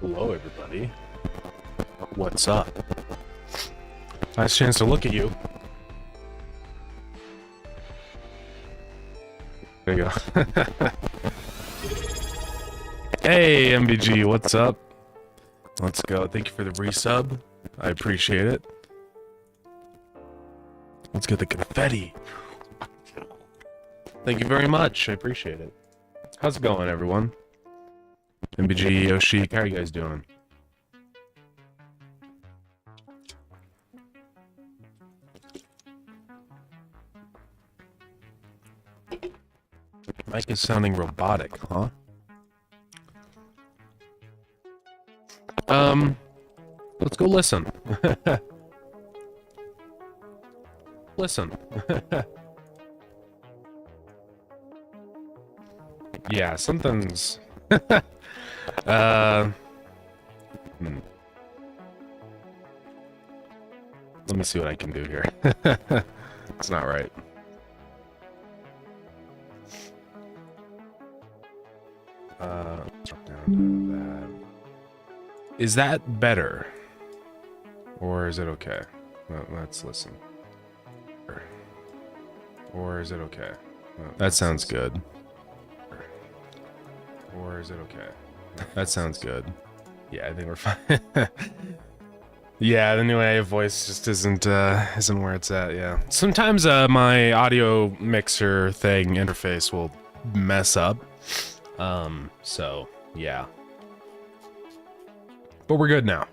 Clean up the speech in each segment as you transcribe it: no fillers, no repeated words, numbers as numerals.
Hello, everybody. What's up? Nice chance to look at you. There you go. Hey, MBG, what's up? Let's go. Thank you for the resub. I appreciate it. Let's get the confetti. Thank you very much. I appreciate it. How's it going, everyone? MBG, Yoshi, how are you guys doing? Mike is sounding robotic, huh? Let's go listen. Listen. Yeah, something's... Let me see what I can do here. It's not right. Drop down to that. Is that better? Or is it okay? Well, let's listen. Or is it okay? Well, that sounds good. Or is it okay? That sounds good. Yeah, I think we're fine. Yeah, the new AI voice just isn't where it's at, yeah. Sometimes my audio mixer thing interface will mess up. So, yeah. But we're good now.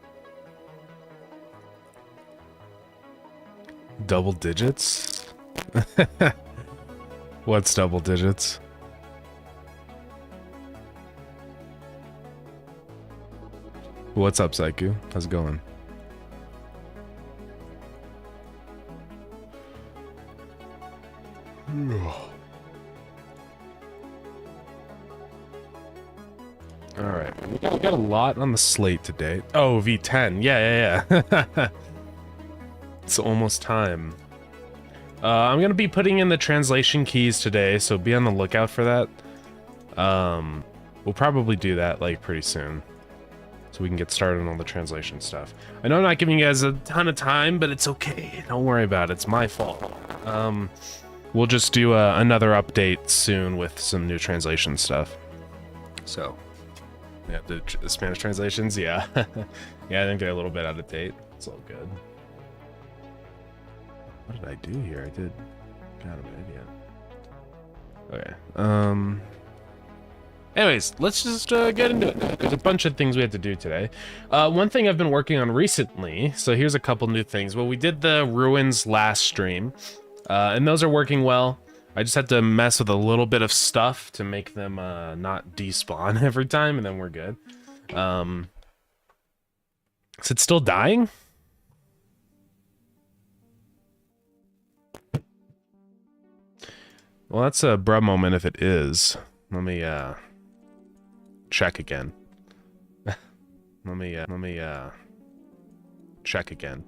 Double digits? What's double digits? What's up, Saiku? How's it going? Alright, we got a lot on the slate today. Oh, v10. Yeah. It's almost time. I'm gonna be putting in the translation keys today, so be on the lookout for that. We'll probably do that, like, pretty soon. So we can get started on all the translation stuff. I know I'm not giving you guys a ton of time, but it's okay. Don't worry about it. It's my fault. We'll just do another update soon with some new translation stuff. So, yeah, the Spanish translations, yeah. Yeah, I think they're a little bit out of date. It's all good. What did I do here? I did... God, I'm an idiot. Okay, anyways, let's just get into it. There's a bunch of things we have to do today. One thing I've been working on recently, so here's a couple new things. Well, we did the ruins last stream, and those are working well. I just had to mess with a little bit of stuff to make them not despawn every time, and then we're good. Is it still dying? Well, that's a bruh moment if it is. Let me, check again. let me check again.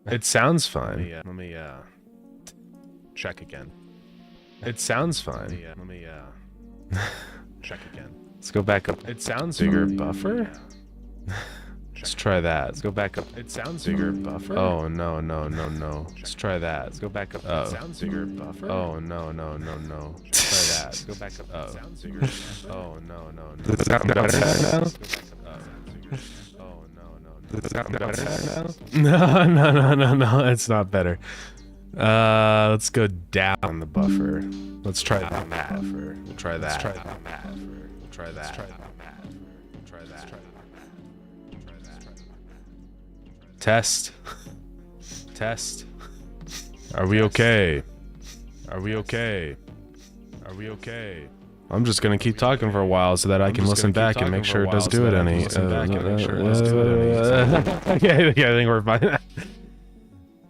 It sounds fine. Let me check again. It sounds fine. Let me check again. Let's go back up. It sounds bigger buffer? Let's try that. Let's go back up. It sounds bigger buffer. Oh no. Let's try that. Let's go back up. Oh. It sounds bigger buffer. Oh no. Let's try that. Let's go back up. Oh. It sounds bigger buffer. Oh no. Does it sound better now? Oh no. Does it sound better now? No. It's not better. Let's go down the buffer. Let's try that buffer. We'll try that. Let's try that buffer. We'll try that. Let's try that. We'll try that. Test. Test. Are we okay? Are we okay? Are we okay? I'm just gonna keep talking for a while so that I can listen back and make sure it doesn't do it any. Okay, I think we're fine.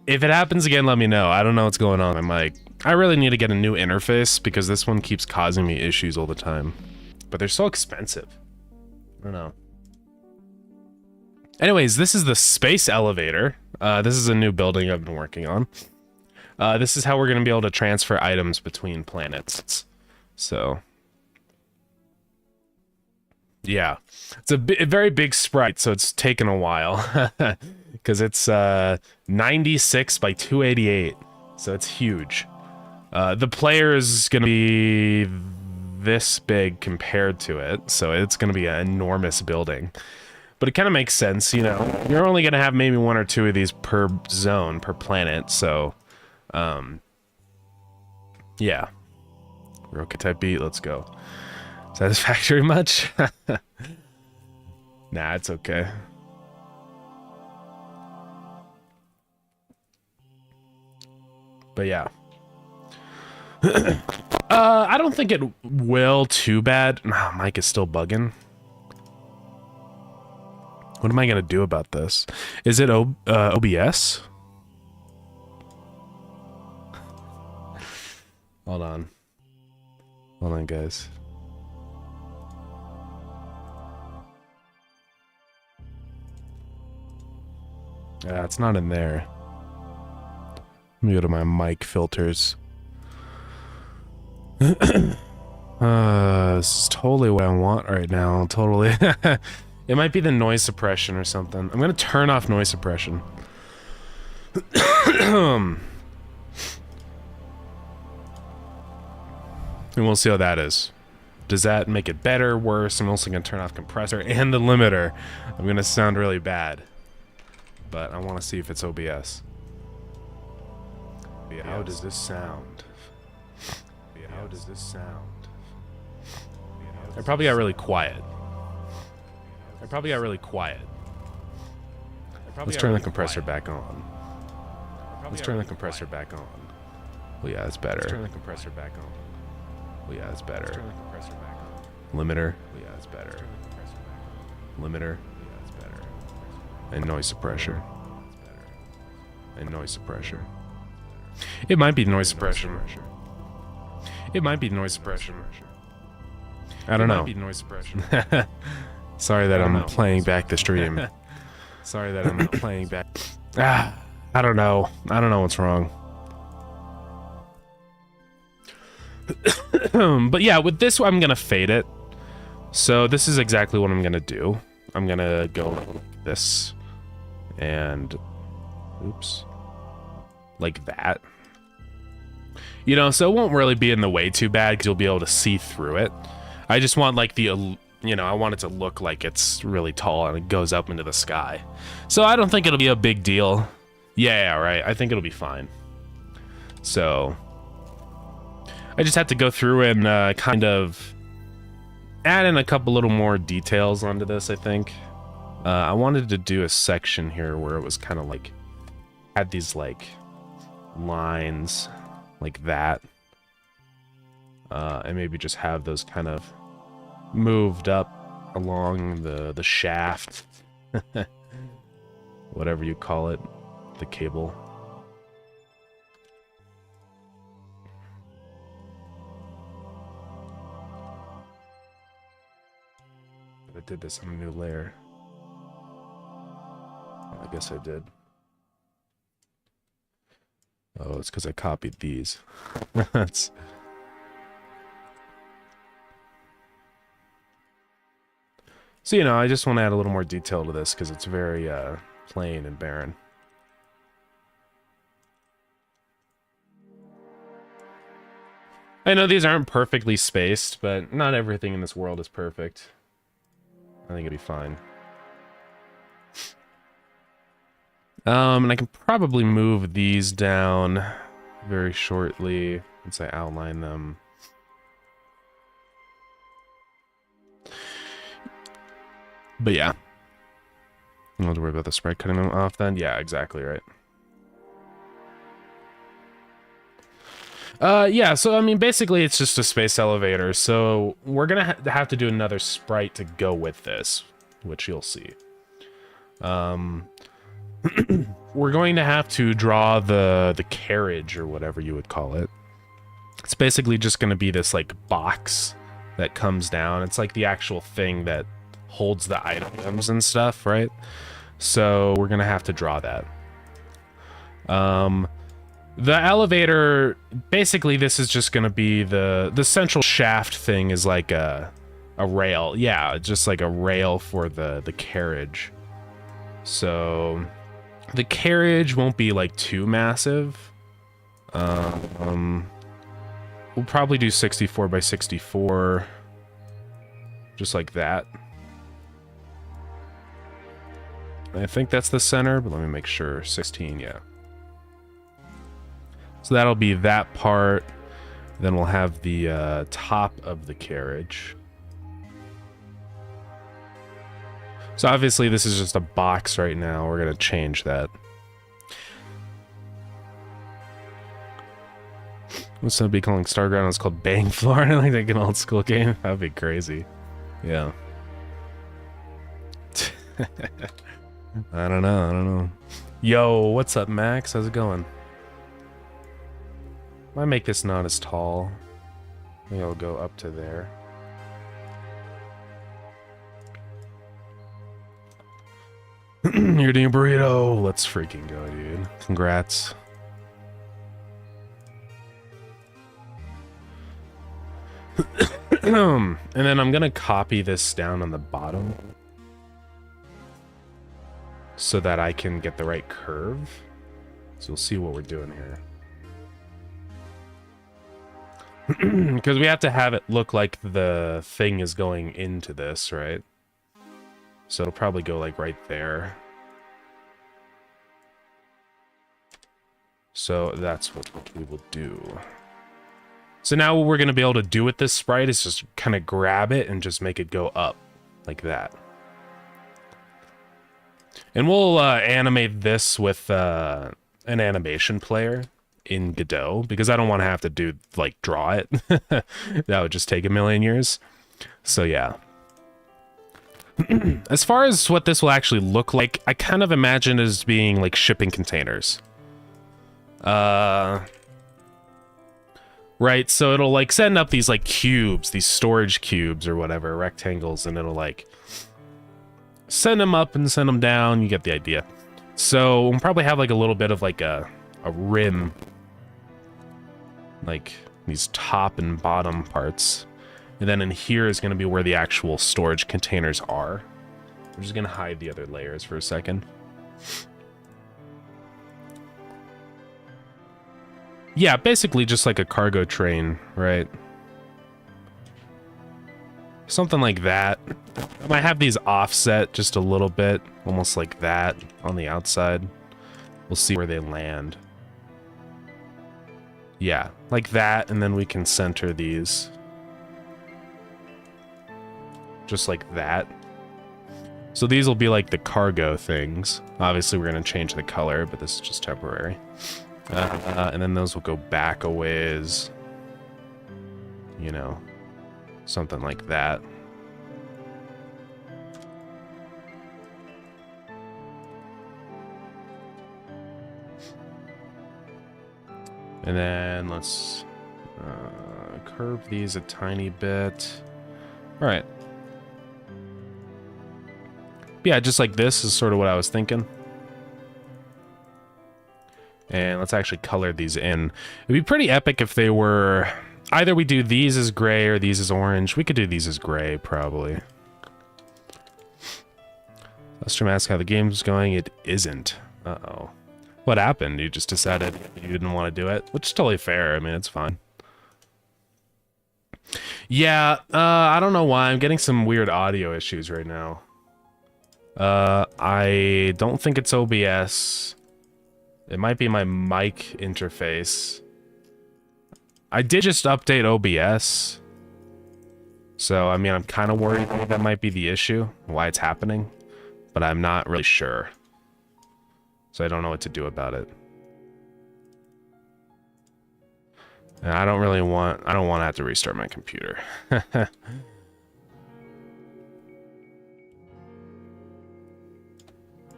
If it happens again, let me know. I don't know what's going on. I'm like, I really need to get a new interface because this one keeps causing me issues all the time. But they're so expensive. I don't know. Anyways, this is the space elevator. This is a new building I've been working on. This is how we're going to be able to transfer items between planets. So, Yeah, it's a very big sprite, so it's taken a while because it's 96 by 288, so it's huge. The player is gonna be this big compared to it, so it's gonna be an enormous building. But it kind of makes sense, you know. You're only gonna have maybe 1 or 2 of these per zone, per planet, so yeah. Rocket type beat, let's go. Satisfactory much? Nah, it's okay. But yeah. I don't think it will too bad. Oh, Mike is still bugging. What am I gonna do about this? Is it OBS? Hold on. Hold on, guys. Yeah, it's not in there. Let me go to my mic filters. This is totally what I want right now. Totally. It might be the noise suppression or something. I'm gonna turn off noise suppression. And we'll see how that is. Does that make it better, worse? I'm also gonna turn off compressor and the limiter. I'm gonna sound really bad. But I want to see if it's OBS. How does this sound? How does this sound? I probably got really quiet. Let's turn the compressor back on. Let's turn the compressor back on. Well, yeah, that's better. Let's turn the compressor back on. Well, yeah, that's better. Let's turn the compressor back on. Limiter. Well, yeah, that's better. Limiter. And noise suppressor. And noise suppression. It might be noise suppression. It might be noise suppression. I don't know. It might be noise suppression. Sorry that I'm playing back the stream. Sorry that I'm playing back. I don't know. I don't know what's wrong. But yeah, with this, I'm gonna fade it. So this is exactly what I'm gonna do. I'm gonna go like this. And oops, like that, you know, so it won't really be in the way too bad because you'll be able to see through it. I just want like the, you know, I want it to look like it's really tall and it goes up into the sky. So I don't think it'll be a big deal. Yeah, right. I think it'll be fine. So I just have to go through and kind of add in a couple little more details onto this, I think. I wanted to do a section here where it was kind of like, had these like lines like that. And maybe just have those kind of moved up along the shaft. Whatever you call it, the cable. I did this on a new layer. I guess I did. Oh, it's because I copied these. That's... So, you know, I just want to add a little more detail to this because it's very plain and barren. I know these aren't perfectly spaced, but not everything in this world is perfect. I think it'll be fine. And I can probably move these down very shortly once I outline them. But yeah. I don't have to worry about the sprite cutting them off then. Yeah, exactly right. Yeah, so I mean, basically it's just a space elevator. So we're gonna have to do another sprite to go with this, which you'll see. We're going to have to draw the carriage or whatever you would call it. It's basically just going to be this like box that comes down. It's like the actual thing that holds the items and stuff, right? So we're going to have to draw that. The elevator, basically this is just going to be the central shaft thing is like a A rail, yeah, just like a rail for the carriage. So the carriage won't be like too massive. We'll probably do 64 by 64, just like that. I think that's the center, but let me make sure. 16, yeah. So that'll be that part. Then we'll have the top of the carriage. So obviously this is just a box right now. We're gonna change that. What's that be calling Starground? It's called Bang Floor. I like an old school game. That'd be crazy. Yeah. I don't know. Yo, what's up, Max? How's it going? Might make this not as tall. Maybe I'll go up to there. You're doing a burrito. Let's freaking go, dude. Congrats. And then I'm gonna copy this down on the bottom so that I can get the right curve. So we'll see what we're doing here. Because we have to have it look like the thing is going into this, right? So it'll probably go like right there. So that's what we will do. So now what we're going to be able to do with this sprite is just kind of grab it and just make it go up like that. And we'll animate this with an animation player in Godot, because I don't want to have to do, like, draw it. That would just take a million years. So yeah. As far as what this will actually look like, I kind of imagine it as being like shipping containers. Right, so it'll like send up these like cubes, these storage cubes or whatever, rectangles, and it'll like send them up and send them down. You get the idea. So we'll probably have like a little bit of like a rim, like these top and bottom parts. And then in here is going to be where the actual storage containers are. I'm just going to hide the other layers for a second. Yeah, basically just like a cargo train, right? Something like that. I might have these offset just a little bit, almost like that on the outside. We'll see where they land. Yeah, like that, and then we can center these. Just like that. So these will be like the cargo things. Obviously we're going to change the color, but this is just temporary. And then those will go back a ways. You know, something like that. And then let's curve these a tiny bit. All right. Yeah, just like this is sort of what I was thinking. And let's actually color these in. It'd be pretty epic if they were... Either we do these as gray or these as orange. We could do these as gray, probably. Lester asks how the game's going. It isn't. Uh-oh. What happened? You just decided you didn't want to do it? Which is totally fair. I mean, it's fine. Yeah, I don't know why. I'm getting some weird audio issues right now. I don't think it's OBS. It might be my mic interface. I did just update OBS. So, I mean, I'm kind of worried that might be the issue, why it's happening. But I'm not really sure. So I don't know what to do about it. And I don't want to have to restart my computer.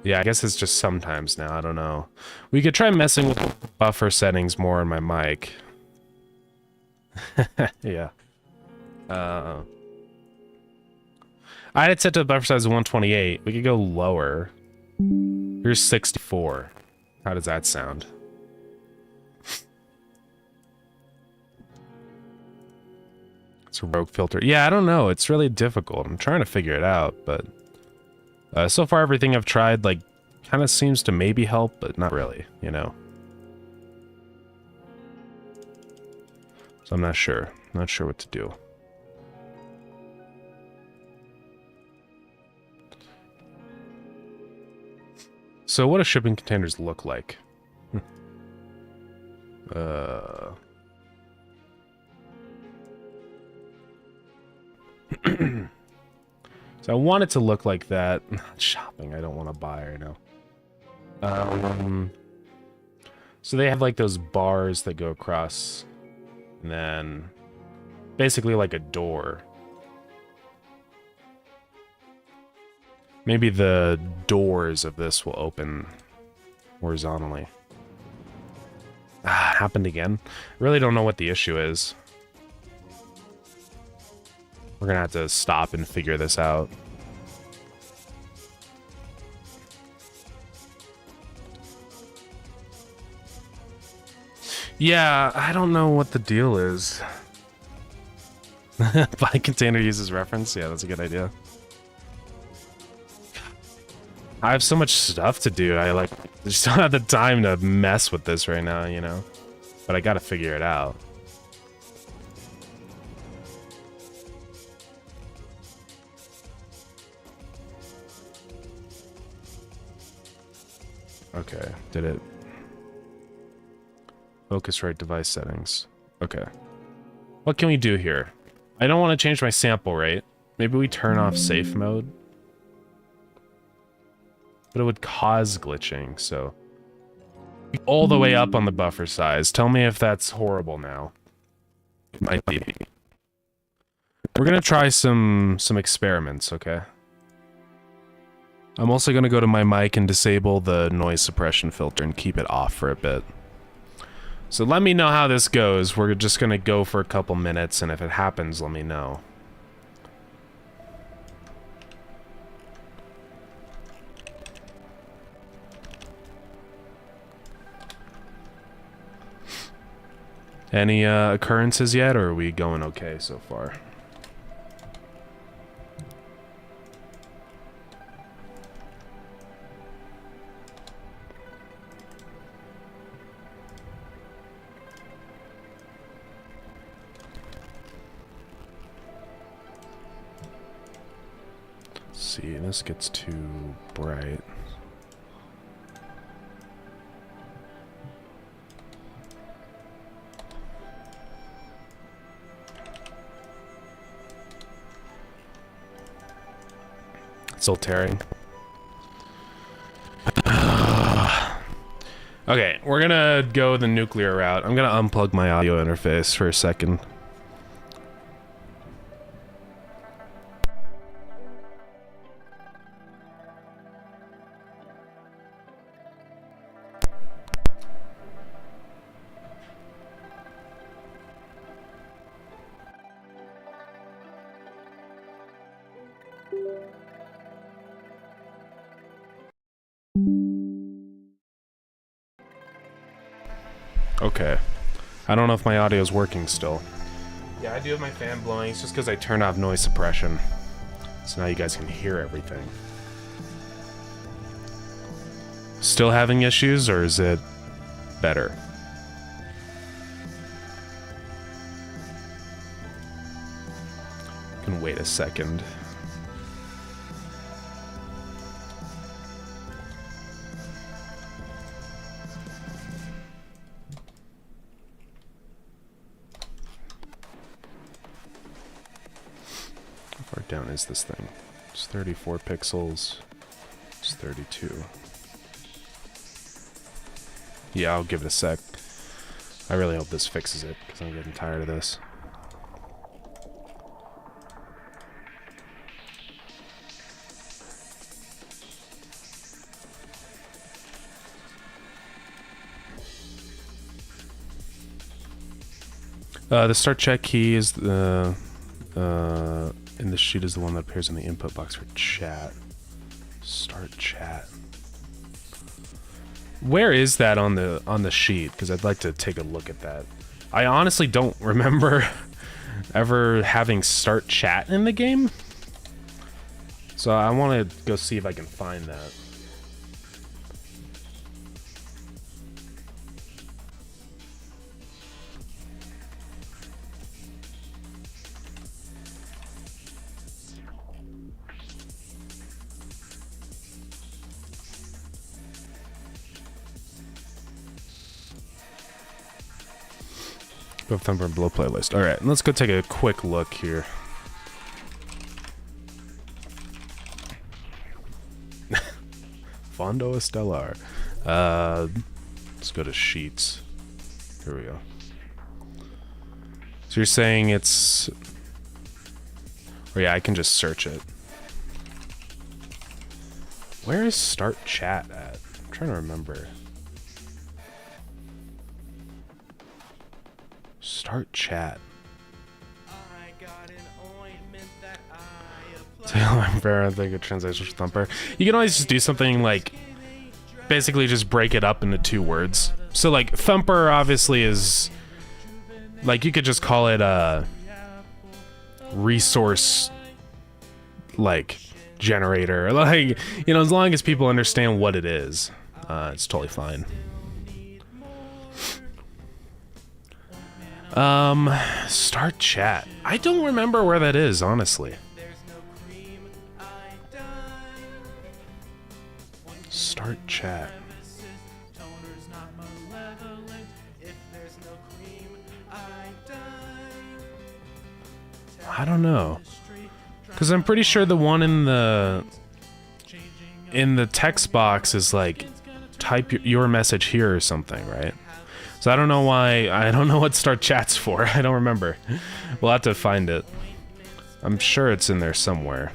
Yeah, I guess it's just sometimes now. I don't know. We could try messing with buffer settings more on my mic. Yeah. I had it set to the buffer size of 128. We could go lower. Here's 64. How does that sound? It's a rogue filter. Yeah, I don't know. It's really difficult. I'm trying to figure it out, but so far everything I've tried, like, kind of seems to maybe help, but not really, you know? So I'm not sure. Not sure what to do. So what do shipping containers look like? So I want it to look like that. Shopping, I don't want to buy right now. So they have like those bars that go across, and then basically like a door. Maybe the doors of this will open horizontally. Ah, happened again. Really don't know what the issue is. We're gonna have to stop and figure this out. Yeah, I don't know what the deal is. Buy container uses reference? Yeah, that's a good idea. I have so much stuff to do. I just don't have the time to mess with this right now, you know? But I gotta figure it out. Okay, did it? Focusrite device settings. Okay. What can we do here? I don't want to change my sample rate. Maybe we turn off safe mode. But it would cause glitching, so... all the way up on the buffer size. Tell me if that's horrible now. It might be. We're gonna try some experiments, okay? I'm also gonna go to my mic and disable the noise suppression filter and keep it off for a bit. So let me know how this goes. We're just gonna go for a couple minutes, and if it happens, let me know. Any occurrences yet, or are we going okay so far? Let's see, this gets too bright. Still tearing. Okay, we're gonna go the nuclear route. I'm gonna unplug my audio interface for a second. Okay. I don't know if my audio is working still. Yeah, I do have my fan blowing. It's just because I turned off noise suppression. So now you guys can hear everything. Still having issues, or is it better? Can wait a second. How far down is this thing? It's 34 pixels. It's 32. Yeah, I'll give it a sec. I really hope this fixes it, because I'm getting tired of this. The start check key is the in the sheet is the one that appears in the input box for chat. Start chat. Where is that on the sheet? Because I'd like to take a look at that. I honestly don't remember ever having start chat in the game. So I want to go see if I can find that. Go Thumper and Blow playlist. All right, let's go take a quick look here. Fondo Estelar. Let's go to Sheets. Here we go. So you're saying it's... Oh yeah, I can just search it. Where is Start Chat at? I'm trying to remember. Start Chat. I think a translation for Thumper. You can always just do something like basically just break it up into 2 words. So like Thumper obviously is like, you could just call it a resource like generator, like, you know, as long as people understand what it is, it's totally fine. Start Chat. I don't remember where that is, honestly. Start Chat. I don't know, because I'm pretty sure the one in the text box is like type your message here or something, right? So I don't know why. I don't know what Start Chat's for. I don't remember. We'll have to find it. I'm sure it's in there somewhere.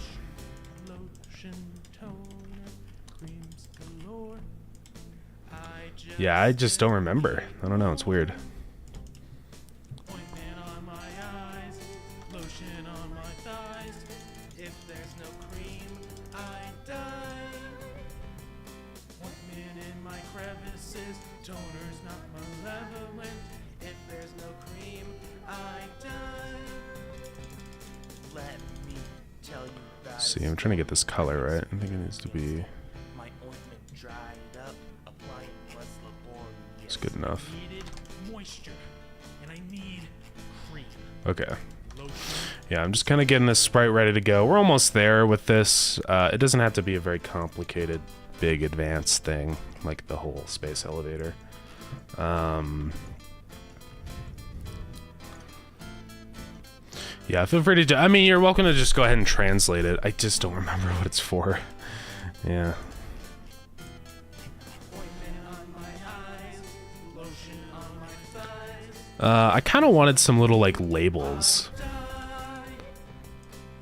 Yeah, I just don't remember. I don't know. It's weird. See, I'm trying to get this color right. I think it needs to be... It's good enough. Okay. Yeah, I'm just kind of getting this sprite ready to go. We're almost there with this. It doesn't have to be a very complicated, big, advanced thing, like the whole space elevator. Yeah, feel free to... I mean, you're welcome to just go ahead and translate it. I just don't remember what it's for. Yeah. I kind of wanted some little, like, labels.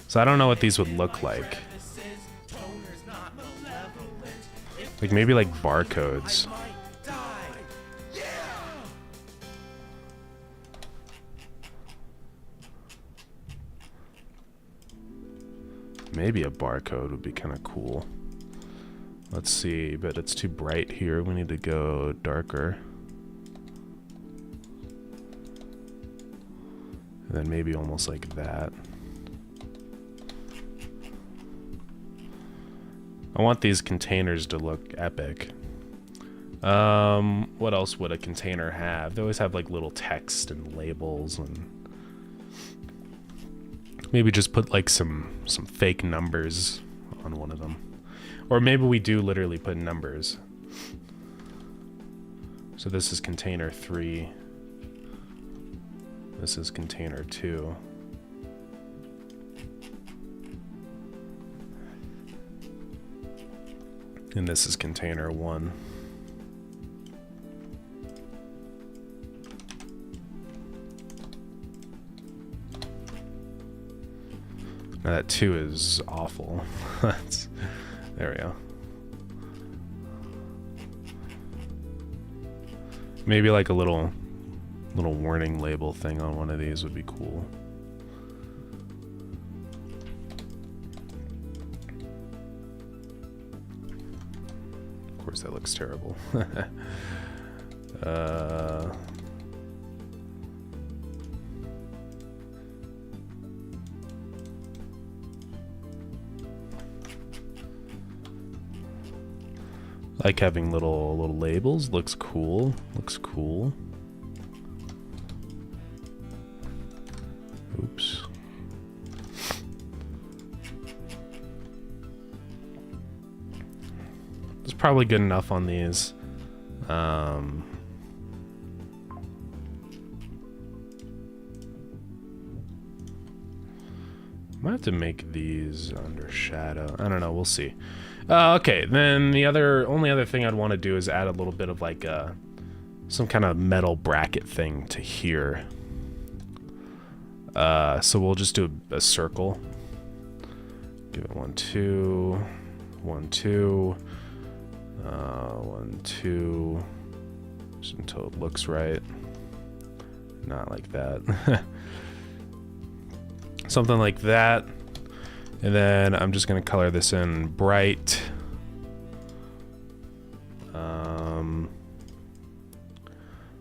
So I don't know what these would look like. Like, maybe, like, barcodes. Maybe a barcode would be kind of cool. Let's see, but it's too bright here. We need to go darker. And then maybe almost like that. I want these containers to look epic. What else would a container have? They always have like little text and labels, and maybe just put like some fake numbers on one of them. Or maybe we do literally put numbers. So this is container 3. This is container 2. And this is container 1. Now that 2 is awful. There we go. Maybe like a little warning label thing on one of these would be cool. Of course, that looks terrible. Like having little labels. Looks cool. Looks cool. Oops. It's probably good enough on these. Might have to make these under shadow. I don't know. We'll see. Okay, then the only other thing I'd want to do is add a little bit of like some kind of metal bracket thing to here. So we'll just do a circle. Give it 1, 2, 1, 2, 1, 2, just until it looks right. Not like that. Something like that. And then I'm just gonna color this in bright.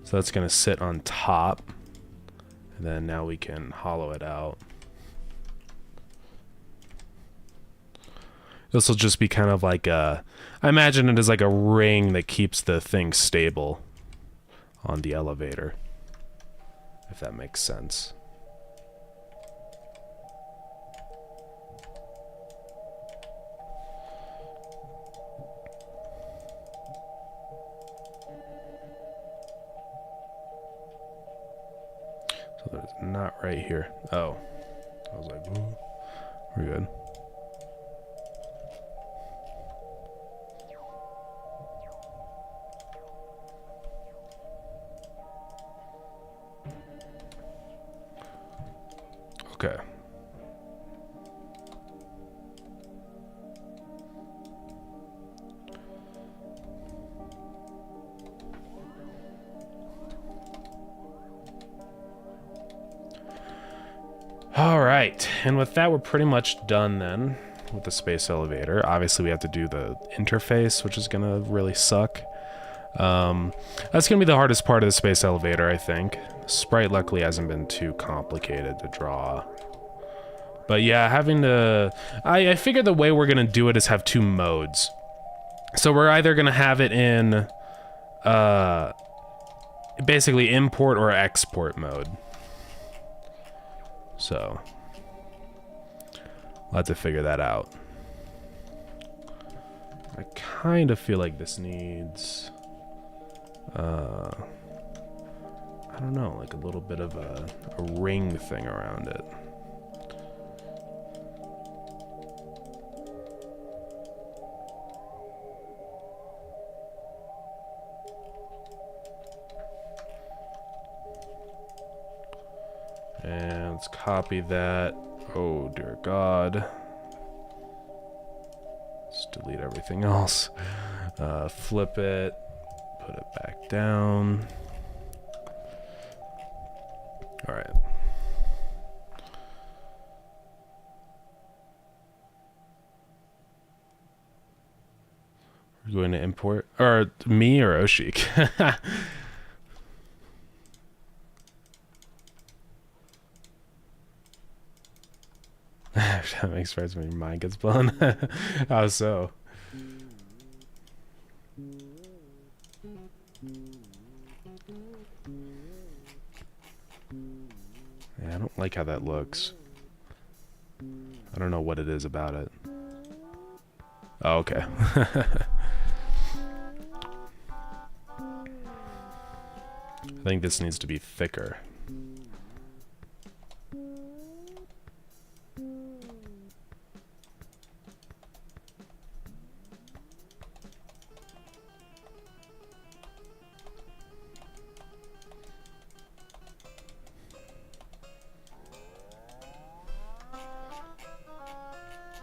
So that's gonna sit on top. And then now we can hollow it out. This will just be kind of like I imagine it as like a ring that keeps the thing stable on the elevator, if that makes sense. So there's not right here. Oh, I was like, ooh, we're good. Okay. All right, and with that, we're pretty much done then with the space elevator. Obviously, we have to do the interface, which is gonna really suck. That's gonna be the hardest part of the space elevator, I think. The sprite luckily hasn't been too complicated to draw. But yeah, having to... I figured the way we're gonna do it is have 2 modes. So we're either gonna have it in basically import or export mode. So we'll have to figure that out. I kind of feel like this needs I don't know, like a little bit of a ring thing around it. And let's copy that. Oh dear God. Let's delete everything else. Flip it. Put it back down. All right. We're going to import, or me or Oshik? That makes sense when your mind gets blown. How so? Yeah, I don't like how that looks. I don't know what it is about it. Oh, okay. I think this needs to be thicker.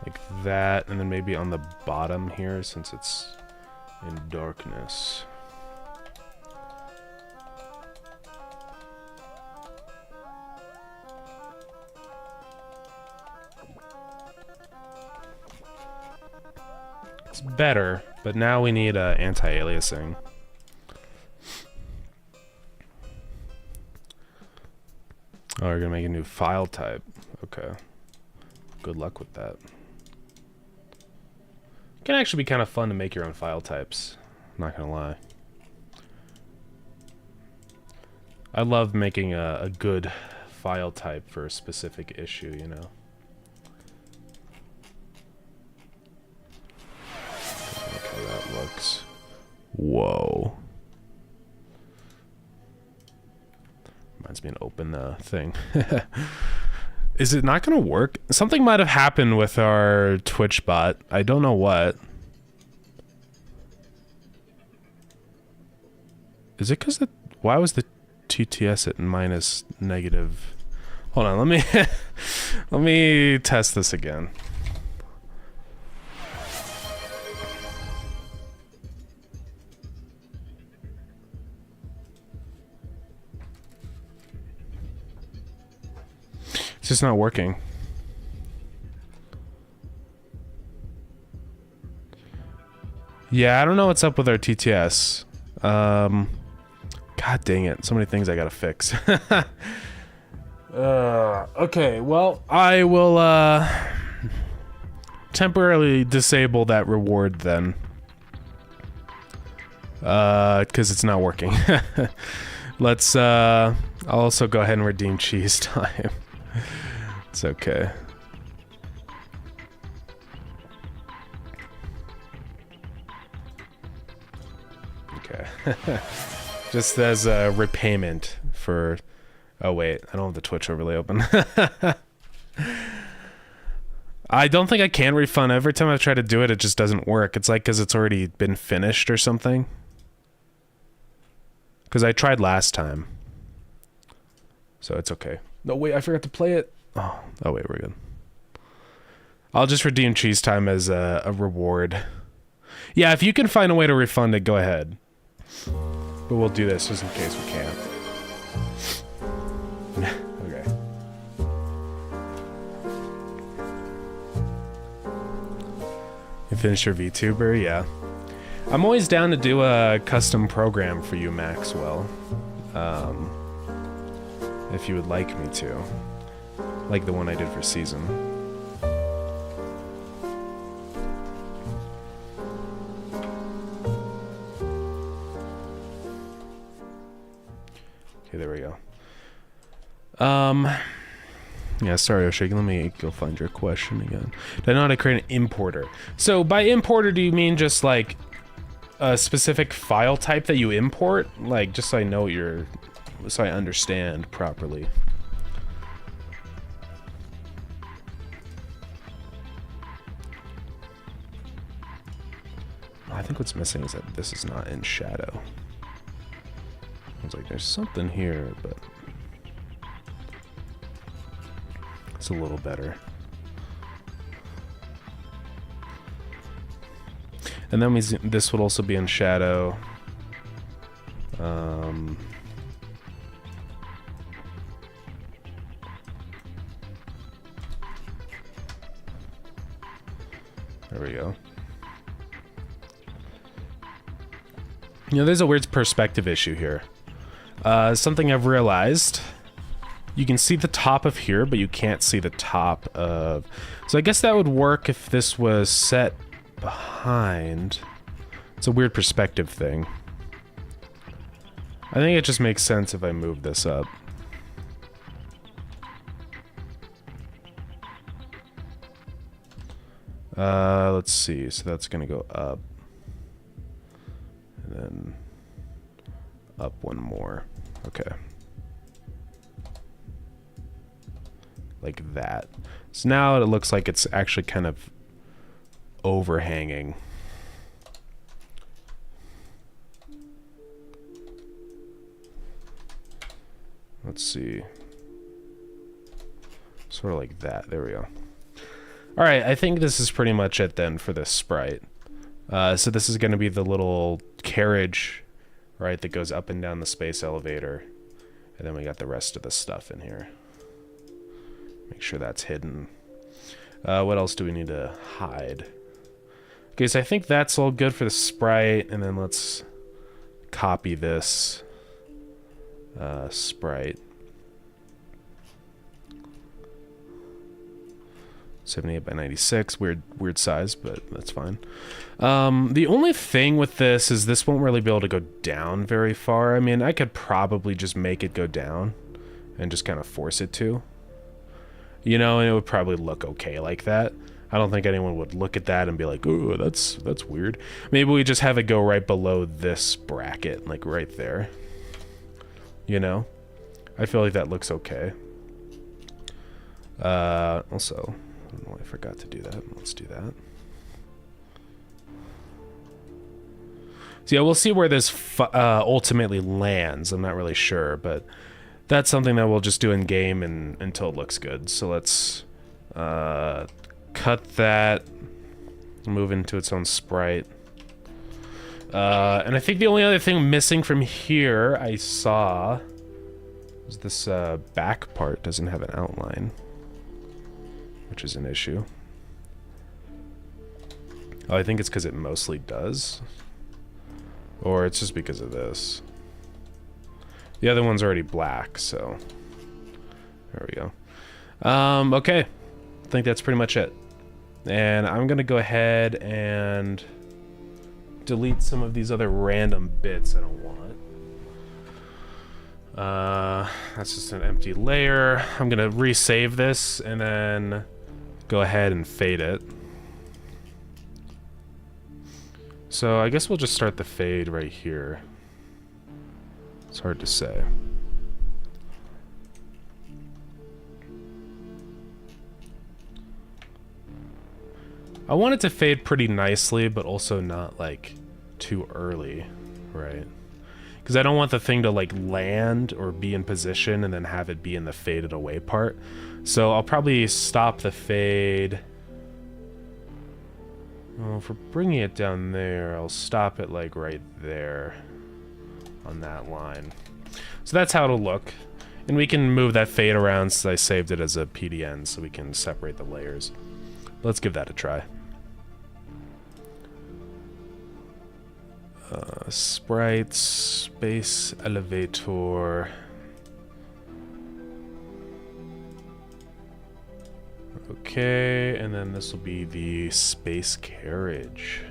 Like that, and then maybe on the bottom here, since it's in darkness. It's better, but now we need anti-aliasing. Oh, we're gonna make a new file type. Okay. Good luck with that. Can actually be kind of fun to make your own file types. not gonna lie. I love making a good file type for a specific issue, you know. Look how that looks. Whoa. Reminds me to open the thing. Is it not gonna work? Something might have happened with our Twitch bot. I don't know what. Is it because the... Why was the TTS at minus negative? Hold on, let me... let me test this again. It's just not working. Yeah, I don't know what's up with our TTS. God dang it. So many things I gotta fix. Okay, well, I will, temporarily disable that reward then. Because it's not working. Let's, I'll also go ahead and redeem cheese time. It's okay. Okay. Just as a repayment for... Oh wait, I don't have the Twitch overlay open. I don't think I can refund. Every time I try to do it, it just doesn't work. It's like because it's already been finished or something. Because I tried last time. So it's okay. No, wait, I forgot to play it. Oh wait, we're good. I'll just redeem cheese time as a reward. Yeah, if you can find a way to refund it, go ahead. But we'll do this just in case we can't. Okay. You finished your VTuber? Yeah. I'm always down to do a custom program for you, Maxwell. If you would like me to. Like the one I did for Season. Okay, there we go. Yeah, sorry, Oshik, let me go find your question again. Do I know how to create an importer? So by importer, do you mean just like a specific file type that you import? Like, just so I know what you're... so I understand properly. I think what's missing is that this is not in shadow. I was like, there's something here, but it's a little better. And then this would also be in shadow. There we go. You know, there's a weird perspective issue here. Something I've realized. You can see the top of here, but you can't see the top of... So I guess that would work if this was set behind. It's a weird perspective thing. I think it just makes sense if I move this up. Let's see. So that's gonna go up. And then up one more. Okay. Like that. So now it looks like it's actually kind of overhanging. Let's see. Sort of like that. There we go. All right, I think this is pretty much it then for this sprite. So this is going to be the little carriage, right, that goes up and down the space elevator. And then we got the rest of the stuff in here. Make sure that's hidden. What else do we need to hide? Okay, so I think that's all good for the sprite. And then let's copy this sprite. 78 by 96, weird size, but that's fine. The only thing with this is this won't really be able to go down very far. I mean, I could probably just make it go down and just kind of force it to. You know, and it would probably look okay like that. I don't think anyone would look at that and be like, ooh, that's weird. Maybe we just have it go right below this bracket, like right there. You know? I feel like that looks okay. Also, I don't know why I forgot to do that. Let's do that. So yeah, we'll see where this ultimately lands. I'm not really sure, but that's something that we'll just do in game until it looks good. So let's cut that, move into its own sprite. And I think the only other thing missing from here I saw was this back part doesn't have an outline, which is an issue. Oh, I think it's because it mostly does. Or it's just because of this. The other one's already black, so there we go. Okay, I think that's pretty much it. And I'm gonna go ahead and delete some of these other random bits I don't want. That's just an empty layer. I'm gonna resave this and then go ahead and fade it. So I guess we'll just start the fade right here. It's hard to say. I want it to fade pretty nicely, but also not like too early, right? Because I don't want the thing to like land or be in position and then have it be in the faded away part. So I'll probably stop the fade. Well, if we're bringing it down there, I'll stop it like right there on that line. So that's how it'll look. And we can move that fade around since I saved it as a PDN so we can separate the layers. Let's give that a try. Sprites, space elevator. Okay, and then this will be the space carriage.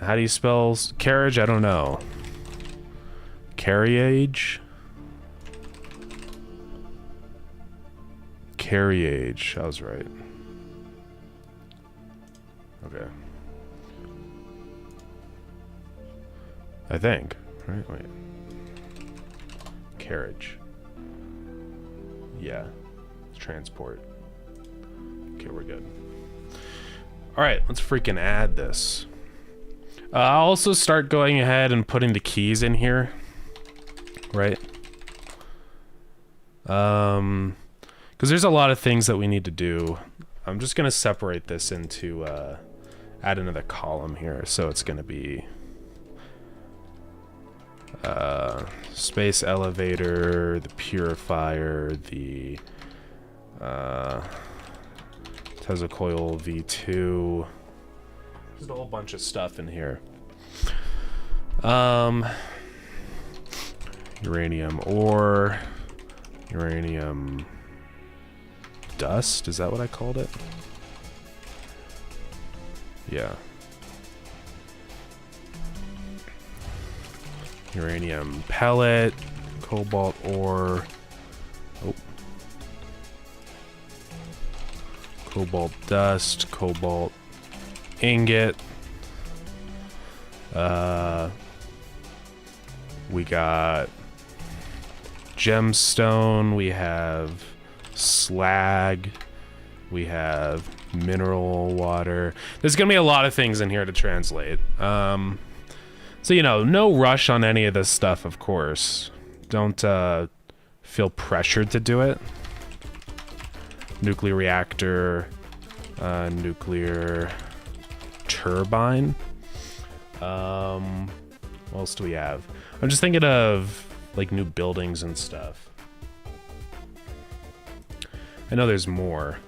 How do you spell carriage? I don't know. Carriage? Carriage. I was right. Okay. I think. Right? Wait. Carriage. Yeah. Transport. Okay, we're good. Alright, let's freaking add this. I'll also start going ahead and putting the keys in here. Right? Because there's a lot of things that we need to do. I'm just going to separate this into, add another column here. So it's going to be space elevator, the purifier, the Tesla coil V2. There's a whole bunch of stuff in here. Uranium ore, uranium dust, is that what I called it? Yeah. Uranium pellet, cobalt ore, oh. Cobalt dust, cobalt ingot. We got gemstone, we have slag, we have mineral water. There's gonna be a lot of things in here to translate. So, you know, no rush on any of this stuff, of course. Don't feel pressured to do it. Nuclear reactor, nuclear turbine. What else do we have? I'm just thinking of like new buildings and stuff. I know there's more.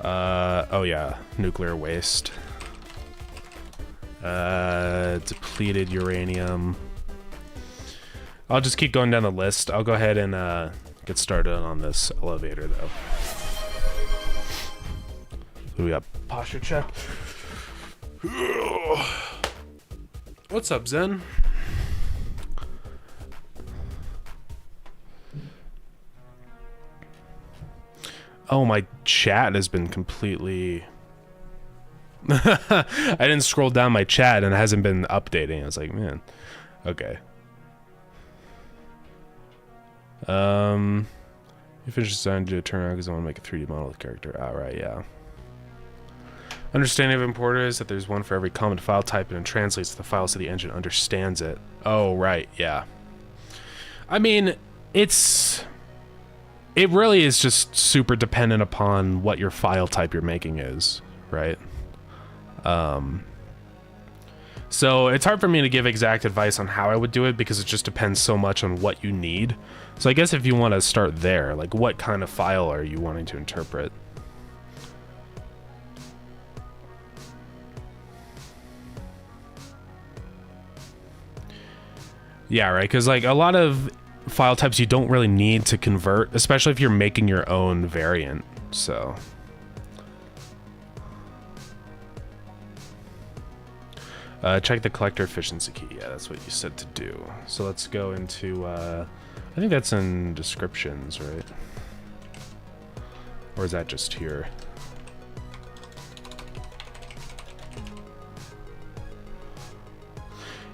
Oh yeah, nuclear waste. Depleted uranium. I'll just keep going down the list. I'll go ahead and get started on this elevator, though. So we got posture check. What's up, Zen? Oh, my chat has been completely... I didn't scroll down my chat and it hasn't been updating. I was like, man, okay. You finish design to do a turnaround because I want to make a 3D model of the character. Alright, yeah. Understanding of importer is that there's one for every common file type and it translates the file so the engine understands it. Oh, right, yeah. I mean, it really is just super dependent upon what your file type you're making is, right? So it's hard for me to give exact advice on how I would do it because it just depends so much on what you need. So I guess if you want to start there, like what kind of file are you wanting to interpret? Yeah, right, because like a lot of file types you don't really need to convert, especially if you're making your own variant, so... check the collector efficiency key. Yeah, that's what you said to do. So let's go into, I think that's in descriptions, right? Or is that just here?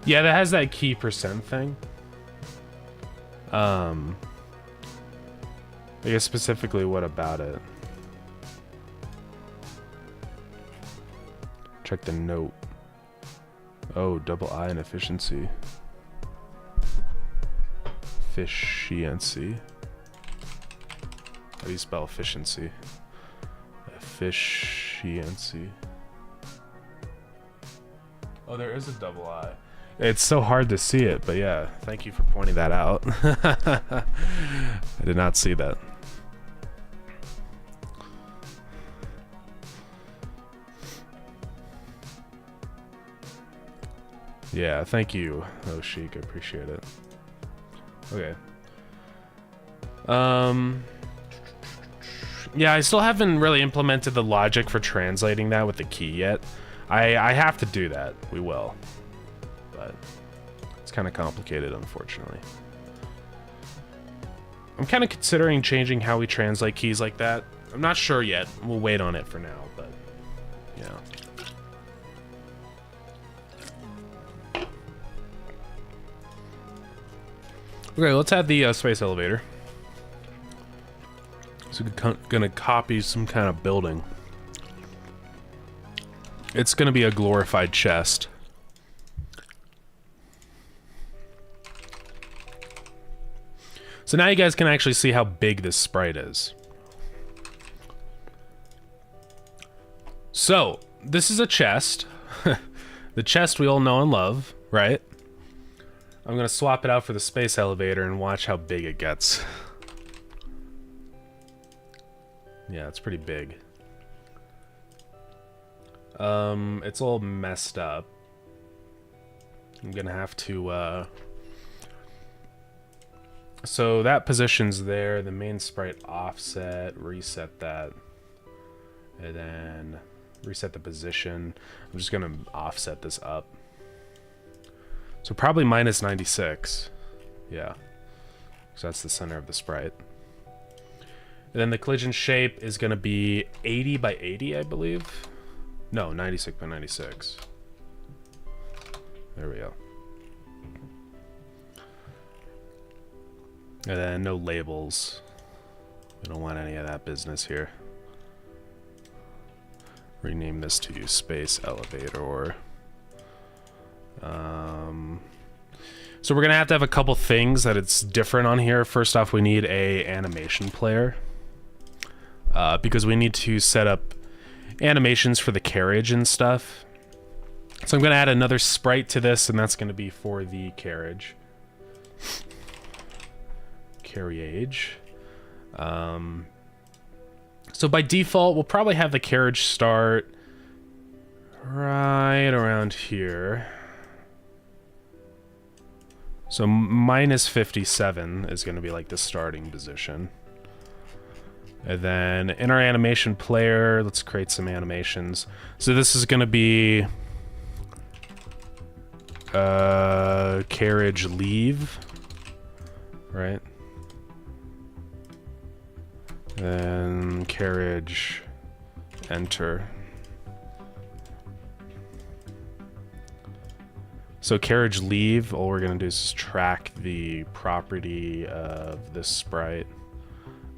Yeah, that has that key percent thing. I guess specifically what about it? Check the note. Oh, double I in efficiency. Efficiency. How do you spell efficiency? Efficiency. Oh, there is a double I. It's so hard to see it, but yeah, thank you for pointing that out. I did not see that. Yeah, thank you, Oshik. I appreciate it. Okay. Yeah, I still haven't really implemented the logic for translating that with the key yet. I have to do that. We will. But it's kind of complicated, unfortunately. I'm kind of considering changing how we translate keys like that. I'm not sure yet. We'll wait on it for now, but yeah. Okay, let's add the space elevator. So we're gonna copy some kind of building. It's gonna be a glorified chest. So now you guys can actually see how big this sprite is. So, this is a chest. The chest we all know and love, right? I'm gonna swap it out for the space elevator and watch how big it gets. Yeah, it's pretty big. It's all messed up. I'm gonna have to, so that position's there, the main sprite offset, reset that, and then reset the position. I'm just gonna offset this up. So probably minus 96. Yeah. So that's the center of the sprite. And then the collision shape is gonna be 80 by 80, I believe. No, 96 by 96. There we go. And then no labels. We don't want any of that business here. Rename this to space elevator. So we're gonna have to have a couple things that it's different on here. First off, we need a animation player because we need to set up animations for the carriage and stuff. So I'm gonna add another sprite to this, and that's gonna be for the carriage. Carriage. So by default, we'll probably have the carriage start right around here. So minus 57 is going to be like the starting position. And then in our animation player, let's create some animations. So this is going to be carriage leave, right? Then carriage enter. So carriage leave, all we're gonna do is just track the property of this sprite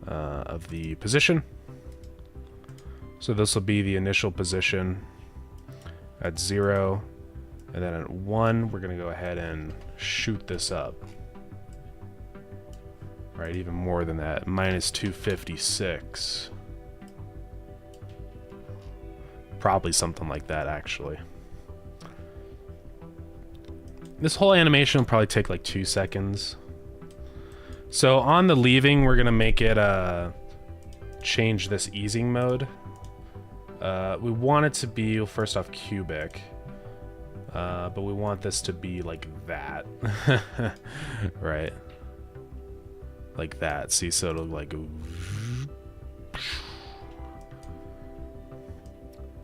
of the position. So this will be the initial position at 0, and then at 1 we're gonna go ahead and shoot this up. Right, even more than that, minus 256. Probably something like that, actually. This whole animation will probably take like 2 seconds. So on the leaving, we're gonna make it change this easing mode. We want it to be, well, first off, cubic. But we want this to be like that. Right? Like that. See, so it'll like go.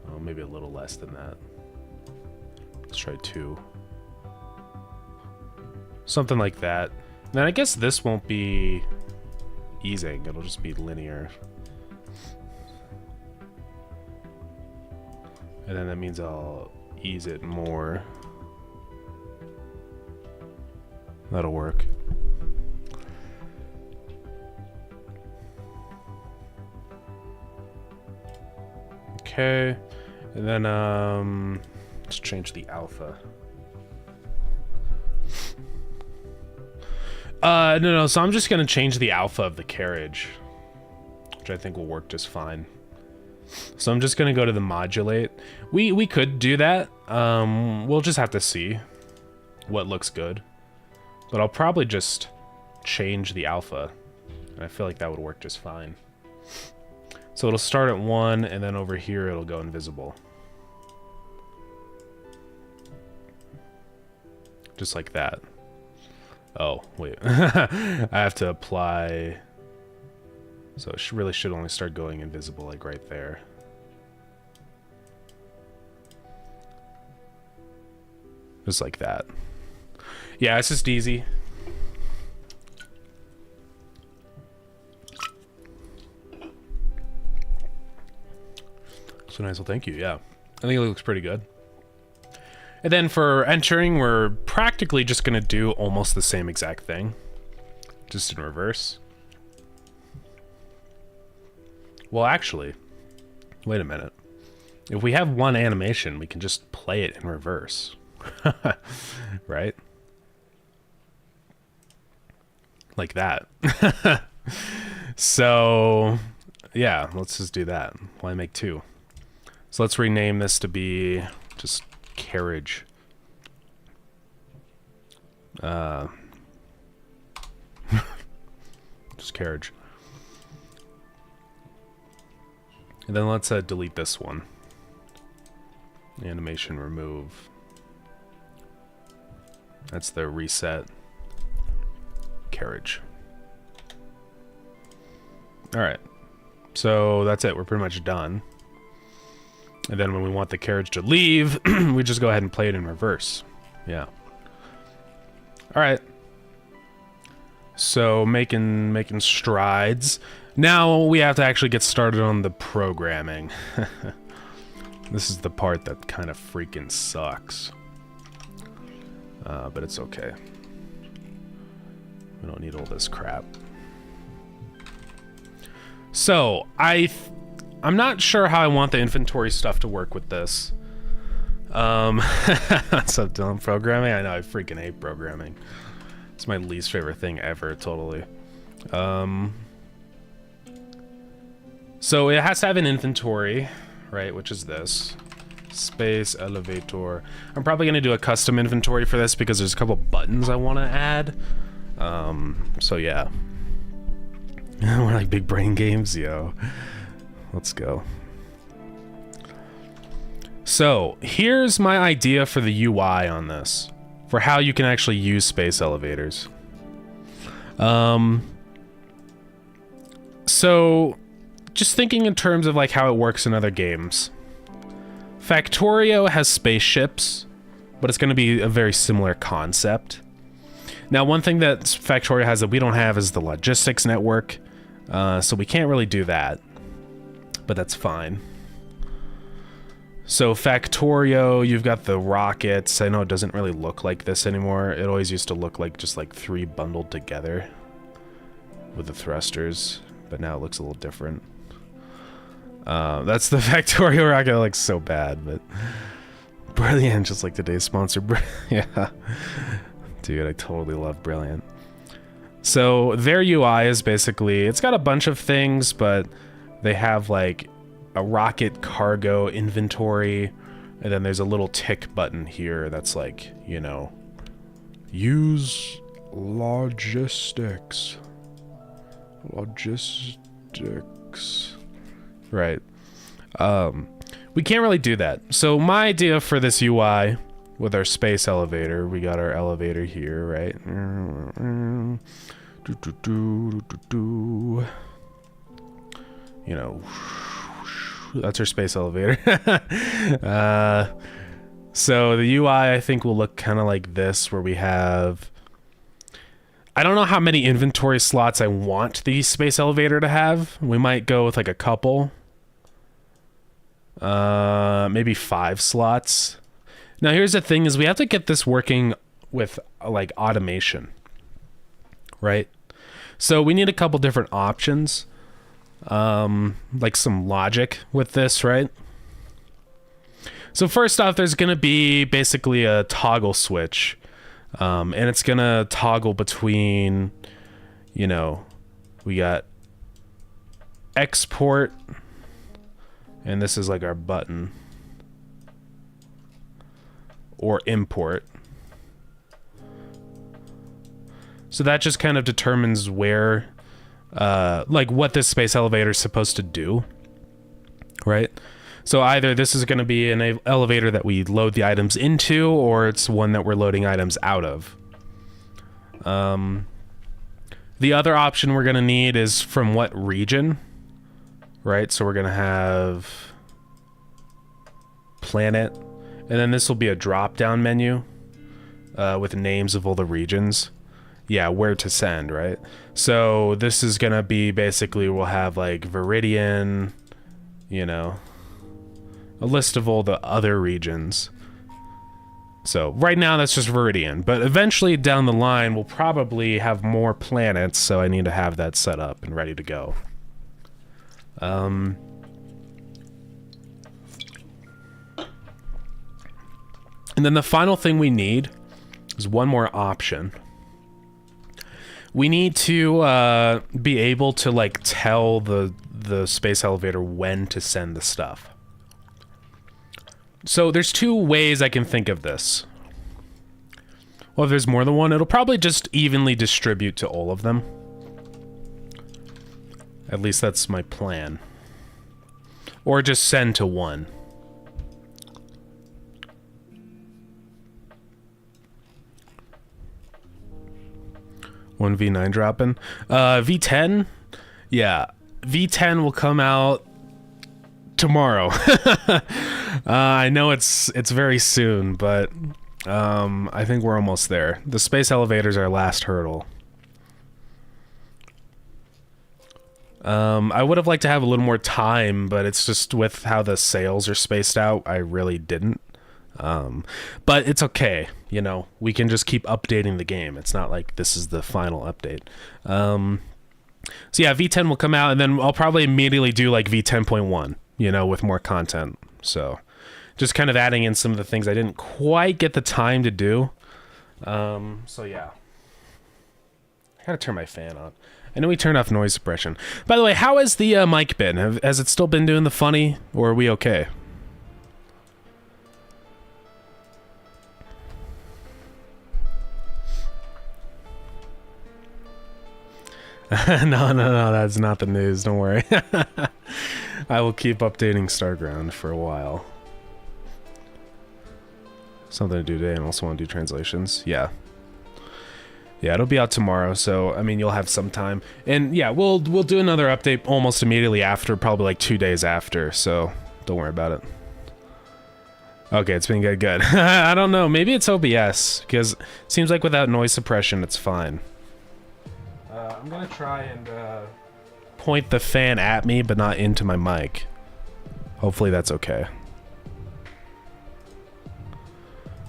Oh, maybe a little less than that. Let's try 2. Something like that. Then I guess this won't be easing, it'll just be linear. And then that means I'll ease it more. That'll work. Okay, and then let's change the alpha. No, so I'm just gonna change the alpha of the carriage, which I think will work just fine. So I'm just gonna go to the modulate. We could do that. We'll just have to see what looks good. But I'll probably just change the alpha. And I feel like that would work just fine. So it'll start at 1, and then over here it'll go invisible. Just like that. Oh, wait. I have to apply... So it really should only start going invisible, like right there. Just like that. Yeah, it's just easy. So nice, well, thank you, yeah. I think it looks pretty good. And then for entering, we're practically just gonna do almost the same exact thing, just in reverse. Well, actually, wait a minute. If we have one animation, we can just play it in reverse, right? Like that. So, yeah, let's just do that. Why make 2? So let's rename this to be just carriage. Just carriage. And then let's delete this one. Animation remove. That's the reset. Carriage. Alright. So that's it. We're pretty much done. And then when we want the carriage to leave, we just go ahead and play it in reverse. Yeah. Alright. So making strides. Now we have to actually get started on the programming. This is the part that kind of freaking sucks. But it's okay. We don't need all this crap. So, I'm not sure how I want the inventory stuff to work with this. What's up, Dylan? Programming? I know, I freaking hate programming. It's my least favorite thing ever, totally. So it has to have an inventory, right, which is this. Space elevator. I'm probably going to do a custom inventory for this because there's a couple buttons I want to add. So yeah. We're like big brain games, yo. Let's go. So here's my idea for the UI on this. for how you can actually use space elevators. So just thinking in terms of like how it works in other games. Factorio has spaceships, but it's going to be a very similar concept. Now, one thing that Factorio has that we don't have is the logistics network, so we can't really do that, but that's fine. So Factorio, you've got the rockets. I know it doesn't really look like this anymore. It always used to look like just like 3 bundled together with the thrusters, but now it looks a little different. That's the Factorio rocket. It looks so bad, but Brilliant, just like today's sponsor. Yeah. Dude, I totally love Brilliant. So their UI is basically, it's got a bunch of things, but they have like a rocket cargo inventory, and then there's a little tick button here that's like, you know, use logistics. Logistics. Right. We can't really do that. So my idea for this UI with our space elevator, we got our elevator here, right? You know, that's our space elevator. So the UI, I think, will look kind of like this, where we have, I don't know how many inventory slots I want the space elevator to have. We might go with like a couple. Maybe 5 slots. Now here's the thing, is we have to get this working with like automation, right? So we need a couple different options, like some logic with this, right? So first off, there's gonna be basically a toggle switch, and it's gonna toggle between, you know, we got export, and this is like our button, or import. So that just kind of determines where, like what this space elevator is supposed to do, right? So either this is going to be an elevator that we load the items into, or it's one that we're loading items out of. The other option we're going to need is from what region, right? So we're going to have planet, and then this will be a drop-down menu with names of all the regions. Yeah, where to send, right? So this is going to be basically, we'll have like Viridian, you know, a list of all the other regions. So right now that's just Viridian, but eventually down the line we'll probably have more planets, so I need to have that set up and ready to go. And then the final thing we need is one more option. We need to be able to like tell the space elevator when to send the stuff. So there's 2 ways I can think of this. Well, if there's more than one, it'll probably just evenly distribute to all of them. At least that's my plan. Or just send to one. One V9 dropping. V10? Yeah. V10 will come out tomorrow. I know it's very soon, but I think we're almost there. The space elevator is our last hurdle. I would have liked to have a little more time, but it's just with how the sales are spaced out, I really didn't. But it's okay, you know, we can just keep updating the game. It's not like this is the final update. So yeah, V10 will come out, and then I'll probably immediately do like V10.1, you know, with more content. So just kind of adding in some of the things I didn't quite get the time to do. So yeah. I gotta turn my fan on. I know we turned off noise suppression. By the way, how has the mic been? Has it still been doing the funny, or are we okay? No, that's not the news, don't worry. I will keep updating Starground for a while. something to do today and also want to do translations. Yeah. Yeah, it'll be out tomorrow, so I mean you'll have some time. And yeah, we'll do another update almost immediately after, probably like 2 days after, so don't worry about it. Okay, it's been good. I don't know, maybe it's OBS, because it seems like without noise suppression it's fine. I'm gonna try and point the fan at me, but not into my mic. Hopefully that's okay.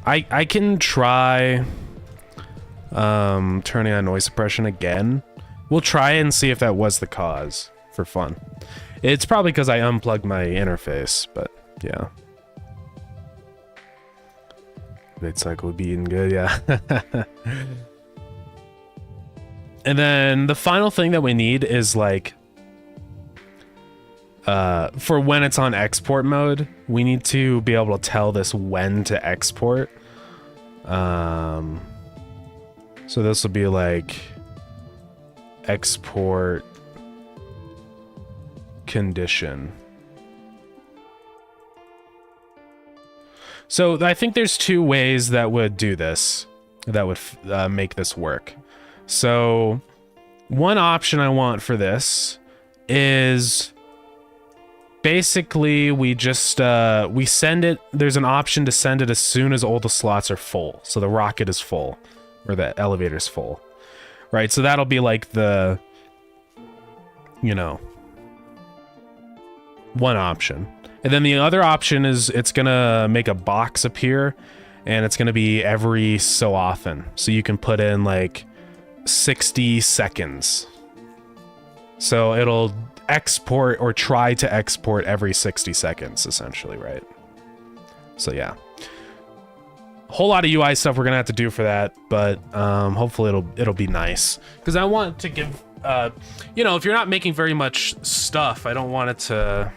I can try turning on noise suppression again. We'll try and see if that was the cause for fun. It's probably because I unplugged my interface, but yeah. Mid-cycle being good, yeah. And then the final thing that we need is like for when it's on export mode, we need to be able to tell this when to export. So this will be like export condition. So I think there's 2 ways that would do this, that would make this work. So one option I want for this is basically we just we send it, there's an option to send it as soon as all the slots are full. So the rocket is full, or the elevator's full, right? So that'll be like the, you know, one option. And then the other option is it's gonna make a box appear, and it's gonna be every so often. So you can put in like 60 seconds. So it'll export or try to export every 60 seconds, essentially, right? So yeah. A whole lot of UI stuff we're gonna have to do for that, but hopefully it'll be nice. Because I want to give, you know, if you're not making very much stuff, I don't want it to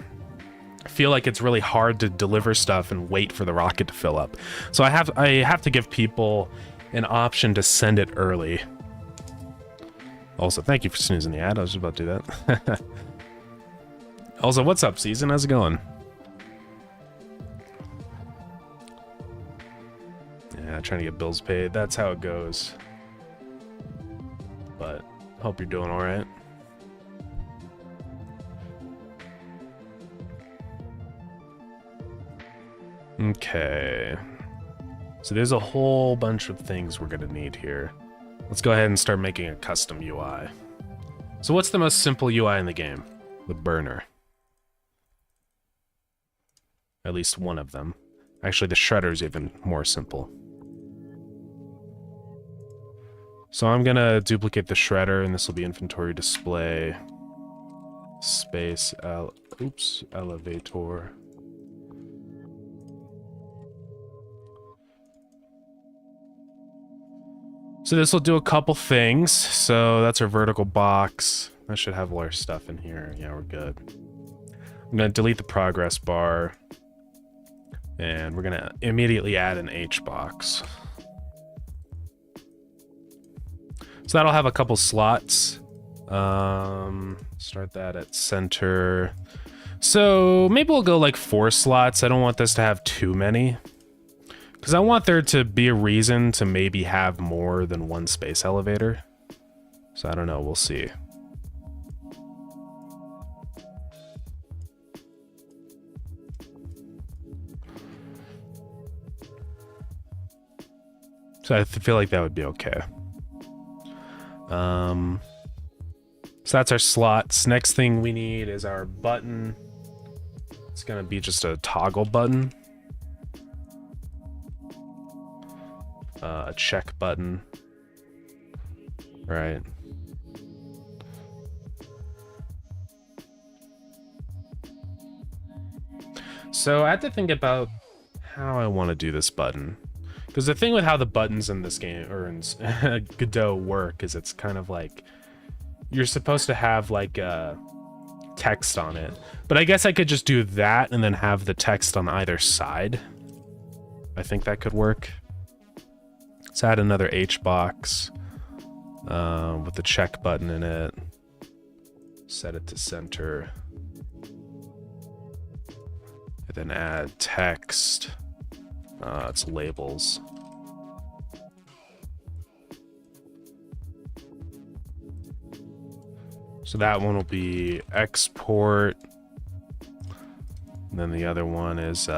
feel like it's really hard to deliver stuff and wait for the rocket to fill up. So I have to give people an option to send it early. Also, thank you for snoozing the ad. I was just about to do that. Also, what's up, Season? How's it going? Yeah, trying to get bills paid. That's how it goes. But hope you're doing all right. Okay. So there's a whole bunch of things we're gonna need here. Let's go ahead and start making a custom UI. So what's the most simple UI in the game? The burner. At least one of them. Actually, the shredder is even more simple. So I'm gonna duplicate the shredder, and this will be inventory display space elevator. So this will do a couple things. So that's our vertical box. That should have all our stuff in here. Yeah, we're good. I'm gonna delete the progress bar, and we're gonna immediately add an H box. So that'll have a couple slots. Start that at center. So maybe we'll go like 4 slots. I don't want this to have too many, because I want there to be a reason to maybe have more than one space elevator. So I don't know, we'll see. So I feel like that would be okay. So that's our slots. Next thing we need is our button. It's gonna be just a toggle button. A check button. Right. So I had to think about how I want to do this button. Because the thing with how the buttons in this game, or in Godot, work is it's kind of like you're supposed to have like text on it. But I guess I could just do that and then have the text on either side. I think that could work. Let's add another H box with the check button in it. Set it to center. And then add text. It's labels. So that one will be export. And then the other one is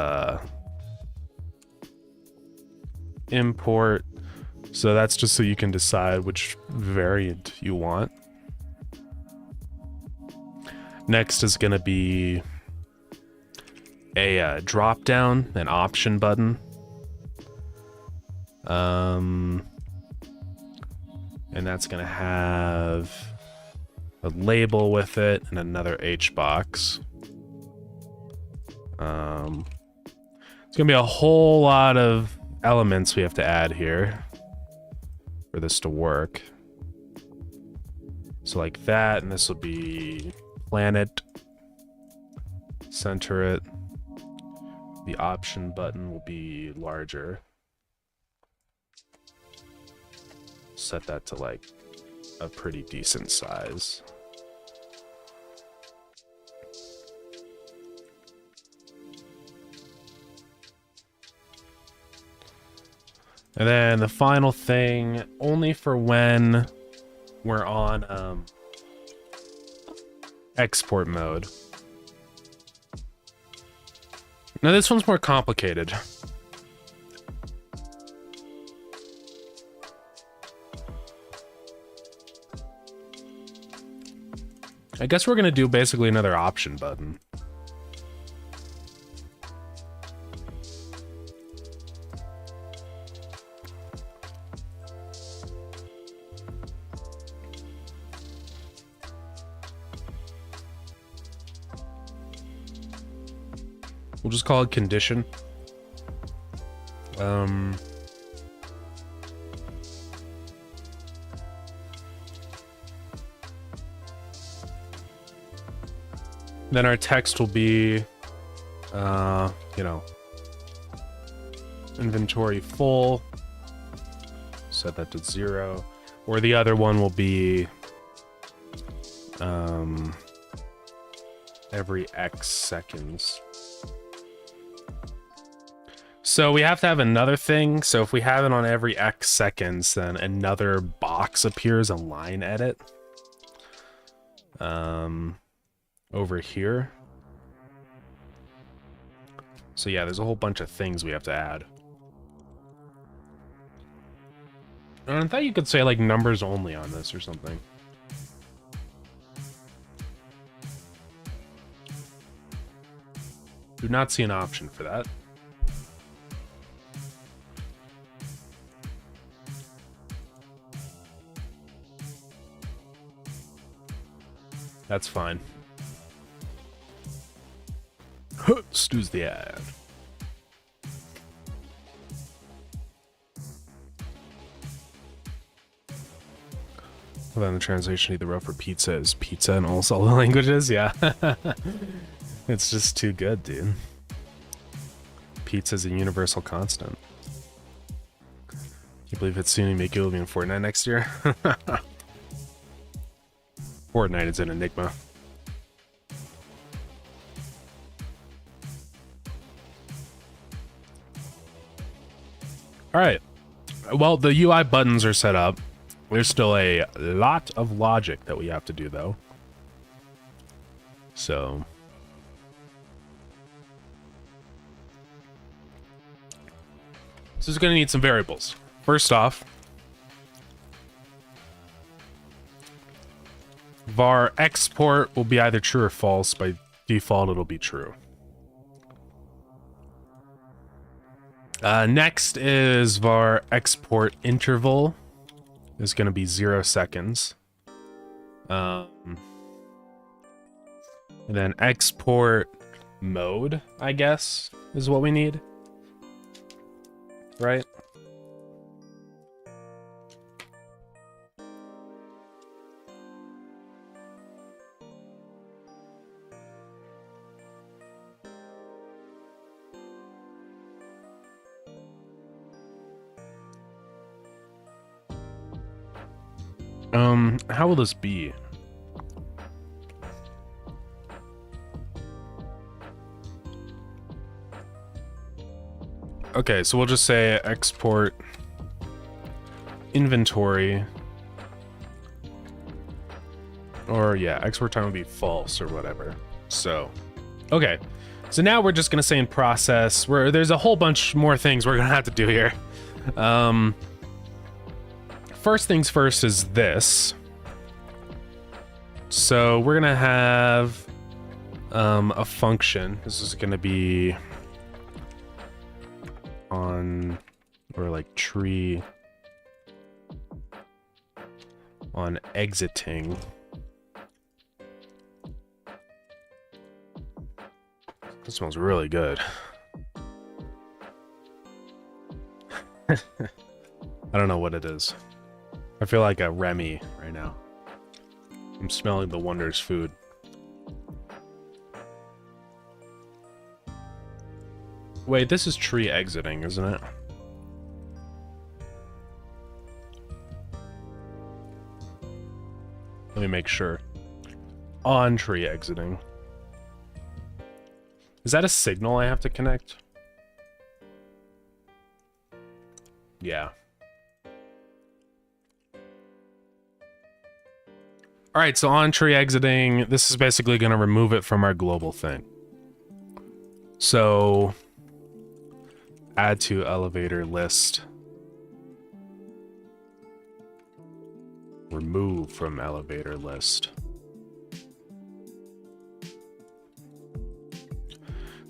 import. So that's just so you can decide which variant you want. Next is going to be a drop down, an option button. And that's going to have a label with it and another H box. It's going to be a whole lot of elements we have to add here for this to work. So like that, and this will be planet. Center it. The option button will be larger. Set that to like a pretty decent size. And then the final thing, only for when we're on export mode. Now this one's more complicated. I guess we're gonna do basically another option button. We'll just call it condition. Then our text will be, you know, inventory full. Set that to 0. Or the other one will be, every X seconds. So we have to have another thing. So if we have it on every X seconds, then another box appears, a line edit. Over here. So yeah, there's a whole bunch of things we have to add. And I thought you could say like numbers only on this or something. Do not see an option for that. That's fine. Snooze the ad. Well, then the translation of the row for pizza is pizza in all solid languages. Yeah. It's just too good, dude. Pizza's a universal constant. Can you believe it's soon to make it will be in Fortnite next year? Fortnite is an enigma. Alright. Well, the UI buttons are set up. There's still a lot of logic that we have to do, though. So... this is going to need some variables. First off, var export will be either true or false. By default, it'll be true. Next is var export interval is going to be 0 seconds. And then export mode, I guess, is what we need. Right? How will this be? Okay, so we'll just say export inventory. Or yeah, export time would be false or whatever. So, okay. So now we're just gonna say in process, there's a whole bunch more things we're gonna have to do here. First things first is this. So we're gonna have a function. This is gonna be on, or like tree on exiting. This smells really good. I don't know what it is. I feel like a Remy right now. I'm smelling the Wonders food. Wait, this is tree exiting, isn't it? Let me make sure. On tree exiting. Is that a signal I have to connect? Yeah. Alright, so on tree exiting, this is basically going to remove it from our global thing. So, add to elevator list. Remove from elevator list.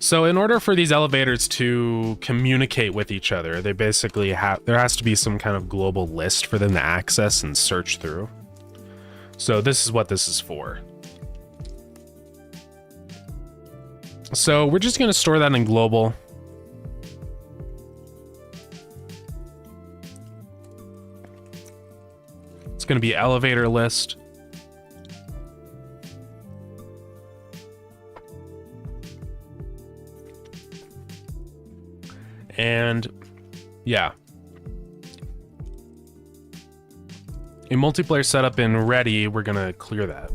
So in order for these elevators to communicate with each other, they basically there has to be some kind of global list for them to access and search through. So this is what this is for. So we're just going to store that in global. It's going to be elevator list. And yeah. In multiplayer setup in ready, we're going to clear that.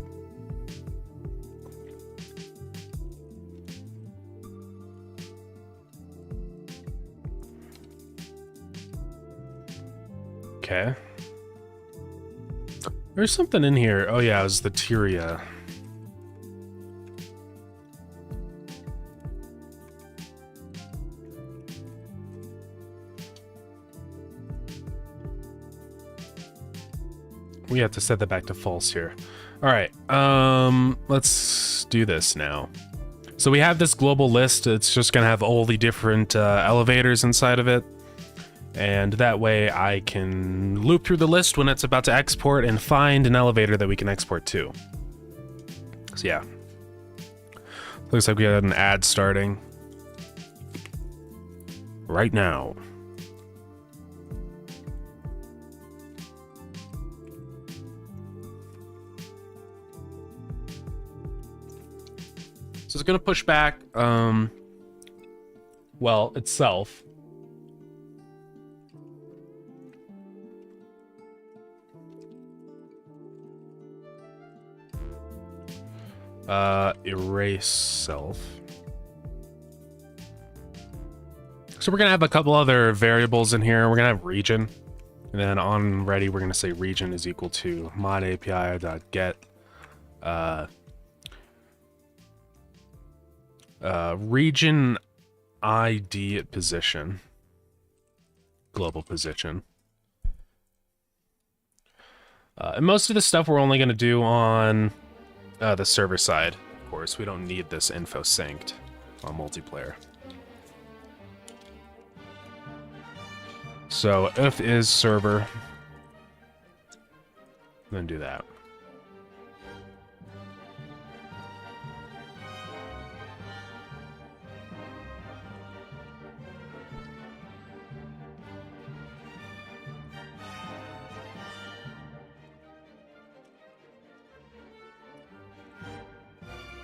Okay. There's something in here. Oh yeah, it was the Tyria. We have to set that back to false here. All right, let's do this now. So we have this global list. It's just gonna have all the different elevators inside of it. And that way I can loop through the list when it's about to export and find an elevator that we can export to. So yeah. Looks like we got an ad starting. Right now. So it's gonna push back, well, itself. Erase self. So we're gonna have a couple other variables in here. We're gonna have region, and then on ready, we're gonna say region is equal to mod API.get region ID position, global position. And most of the stuff we're only gonna do on the server side, of course. We don't need this info synced on multiplayer. So if is server, then do that.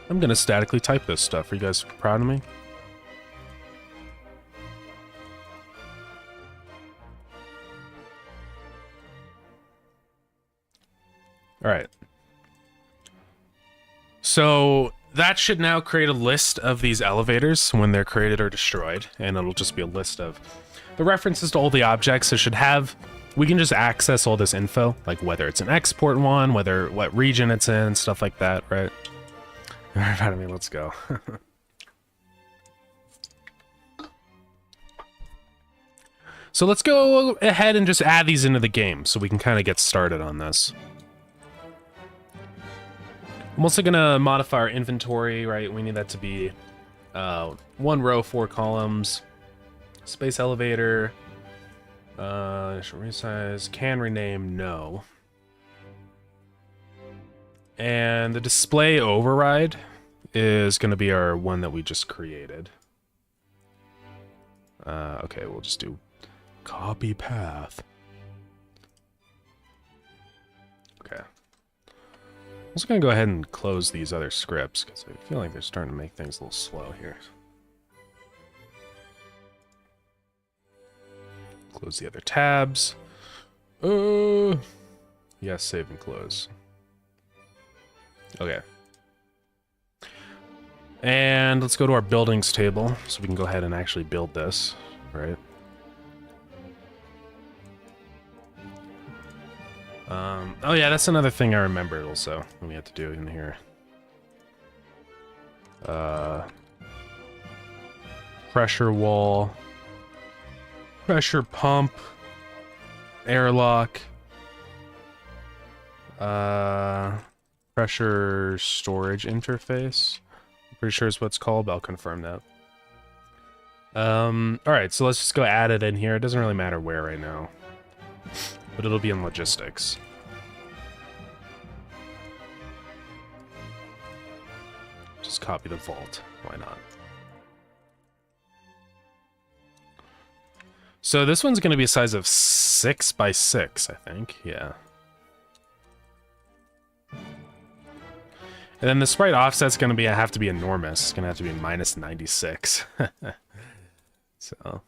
I'm gonna statically type this stuff. Are you guys proud of me? All right. So that should now create a list of these elevators when they're created or destroyed, and it'll just be a list of the references to all the objects. It should have, we can just access all this info, like whether it's an export one, what region it's in, stuff like that, right? I mean, let's go. So let's go ahead and just add these into the game so we can kind of get started on this. I'm also gonna modify our inventory, right? We need that to be 1 row, 4 columns. Space elevator. Should resize. Can rename, no. And the display override is gonna be our one that we just created. Okay, we'll just do copy path. Okay. I'm just going to go ahead and close these other scripts, because I feel like they're starting to make things a little slow here. Close the other tabs. Yes, save and close. Okay. And let's go to our buildings table, so we can go ahead and actually build this, right? Oh yeah, that's another thing I remembered also, when we had to do in here. Pressure wall. Pressure pump. Airlock. Pressure storage interface. I'm pretty sure is what it's called, but I'll confirm that. Alright, so let's just go add it in here. It doesn't really matter where right now, but it'll be in logistics. Just copy the vault. Why not? So this one's going to be a size of 6 by 6, I think. Yeah. And then the sprite offset's going to have to be enormous. It's going to have to be minus 96. So.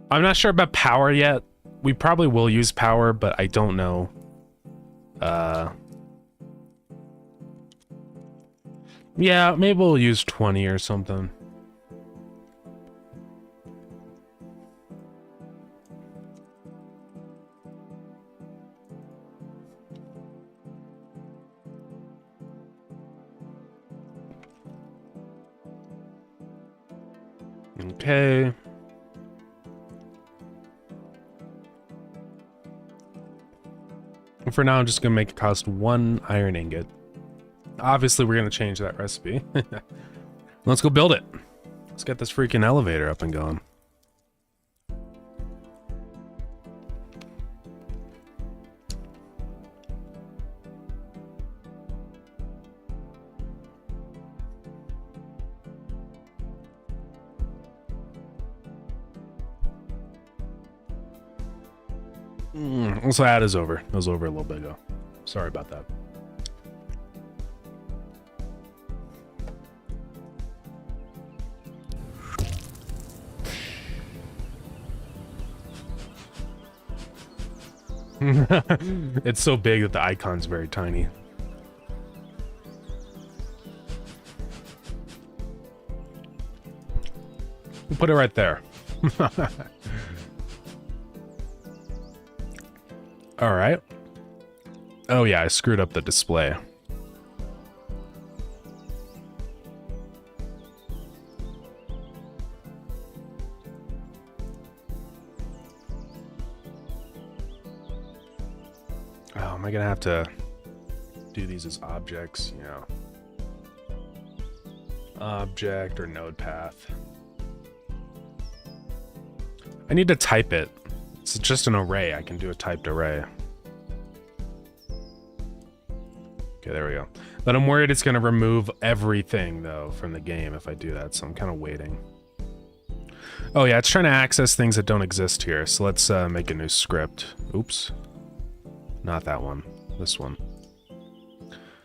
I'm not sure about power yet. We probably will use power, but I don't know. Yeah, maybe we'll use 20 or something. Okay. For now, I'm just going to make it cost 1 iron ingot. Obviously, we're going to change that recipe. Let's go build it. Let's get this freaking elevator up and going. Also, ad is over. It was over a little bit ago. Sorry about that. It's so big that the icon's very tiny. We'll put it right there. All right. Oh yeah, I screwed up the display. Oh, am I gonna have to do these as objects? Yeah. Object or node path. I need to type it. It's just an array. I can do a typed array. Okay, there we go. But I'm worried it's going to remove everything, though, from the game if I do that, so I'm kind of waiting. Oh, yeah, it's trying to access things that don't exist here, so let's make a new script. Oops. Not that one. This one.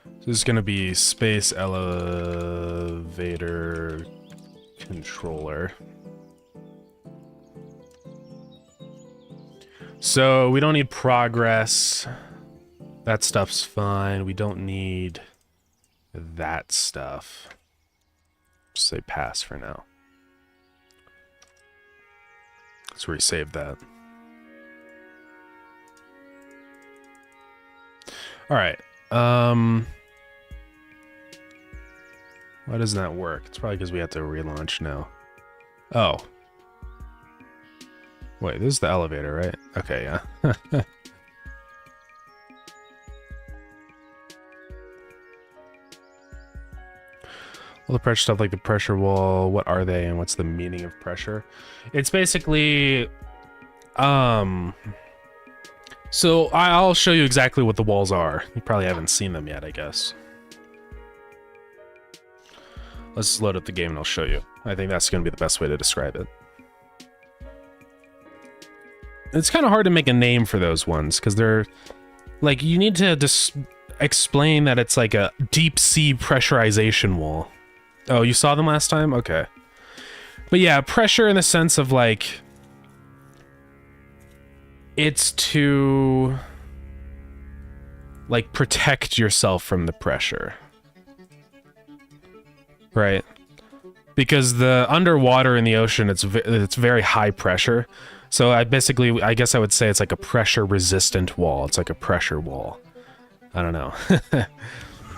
So this is going to be space elevator controller. So we don't need progress. That stuff's fine. We don't need that stuff. Just say pass for now. Let's resave that. Alright. Why doesn't that work? It's probably because we have to relaunch now. Oh. Wait, this is the elevator, right? Okay, yeah. All the pressure stuff like the pressure wall, what are they and what's the meaning of pressure? It's basically, so I'll show you exactly what the walls are. You probably haven't seen them yet, I guess. Let's just load up the game and I'll show you. I think that's going to be the best way to describe it. It's kind of hard to make a name for those ones because they're, like, you need to just explain that it's like a deep sea pressurization wall. Oh, you saw them last time? Okay. But yeah, pressure in the sense of, like, it's to, like, protect yourself from the pressure. Right? Because the underwater in the ocean, it's very high pressure. So I guess I would say it's like a pressure-resistant wall. It's like a pressure wall. I don't know.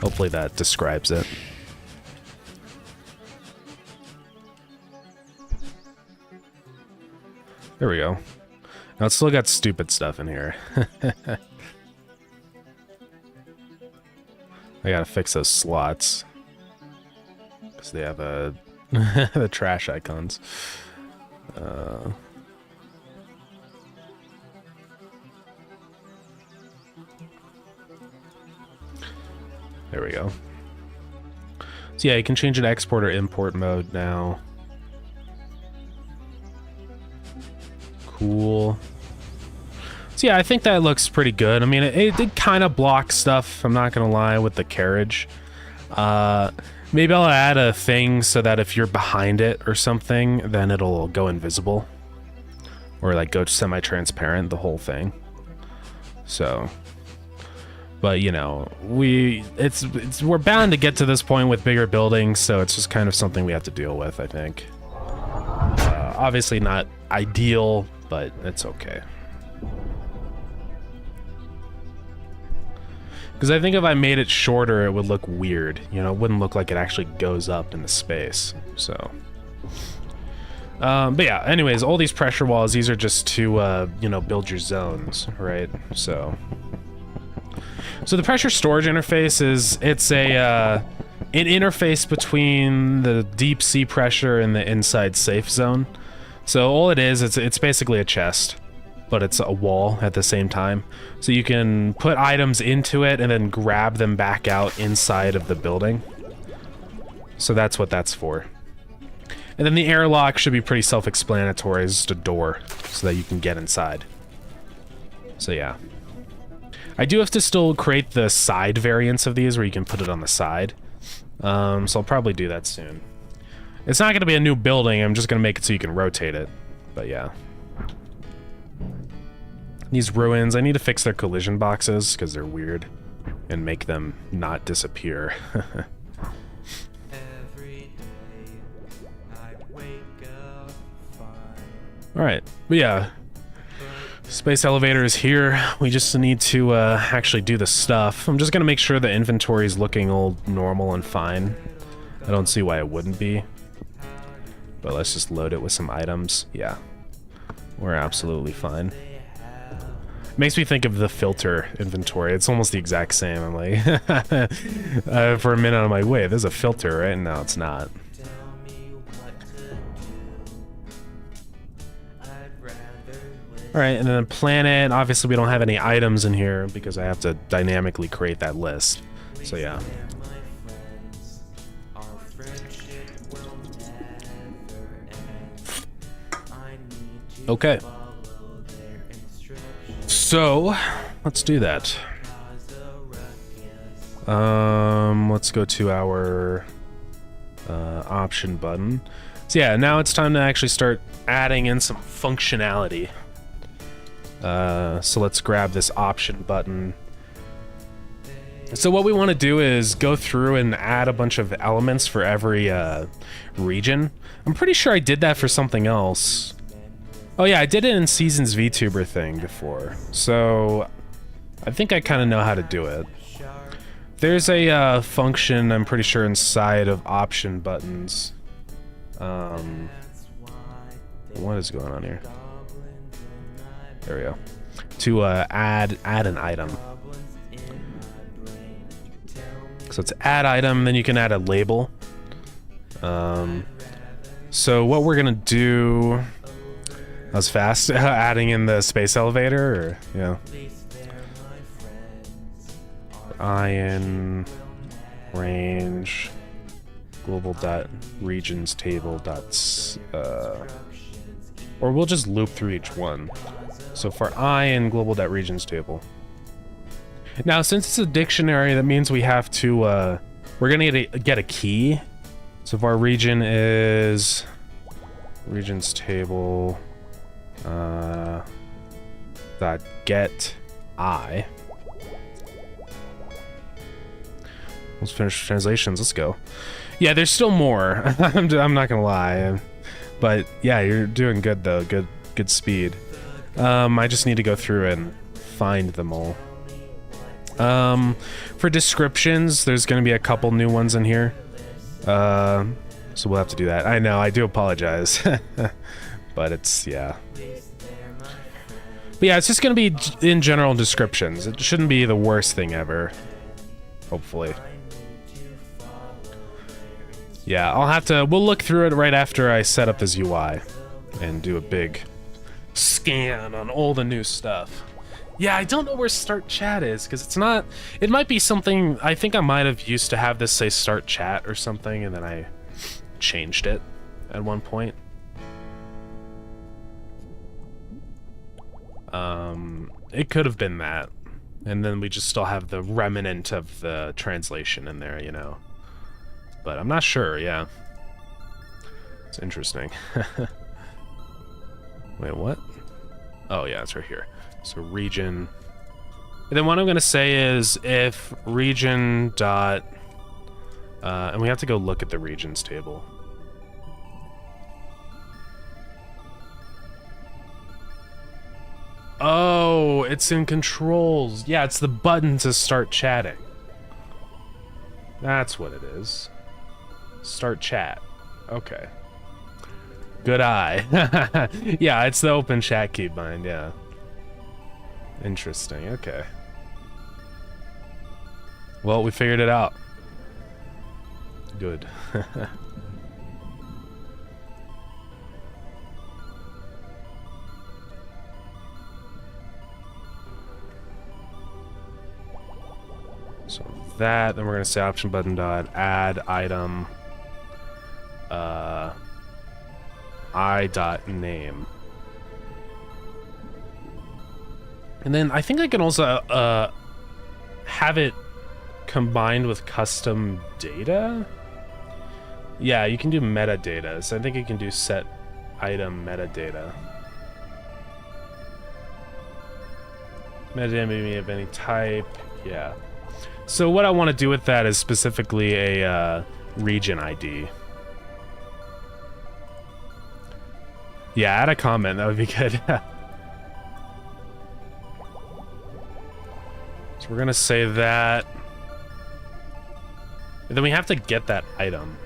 Hopefully that describes it. There we go. Now it's still got stupid stuff in here. I gotta fix those slots. Because they have the trash icons. There we go. So yeah, you can change it to export or import mode now. Cool. So yeah, I think that looks pretty good. I mean, it did kind of block stuff, I'm not gonna lie, with the carriage. Maybe I'll add a thing so that if you're behind it or something, then it'll go invisible. Or like go semi-transparent, the whole thing. So, but you know, we're bound to get to this point with bigger buildings, so it's just kind of something we have to deal with, I think. Obviously not ideal, but it's okay. Because I think if I made it shorter, it would look weird. You know, it wouldn't look like it actually goes up into space. So, but yeah, anyways, all these pressure walls, these are just to, you know, build your zones, right? So the pressure storage interface it's an interface between the deep sea pressure and the inside safe zone. So all it is, it's basically a chest, but it's a wall at the same time. So you can put items into it and then grab them back out inside of the building. So that's what that's for. And then the airlock should be pretty self-explanatory. It's just a door so that you can get inside. So yeah. I do have to still create the side variants of these where you can put it on the side. So I'll probably do that soon. It's not going to be a new building, I'm just going to make it so you can rotate it. But yeah. These ruins, I need to fix their collision boxes because they're weird. And make them not disappear. Alright, but yeah. Space elevator is here. We just need to actually do the stuff. I'm just going to make sure the inventory is looking all normal and fine. I don't see why it wouldn't be. But let's just load it with some items. Yeah, we're absolutely fine. Makes me think of the filter inventory. It's almost the exact same. I'm like, for a minute I'm like, wait, there's a filter, right? No, it's not. Alright, and then planet. Obviously we don't have any items in here because I have to dynamically create that list. So yeah. Okay. So, let's do that. Let's go to our option button. So yeah, now it's time to actually start adding in some functionality. So let's grab this option button So what we want to do is go through and add a bunch of elements for every region. I'm pretty sure I did that for something else. Oh yeah, I did it in Seasons VTuber thing before. So I think I kind of know how to do it. There's a function, I'm pretty sure, inside of option buttons. What is going on here? There we go. To add an item. So it's add item, then you can add a label. So what we're gonna do... That was fast. Adding in the space elevator, or, yeah. Ion range global dot regions table dots or we'll just loop through each one. So for ion global dot regions table. Now since it's a dictionary, that means we have to we're gonna get a key. So if our region is regions table dot get I. Let's finish translations. Let's go. Yeah, there's still more. I'm not gonna lie, but yeah, you're doing good though. Good speed. I just need to go through and find them all. For descriptions, there's gonna be a couple new ones in here. So we'll have to do that. I know. I do apologize, but it's yeah. But yeah, it's just gonna be in general descriptions. It shouldn't be the worst thing ever. Hopefully. Yeah, I'll have to... We'll look through it right after I set up this UI and do a big scan on all the new stuff. Yeah, I don't know where start chat is, because it's not... It might be something... I think I might have used to have this say start chat or something, and then I changed it at one point. It could have been that. And then we just still have the remnant of the translation in there, you know. But I'm not sure, yeah. It's interesting. Wait, what? Oh, yeah, it's right here. So region. And then what I'm going to say is if region dot... and we have to go look at the regions table. Oh, it's in controls. Yeah, it's the button to start chatting. That's what it is. Start chat. Okay. Good eye. Yeah, it's the open chat keybind, yeah. Interesting, okay. Well, we figured it out. Good. So that, then we're gonna say option button dot add item I dot name. And then I think I can also have it combined with custom data. Yeah, you can do metadata. So I think you can do set item metadata. Metadata may be of any type. Yeah. So what I want to do with that is specifically a region ID. Yeah, add a comment. That would be good. So we're gonna say that. And then we have to get that item.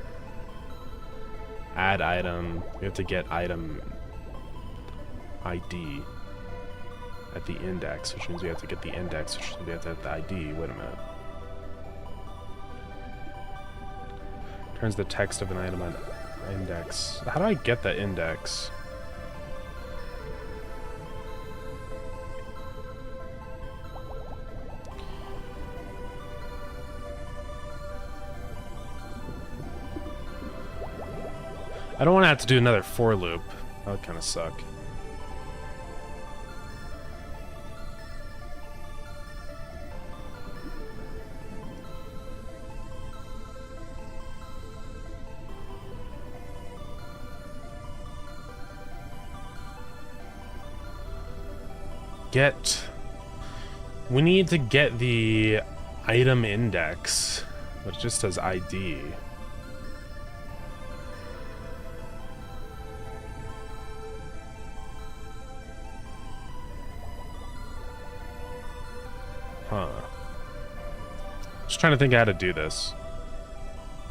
Add item. We have to get item ID at the index, which means we have to get the index, which means we have to have the ID. Wait a minute. Turns the text of an item on index. How do I get the index? I don't want to have to do another for loop. That would kind of suck. We need to get the item index, but it just says ID. Huh. Just trying to think how to do this.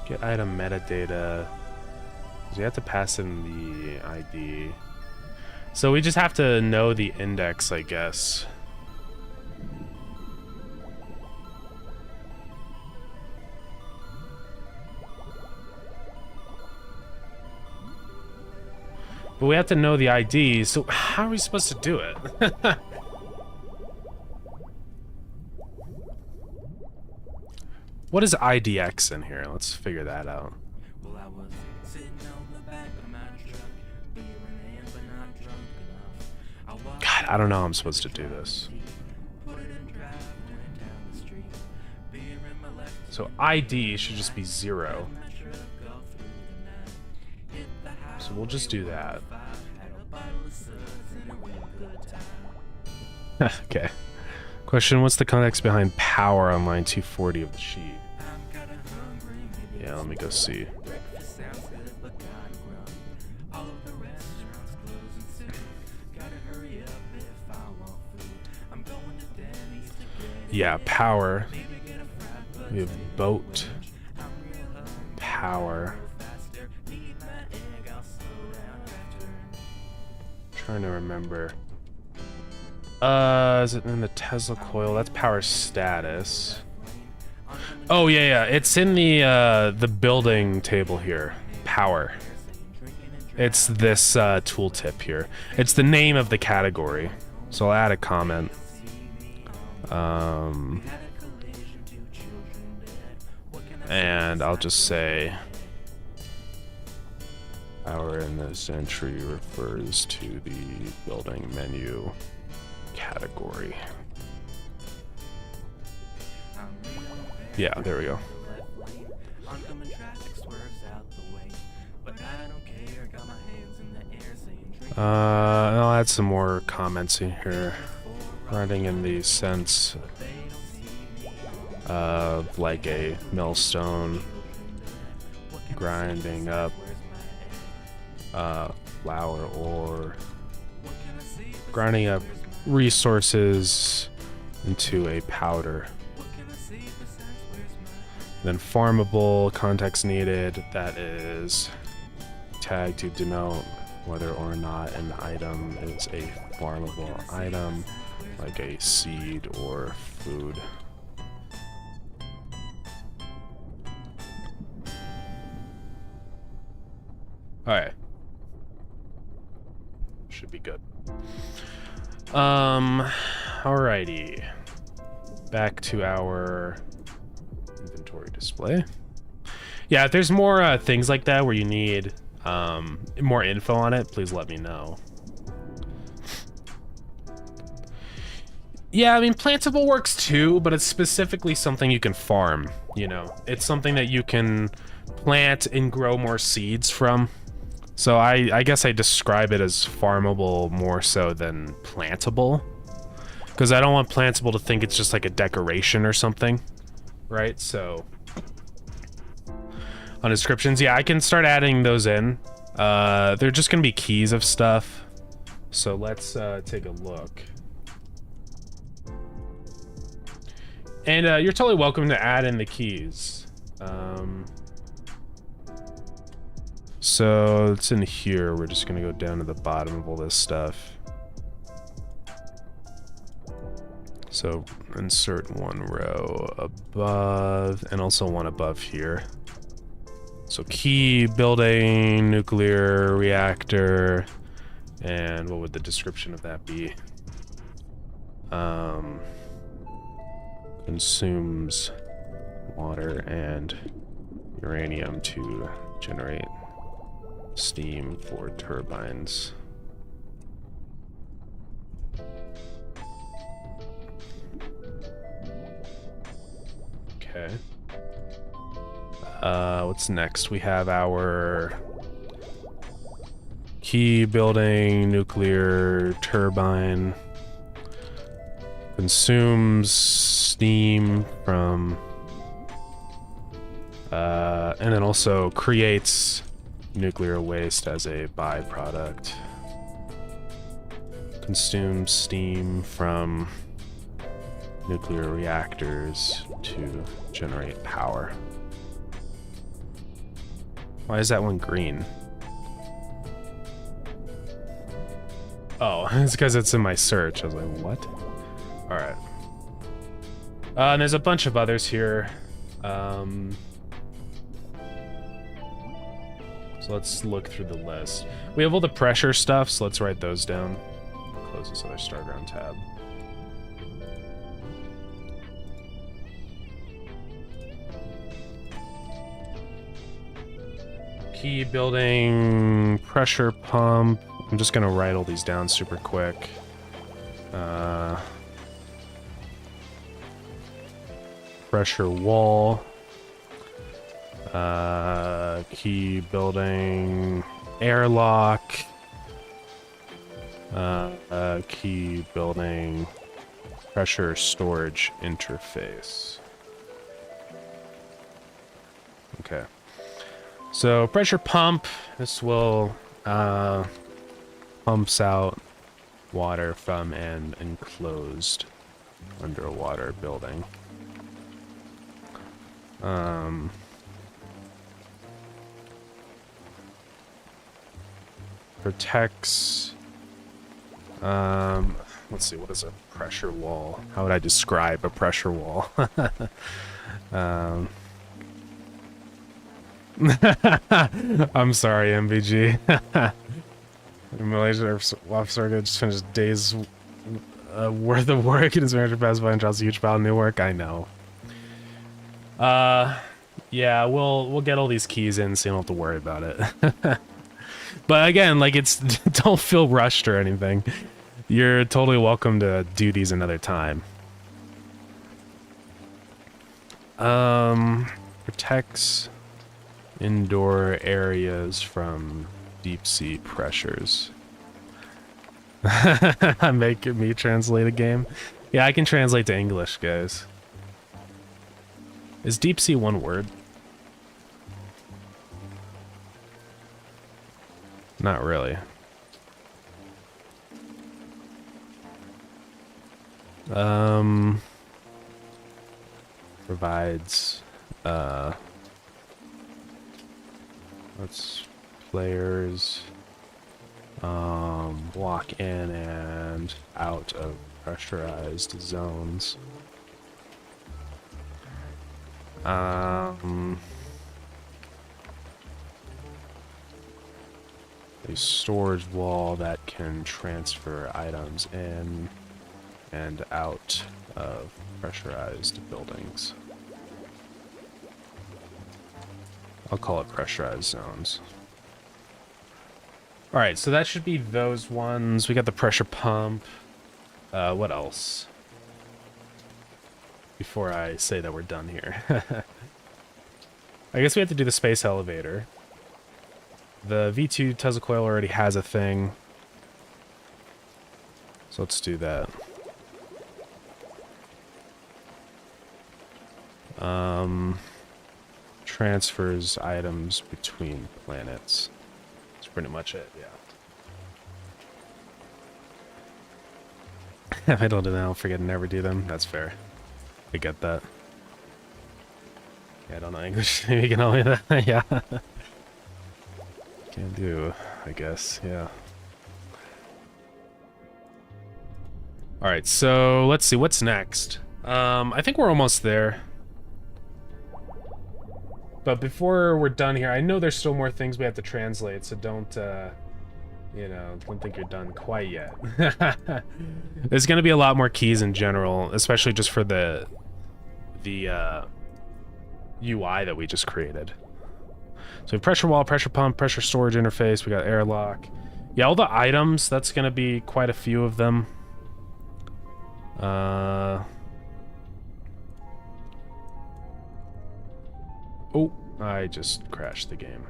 Get item metadata. You have to pass in the ID. So we just have to know the index, I guess. But we have to know the ID, so how are we supposed to do it? What is IDX in here? Let's figure that out. God, I don't know how I'm supposed to do this. So ID should just be 0. So we'll just do that. Okay. Question, what's the context behind power on line 240 of the sheet? Yeah, let me go see. Yeah, power. We have boat. Power. Trying to remember. Is it in the Tesla coil? That's power status. Oh yeah, it's in the building table here. Power. It's this tooltip here. It's the name of the category. So I'll add a comment. And I'll just say power in this entry refers to the building menu category. Yeah, there we go. I'll add some more comments in here, running in the sense of like a millstone grinding up flour ore, grinding up resources into a powder. Then farmable, context needed, that is tag to denote whether or not an item is a farmable item, like a seed or food. Alright. Should be good. Alrighty. Back to our inventory display. Yeah, if there's more things like that where you need more info on it, please let me know. Yeah, I mean, plantable works too, but it's specifically something you can farm, you know? It's something that you can plant and grow more seeds from. So I guess I describe it as farmable more so than plantable. Because I don't want plantable to think it's just like a decoration or something, right? So on descriptions, yeah, I can start adding those in. They're just gonna be keys of stuff. So let's take a look. And you're totally welcome to add in the keys. So it's in here. We're just gonna go down to the bottom of all this stuff. So insert one row above and also one above here. So key, building, nuclear reactor, and what would the description of that be? Consumes water and uranium to generate steam for turbines. Okay. What's next? We have our key, building, nuclear, turbine. Consumes steam from... and then also creates nuclear waste as a byproduct. Consumes steam from nuclear reactors to generate power. Why is that one green? Oh, it's because it's in my search. I was like, what? Alright. And there's a bunch of others here. So let's look through the list. We have all the pressure stuff, so let's write those down. Close this other Starground tab. Key building, pressure pump. I'm just gonna write all these down super quick. Pressure wall. Key building, airlock. Key building, pressure storage interface. Okay. So pressure pump, this will pumps out water from an enclosed underwater building. Protects, let's see, what is a pressure wall? How would I describe a pressure wall? I'm sorry, MVG. Malaysia officer just finished days worth of work in his manager passed by and drops a huge pile of new work. I know. Yeah, we'll get all these keys in so you don't have to worry about it. But again, like, it's don't feel rushed or anything. You're totally welcome to do these another time. Protects indoor areas from deep sea pressures. Making me translate a game. Yeah, I can translate to English, guys. Is deep sea one word? Not really. Provides let's players walk in and out of pressurized zones. A storage wall that can transfer items in and out of pressurized buildings. I'll call it pressurized zones. Alright, so that should be those ones. We got the pressure pump. What else? Before I say that we're done here. I guess we have to do the space elevator. The V2 Tesla coil already has a thing. So let's do that. Transfers items between planets. That's pretty much it, yeah. If I don't do that, I'll forget to never do them. That's fair. I get that. Yeah, I don't know English. Maybe you can help me with that. Yeah. Can do, I guess, yeah. Alright, so let's see, what's next? I think we're almost there. But before we're done here, I know there's still more things we have to translate, so don't, you know, don't think you're done quite yet. There's gonna be a lot more keys in general, especially just for the UI that we just created. So we have pressure wall, pressure pump, pressure storage interface, we got airlock. Yeah, all the items, that's gonna be quite a few of them. Oh, I just crashed the game.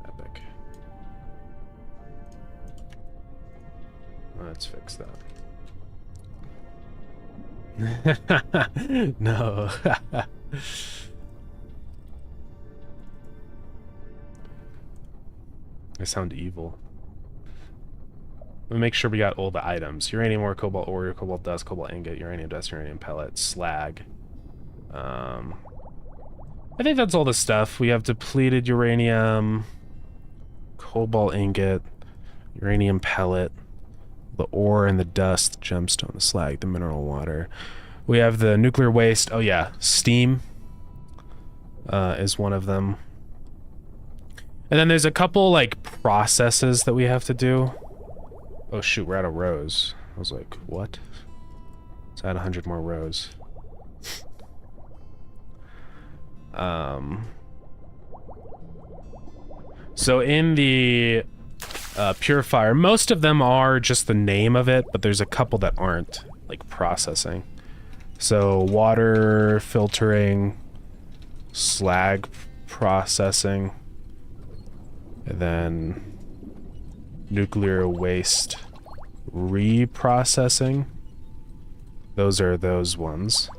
Epic. Let's fix that. No. I sound evil. Let me make sure we got all the items. Uranium ore, cobalt ore, cobalt dust, cobalt ingot, uranium dust, uranium pellet, slag. I think that's all the stuff. We have depleted uranium, cobalt ingot, uranium pellet, the ore and the dust, the gemstone, the slag, the mineral water. We have the nuclear waste. Oh yeah, steam is one of them. And then there's a couple like processes that we have to do. Oh shoot, we're out of rows. I was like, what? Let's add 100 more rows. So in the purifier, most of them are just the name of it, but there's a couple that aren't, like processing. So water filtering, slag processing, and then nuclear waste reprocessing. Those are those ones.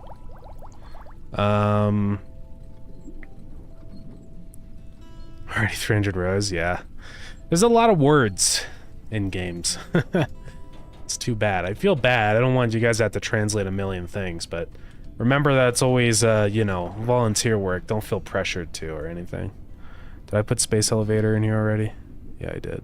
Already 300 rows, yeah. There's a lot of words in games. It's too bad. I feel bad. I don't want you guys to have to translate a million things, but remember that's always, you know, volunteer work. Don't feel pressured to or anything. Did I put space elevator in here already? Yeah, I did.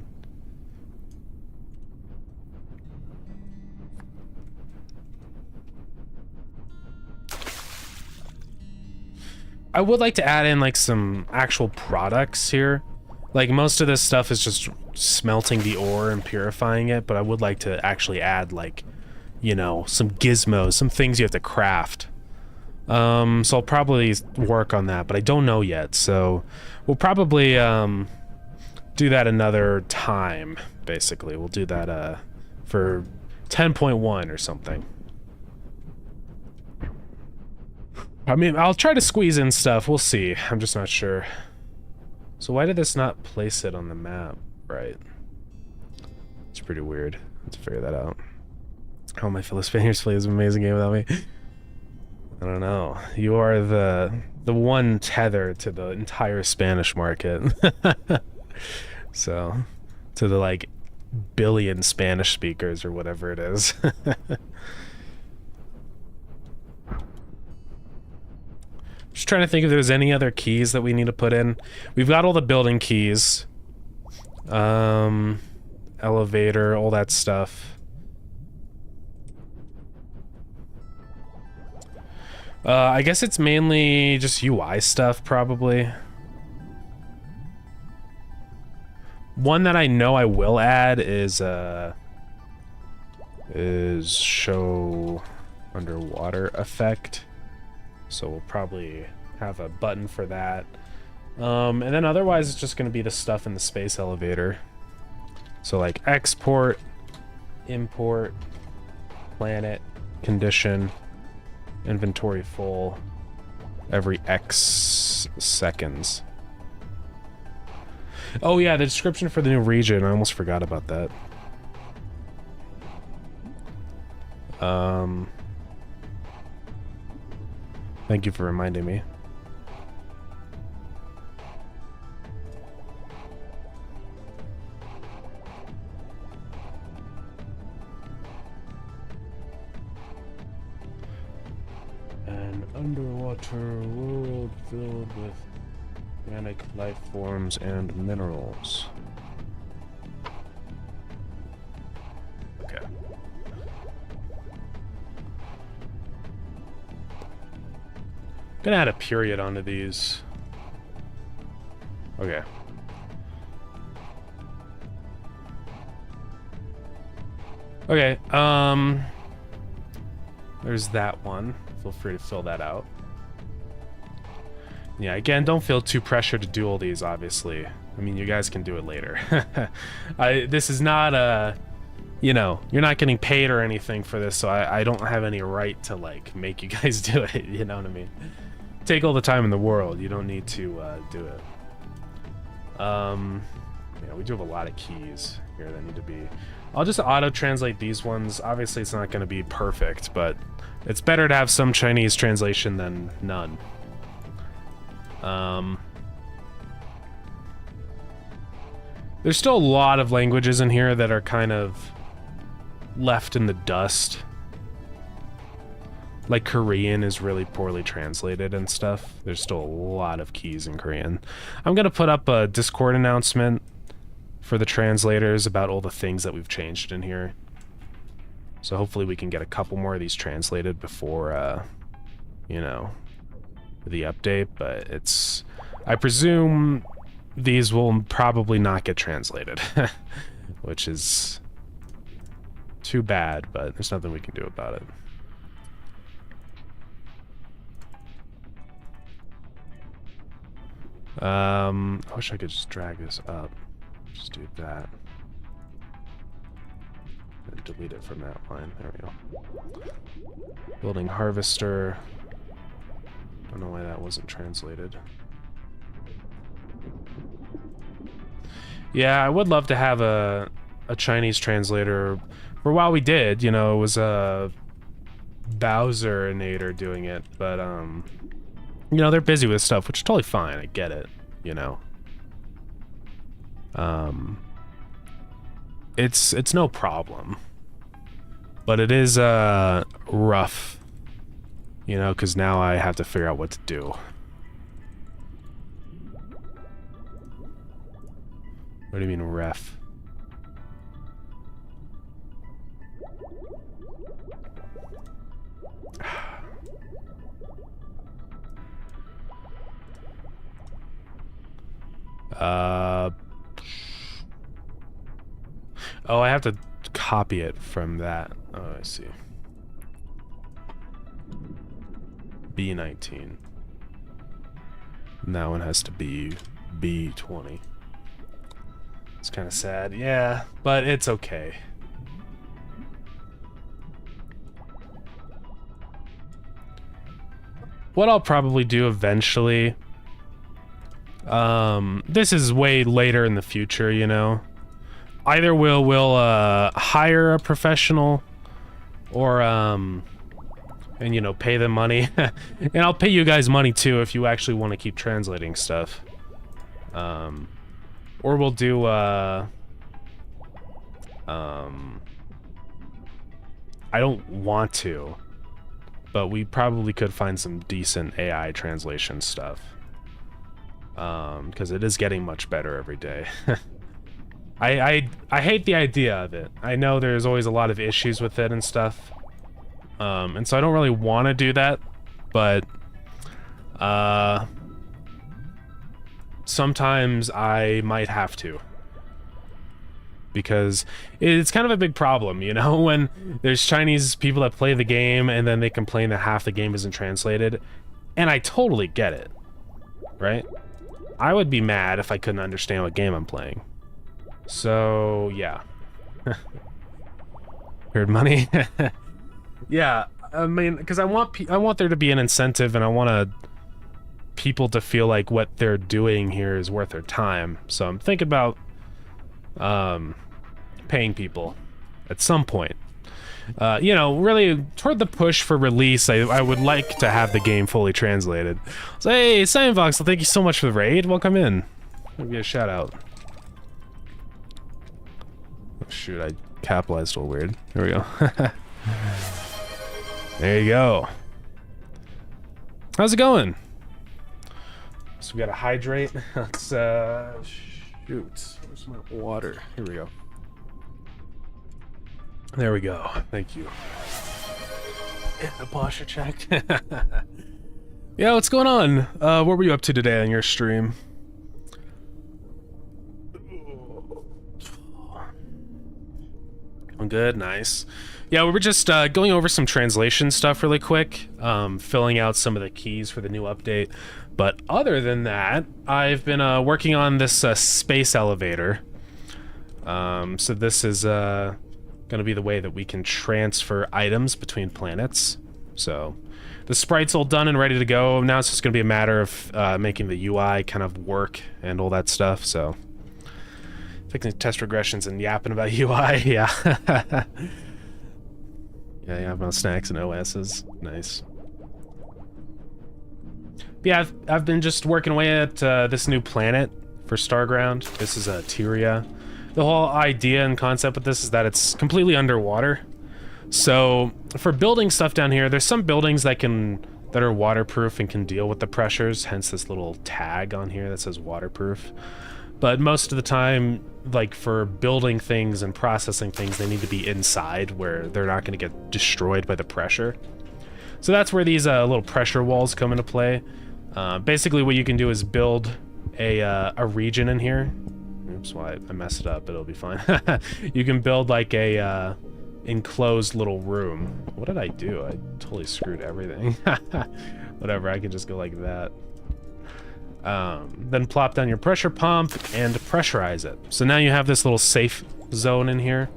I would like to add in like some actual products here. Like most of this stuff is just smelting the ore and purifying it, but I would like to actually add like, you know, some gizmos, some things you have to craft. So I'll probably work on that, but I don't know yet. So we'll probably do that another time, basically. We'll do that for 10.1 or something. I mean, I'll try to squeeze in stuff. We'll see. I'm just not sure. So why did this not place it on the map? Right. It's pretty weird. Let's figure that out. Oh, my fellow Spaniards play this amazing game without me. I don't know. You are the one tether to the entire Spanish market. So, to the like billion Spanish speakers or whatever it is. Just trying to think if there's any other keys that we need to put in. We've got all the building keys. Elevator, all that stuff. I guess it's mainly just UI stuff, probably. One that I know I will add is show underwater effect. So we'll probably have a button for that. And then otherwise it's just going to be the stuff in the space elevator. So like export, import, planet, condition, inventory full, every X seconds. Oh yeah, the description for the new region, I almost forgot about that. Thank you for reminding me. An underwater world filled with organic life forms and minerals. Okay. Gonna add a period onto these. Okay. Okay, there's that one. Feel free to fill that out. Yeah, again, don't feel too pressured to do all these, obviously. I mean, you guys can do it later. This is not a... You know, you're not getting paid or anything for this, so I don't have any right to, like, make you guys do it, you know what I mean? Take all the time in the world. You don't need to do it. Yeah, we do have a lot of keys here that need to be... I'll just auto-translate these ones. Obviously, it's not going to be perfect, but it's better to have some Chinese translation than none. There's still a lot of languages in here that are kind of left in the dust. Like Korean is really poorly translated and stuff. There's still a lot of keys in Korean. I'm gonna put up a Discord announcement for the translators about all the things that we've changed in here. So hopefully we can get a couple more of these translated before, you know, the update. But it's... I presume these will probably not get translated, which is too bad, but there's nothing we can do about it. I wish I could just drag this up. Just do that. And delete it from that line. There we go. Building harvester. Don't know why that wasn't translated. Yeah, I would love to have a Chinese translator. For a while we did, you know, it was a Bowser-nator doing it, but you know, they're busy with stuff, which is totally fine. I get it, you know. It's no problem. But it is rough, you know, because now I have to figure out what to do. What do you mean, ref? Oh, I have to copy it from that. Oh, I see. B19. And that one has to be B20. It's kind of sad, yeah, but it's okay. What I'll probably do eventually, this is way later in the future, you know. Either we'll hire a professional, or and you know, pay them money, and I'll pay you guys money too if you actually want to keep translating stuff. Or we'll do I don't want to, but we probably could find some decent AI translation stuff. Because it is getting much better every day. I hate the idea of it. I know there's always a lot of issues with it and stuff. And so I don't really want to do that, but sometimes I might have to. Because it's kind of a big problem, you know, when there's Chinese people that play the game and then they complain that half the game isn't translated. And I totally get it, right? I would be mad if I couldn't understand what game I'm playing. So, yeah. Heard money? Yeah, I mean, because I want there to be an incentive, and I want people to feel like what they're doing here is worth their time. So I'm thinking about paying people at some point. You know, really toward the push for release, I would like to have the game fully translated. So, hey, Simon Voxel, thank you so much for the raid. Welcome in. I'll give you a shout out. Oh, shoot, I capitalized a little weird. There we go. There you go. How's it going? So we gotta hydrate. Let's shoot. Where's my water? Here we go. There we go. Thank you. And a posture check. Yeah, what's going on? What were you up to today on your stream? I'm good, nice. Yeah, we were just going over some translation stuff really quick, filling out some of the keys for the new update. But other than that, I've been working on this space elevator. So this is gonna be the way that we can transfer items between planets. So the sprite's all done and ready to go. Now it's just gonna be a matter of making the UI kind of work and all that stuff. So Fixing test regressions and yapping about UI, yeah. Yeah, about snacks and OSs. Nice. But yeah, I've been just working away at this new planet for Starground. This is Tyria. The whole idea and concept with this is that it's completely underwater. So for building stuff down here, there's some buildings that are waterproof and can deal with the pressures, hence this little tag on here that says waterproof. But most of the time, like for building things and processing things, they need to be inside where they're not going to get destroyed by the pressure. So that's where these little pressure walls come into play. Basically what you can do is build a region in here. Oops, well, I messed it up, but it'll be fine. You can build like a enclosed little room. What did I do? I totally screwed everything. Whatever, I can just go like that. Then plop down your pressure pump and pressurize it. So now you have this little safe zone in here,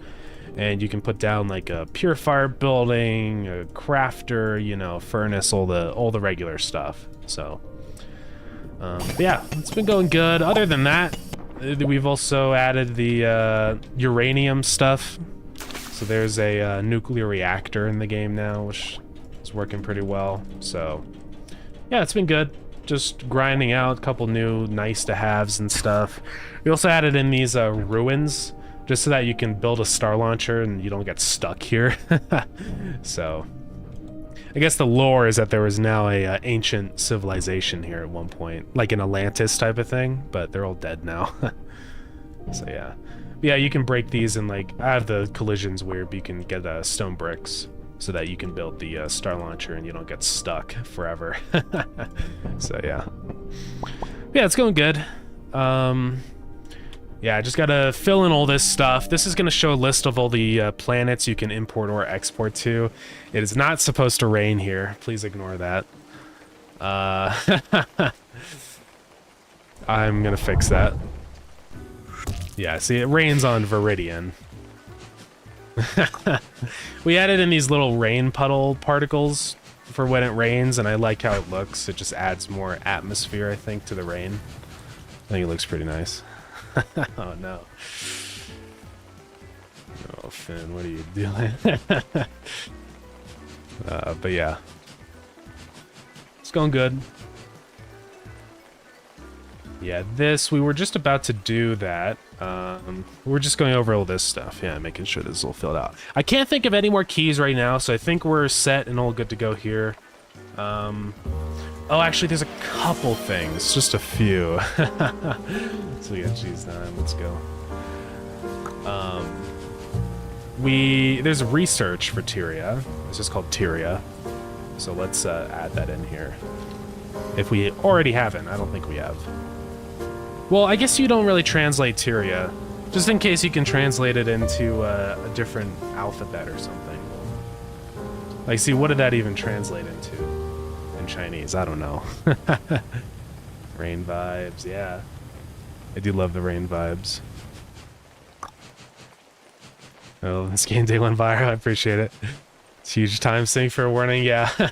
and you can put down like a purifier building, a crafter, you know, furnace, all the regular stuff. So yeah, it's been going good. Other than that, we've also added the uranium stuff. So there's a nuclear reactor in the game now, which is working pretty well. So yeah, it's been good. Just grinding out a couple new nice-to-haves and stuff. We also added in these ruins, just so that you can build a star launcher and you don't get stuck here. So I guess the lore is that there was now a ancient civilization here at one point, like an Atlantis type of thing, but they're all dead now. So yeah. Yeah, you can break these and like, I have the collisions where you can get stone bricks so that you can build the star launcher and you don't get stuck forever. So yeah. Yeah, it's going good. Yeah, I just gotta fill in all this stuff. This is gonna show a list of all the planets you can import or export to. It is not supposed to rain here. Please ignore that. I'm gonna fix that. Yeah, see, it rains on Viridian. We added in these little rain puddle particles for when it rains, and I like how it looks. It just adds more atmosphere, I think, to the rain. I think it looks pretty nice. Oh no. Oh, Finn, what are you doing? But yeah. It's going good. Yeah, we were just about to do that. We're just going over all this stuff. Yeah, making sure this is all filled out. I can't think of any more keys right now, so I think we're set and all good to go here. Oh, actually, there's a couple things. Just a few. So we got cheese time. Let's go. There's research for Tyria. This is called Tyria. So let's add that in here. If we already haven't, I don't think we have. Well, I guess you don't really translate Tyria. Just in case you can translate it into a different alphabet or something. Like, see, what did that even translate into in Chinese? I don't know. Rain vibes, yeah. I do love the rain vibes. Oh, this game day went viral. I appreciate it. It's huge time sink for a warning, yeah.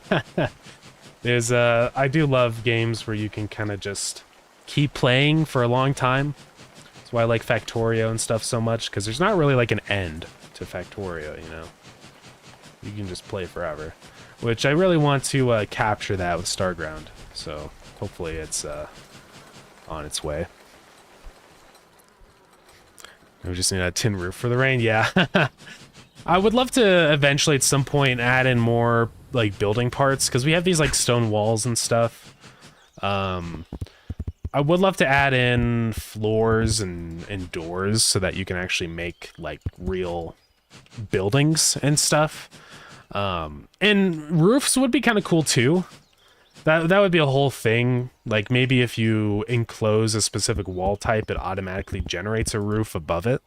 There's I do love games where you can kind of just keep playing for a long time. That's why I like Factorio and stuff so much, because there's not really like an end to Factorio, you know. You can just play forever, which I really want to capture that with Starground. So hopefully it's on its way. We just need a tin roof for the rain, yeah. I would love to eventually at some point add in more like building parts, because we have these like stone walls and stuff. I would love to add in floors and doors so that you can actually make like real buildings and stuff. And roofs would be kind of cool too. That would be a whole thing. Like maybe if you enclose a specific wall type, it automatically generates a roof above it.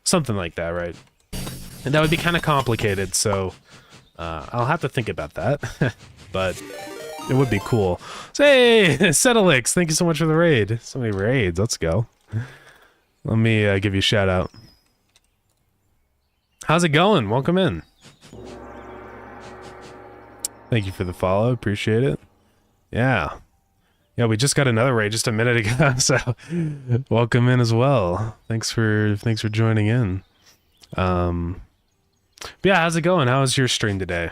Something like that, right? And that would be kind of complicated, so I'll have to think about that. But it would be cool. So, hey, Settlix, thank you so much for the raid. So many raids, let's go. Let me give you a shout out. How's it going? Welcome in. Thank you for the follow, appreciate it. Yeah. Yeah, we just got another raid just a minute ago, so welcome in as well. Thanks for joining in. But yeah, how's it going? How was your stream today?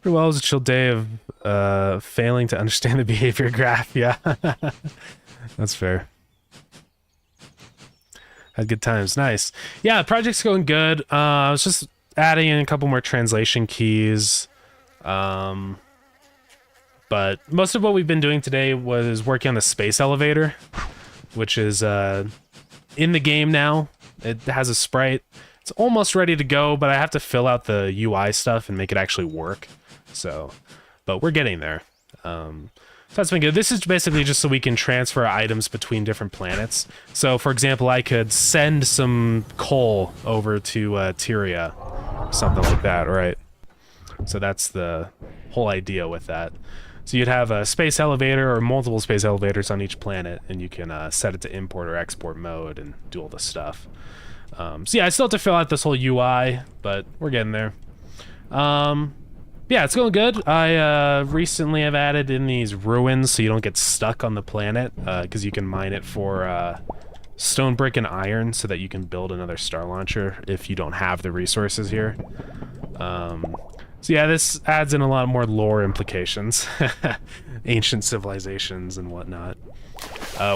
Pretty well. It was a chill day of failing to understand the behavior graph. Yeah, that's fair. Had good times. Nice. Yeah, the project's going good. I was just adding in a couple more translation keys. But most of what we've been doing today was working on the space elevator, which is in the game now. It has a sprite. It's almost ready to go, but I have to fill out the UI stuff and make it actually work. So, but we're getting there. So that's been good. This is basically just so we can transfer items between different planets. So, for example, I could send some coal over to Tyria, something like that, right? So that's the whole idea with that. So you'd have a space elevator or multiple space elevators on each planet, and you can set it to import or export mode and do all this stuff. So yeah, I still have to fill out this whole UI, but we're getting there. Yeah, it's going good. I recently have added in these ruins so you don't get stuck on the planet, because you can mine it for stone, brick, and iron so that you can build another star launcher if you don't have the resources here. So yeah, this adds in a lot more lore implications. Ancient civilizations and whatnot.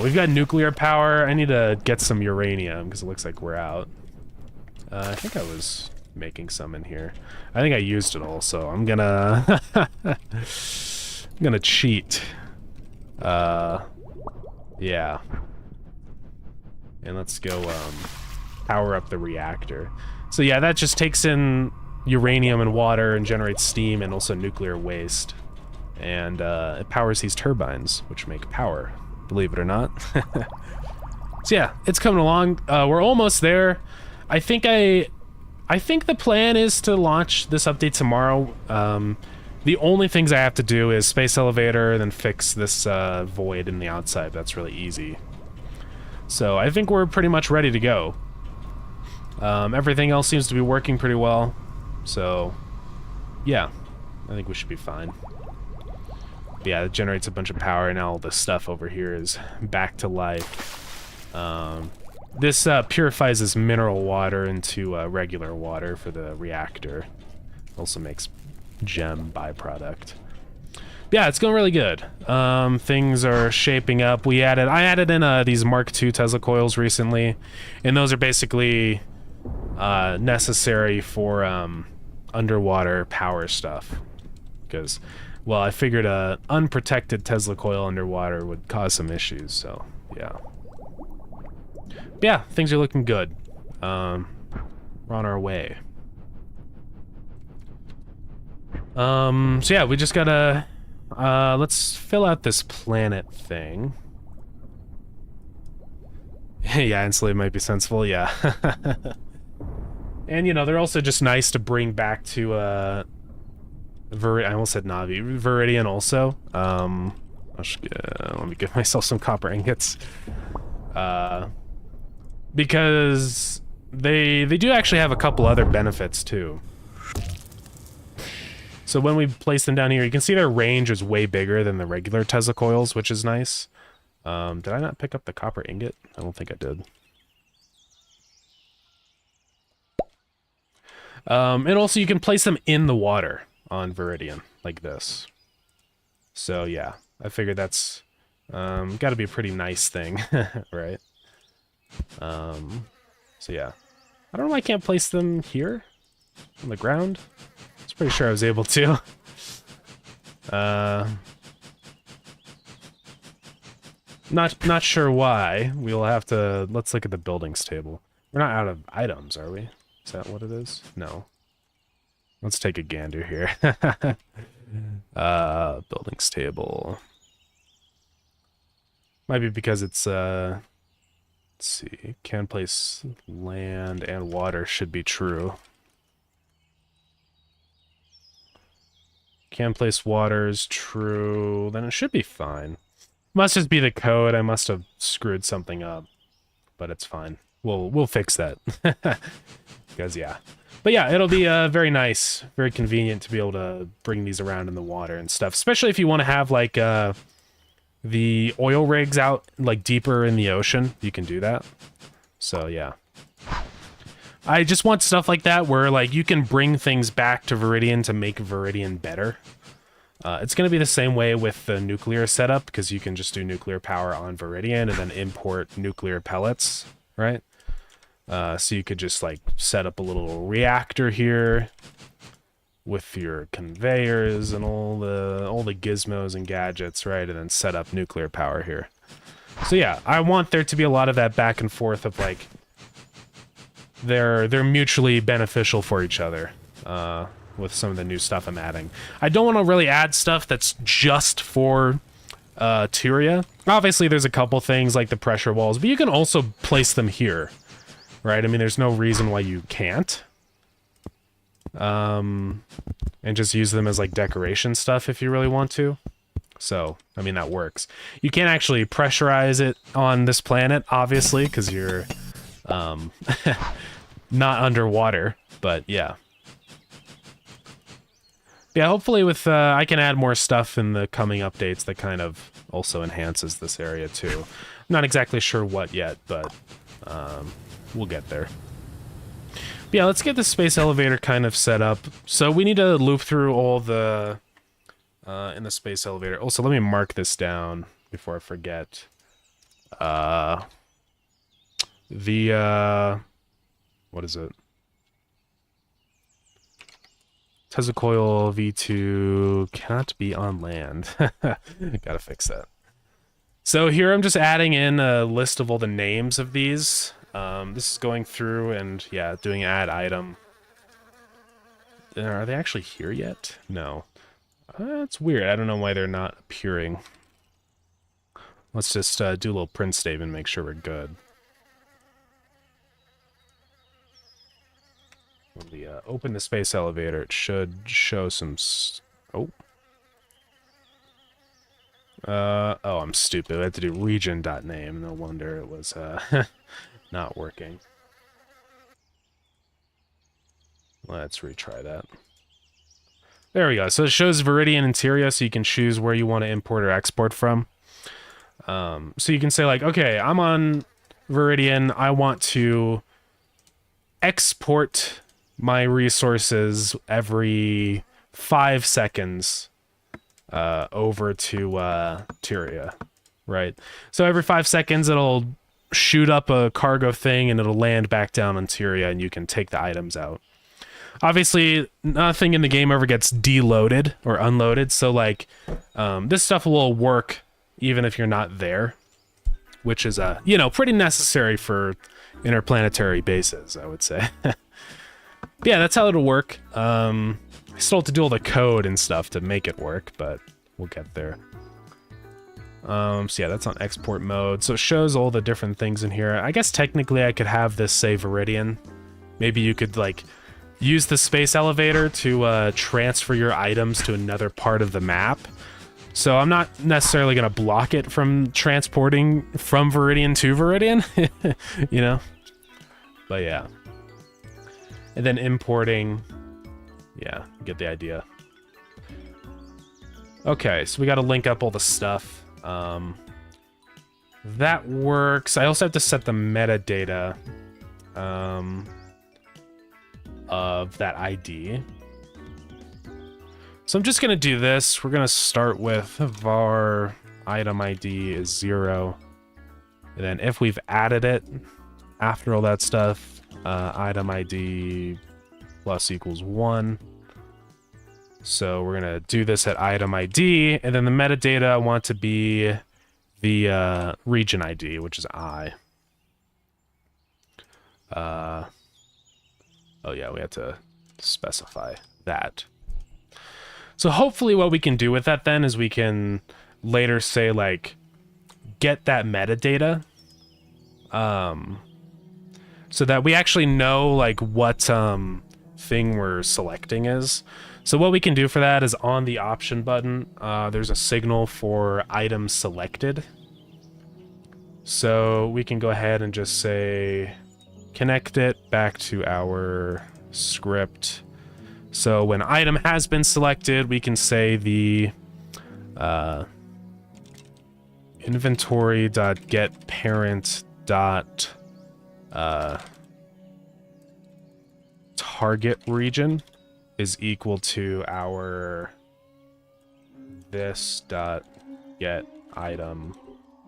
We've got nuclear power. I need to get some uranium because it looks like we're out. I think I was making some in here. I think I used it all, so I'm gonna I'm gonna cheat. Yeah. And let's go power up the reactor. So yeah, that just takes in uranium and water and generates steam and also nuclear waste. And it powers these turbines, which make power, believe it or not. So yeah, it's coming along. We're almost there. I think the plan is to launch this update tomorrow. The only things I have to do is space elevator, then fix this void in the outside. That's really easy. So I think we're pretty much ready to go. Everything else seems to be working pretty well. So, yeah, I think we should be fine. But yeah, it generates a bunch of power, and now all this stuff over here is back to life. This purifies this mineral water into regular water for the reactor. Also makes gem byproduct. But yeah, it's going really good. Things are shaping up. I added in these Mark II Tesla coils recently, and those are basically necessary for underwater power stuff, because, well, I figured a unprotected Tesla coil underwater would cause some issues. So yeah, but yeah, things are looking good. We're on our way. So yeah, we just gotta let's fill out this planet thing. Yeah, instantly might be sensible. Yeah. And, you know, they're also just nice to bring back to, I almost said Navi. Viridian also. Let me give myself some copper ingots. Because they do actually have a couple other benefits, too. So when we place them down here, you can see their range is way bigger than the regular Tesla coils, which is nice. Did I not pick up the copper ingot? I don't think I did. And also you can place them in the water on Viridian, like this. So yeah, I figured that's gotta be a pretty nice thing, right? So yeah. I don't know why I can't place them here on the ground. I was pretty sure I was able to. Not sure why. We'll have to, let's look at the buildings table. We're not out of items, are we? Is that what it is? No. Let's take a gander here. Buildings table. Might be because it's, let's see. Can place land and water should be true. Can place water is true. Then it should be fine. Must just be the code. I must have screwed something up. But it's fine. We'll fix that. Because, yeah. But yeah, it'll be very nice, very convenient to be able to bring these around in the water and stuff, especially if you want to have like the oil rigs out like deeper in the ocean. You can do that. So yeah. I just want stuff like that where like you can bring things back to Viridian to make Viridian better. It's going to be the same way with the nuclear setup, because you can just do nuclear power on Viridian and then import nuclear pellets, right? So you could just like set up a little reactor here with your conveyors and all the gizmos and gadgets, right? And then set up nuclear power here. So yeah, I want there to be a lot of that back and forth of like they're mutually beneficial for each other with some of the new stuff I'm adding. I don't want to really add stuff that's just for Tyria. Obviously, there's a couple things like the pressure walls, but you can also place them here, right? I mean, there's no reason why you can't. And just use them as like decoration stuff if you really want to. So, I mean, that works. You can't actually pressurize it on this planet, obviously, because you're not underwater, but yeah. Yeah, hopefully with I can add more stuff in the coming updates that kind of also enhances this area too. I'm not exactly sure what yet, but we'll get there. But yeah, let's get the space elevator kind of set up. So we need to loop through all the in the space elevator. Also, let me mark this down before I forget. What is it? Tesla coil V2 cannot be on land. Gotta fix that. So here I'm just adding in a list of all the names of these. This is going through and yeah, doing add item. Are they actually here yet? No. That's weird. I don't know why they're not appearing. Let's just do a little print statement, make sure we're good. When we open the space elevator, it should show some... Oh, I'm stupid. I had to do region.name. No wonder it was not working. Let's retry that. There we go. So it shows Viridian and Tyria, so you can choose where you want to import or export from. So you can say like, okay, I'm on Viridian. I want to export my resources every 5 seconds over to Tyria, right? So every 5 seconds it'll shoot up a cargo thing and it'll land back down on Tyria and you can take the items out. Obviously, nothing in the game ever gets deloaded or unloaded, so like this stuff will work even if you're not there, which is you know, pretty necessary for interplanetary bases, I would say. Yeah, that's how it'll work. I still have to do all the code and stuff to make it work, but we'll get there. So yeah, that's on export mode. So it shows all the different things in here. I guess technically I could have this say Viridian. Maybe you could like use the space elevator to transfer your items to another part of the map. So I'm not necessarily going to block it from transporting from Viridian to Viridian, you know? But yeah. And then importing, yeah, you get the idea. Okay, so we got to link up all the stuff. That works. I also have to set the metadata of that ID. So I'm just going to do this. We're going to start with var item ID is 0. And then if we've added it after all that stuff, item ID plus equals 1. So we're going to do this at item ID, and then the metadata I want to be the region ID, which is I. Oh yeah, we have to specify that. So hopefully what we can do with that then is we can later say like, get that metadata. So that we actually know like what thing we're selecting is. So what we can do for that is on the option button, there's a signal for item selected. So we can go ahead and just say, connect it back to our script. So when item has been selected, we can say the inventory.getParent. Target region is equal to our this.get item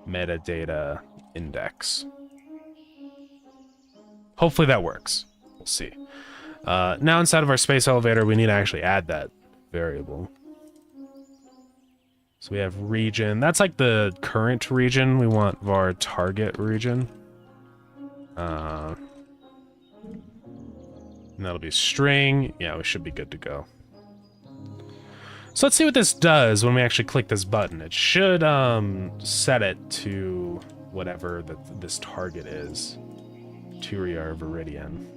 metadata index. Hopefully that works. We'll see. Now inside of our space elevator, we need to actually add that variable. So we have region. That's like the current region. We want var target region. And that'll be string. Yeah, we should be good to go. So let's see what this does when we actually click this button. It should set it to whatever this target is. Turia or Viridian.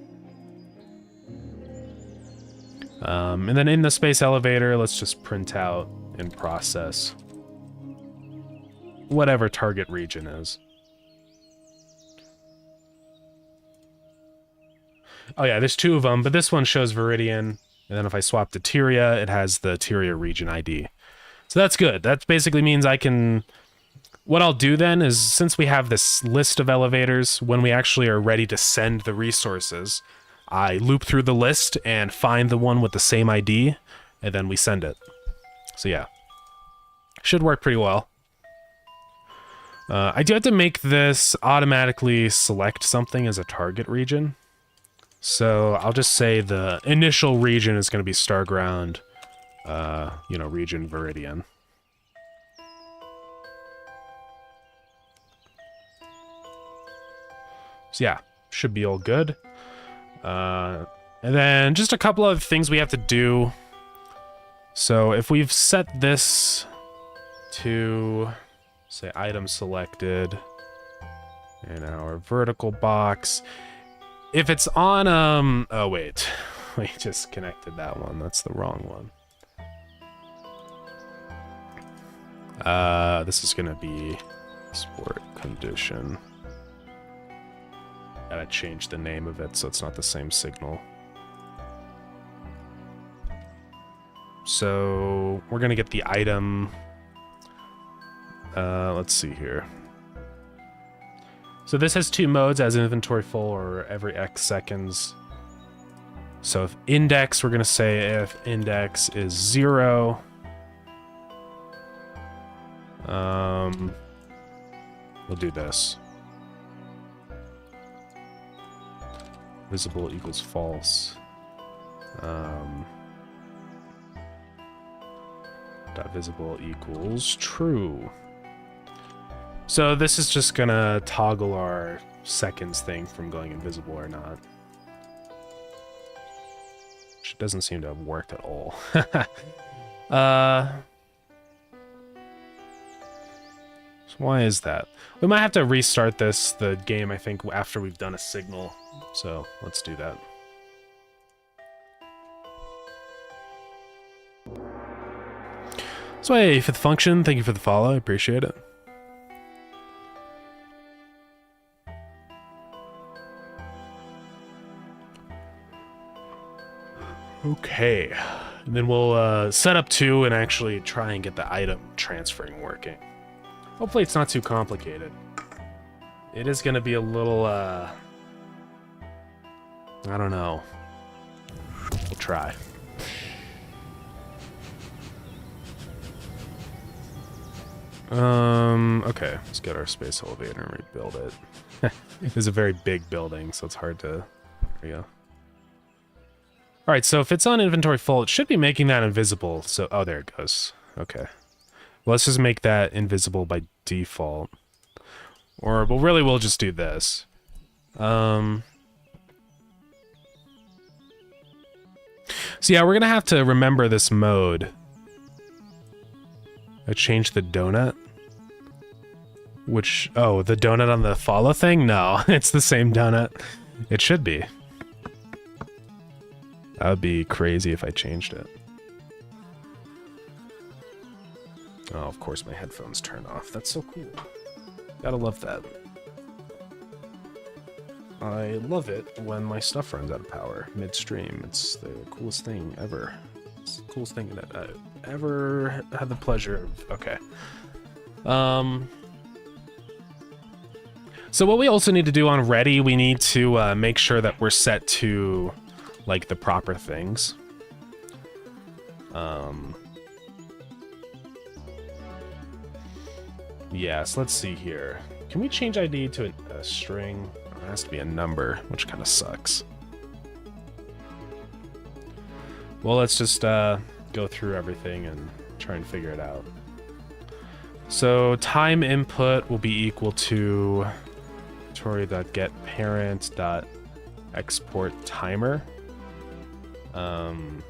And then in the space elevator, let's just print out in process whatever target region is. Oh yeah, there's two of them, but this one shows Viridian, and then if I swap to Tyria, it has the Tyria region ID. So that's good. That basically means I can... What I'll do then is, since we have this list of elevators, when we actually are ready to send the resources, I loop through the list and find the one with the same ID, and then we send it. So yeah, should work pretty well. I do have to make this automatically select something as a target region. So I'll just say the initial region is going to be Starground, region Viridian. So yeah, should be all good. And then just a couple of things we have to do. So if we've set this to, say, item selected in our vertical box, if it's on, oh wait, we just connected that one. That's the wrong one. This is gonna be sport condition. Gotta change the name of it so it's not the same signal. So we're gonna get the item. Let's see here. So this has two modes, as inventory full or every X seconds. So if index, we're gonna say if index is 0. We'll do this. Visible equals false. Dot visible equals true. So this is just gonna toggle our seconds thing from going invisible or not. Which doesn't seem to have worked at all. So why is that? We might have to restart the game, I think, after we've done a signal. So let's do that. So hey, for the function, thank you for the follow. I appreciate it. Okay, and then we'll set up 2 and actually try and get the item transferring working. Hopefully it's not too complicated. It is going to be a little, I don't know. We'll try. Okay, let's get our space elevator and rebuild it. It's a very big building, so it's hard to... There we go. Alright, so if it's on inventory full, it should be making that invisible. So, oh, there it goes. Okay. Well, let's just make that invisible by default. Or, well, really, we'll just do this. So yeah, we're gonna have to remember this mode. I changed the donut. Which, oh, the donut on the follow thing? No, it's the same donut. It should be. That would be crazy if I changed it. Oh, of course my headphones turn off. That's so cool. Gotta love that. I love it when my stuff runs out of power midstream. It's the coolest thing ever. It's the coolest thing that I ever had the pleasure of. Okay. So what we also need to do on ready, we need to make sure that we're set to like the proper things. Yes, let's see here. Can we change ID to a string? It has to be a number, which kind of sucks. Well, let's just go through everything and try and figure it out. So time input will be equal to inventory.getParent.export timer. And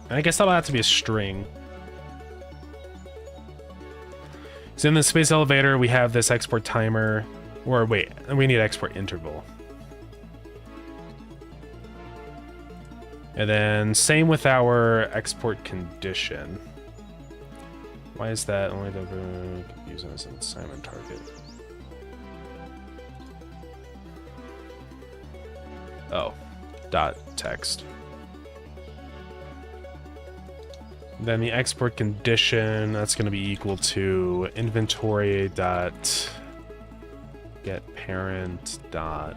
I guess that'll have to be a string. So in the space elevator, we have this export timer, or wait, we need export interval. And then same with our export condition. Why is that only the using as an assignment target? Oh, dot text. Then the export condition, that's going to be equal to inventory dot get parent dot.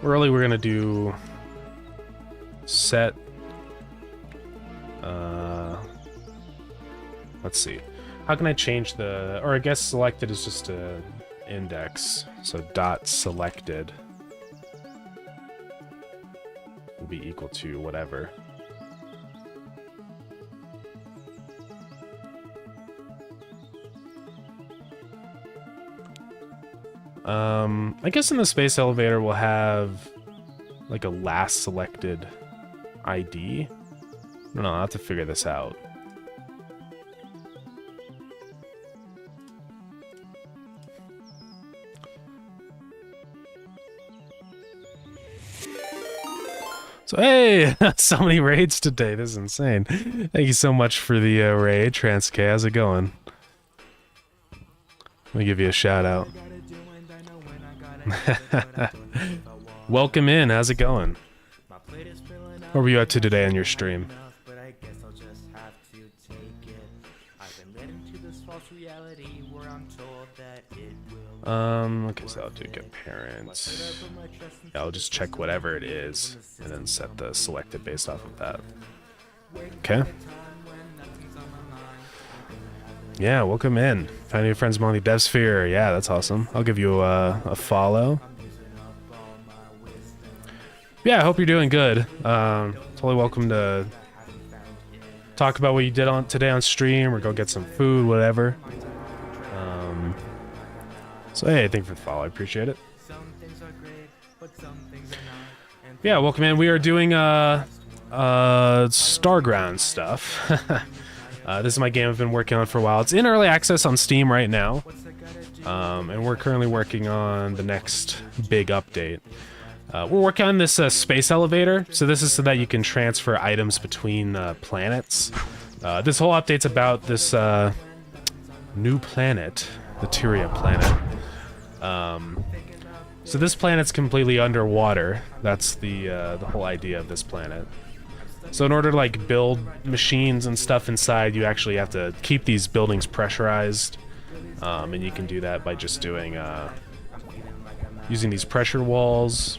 Early we're going to do set. Let's see. How can I change the? Or I guess selected is just a index. So dot selected will be equal to whatever. I guess in the space elevator we'll have like a last selected ID. I don't know, I'll have to figure this out. So hey, so many raids today, this is insane. Thank you so much for the raid, TransK, how's it going? Let me give you a shout out. Welcome in, how's it going? What were you up to today on your stream? Okay, so I'll do get parent. Yeah, I'll just check whatever it is and then set the selected based off of that. Okay. Yeah, welcome in. Find new friends among the dev sphere. Yeah, that's awesome. I'll give you a follow. Yeah, I hope you're doing good. Totally welcome to talk about what you did on today on stream or go get some food, whatever. So hey, thank you for the follow. I appreciate it. Yeah, welcome in. We are doing Starground stuff. This is my game I've been working on for a while. It's in early access on Steam right now. And we're currently working on the next big update. We're working on this space elevator. So this is so that you can transfer items between planets. This whole update's about this new planet, the Tyria planet. So this planet's completely underwater. That's the whole idea of this planet. So in order to like build machines and stuff inside, you actually have to keep these buildings pressurized, and you can do that by just doing using these pressure walls.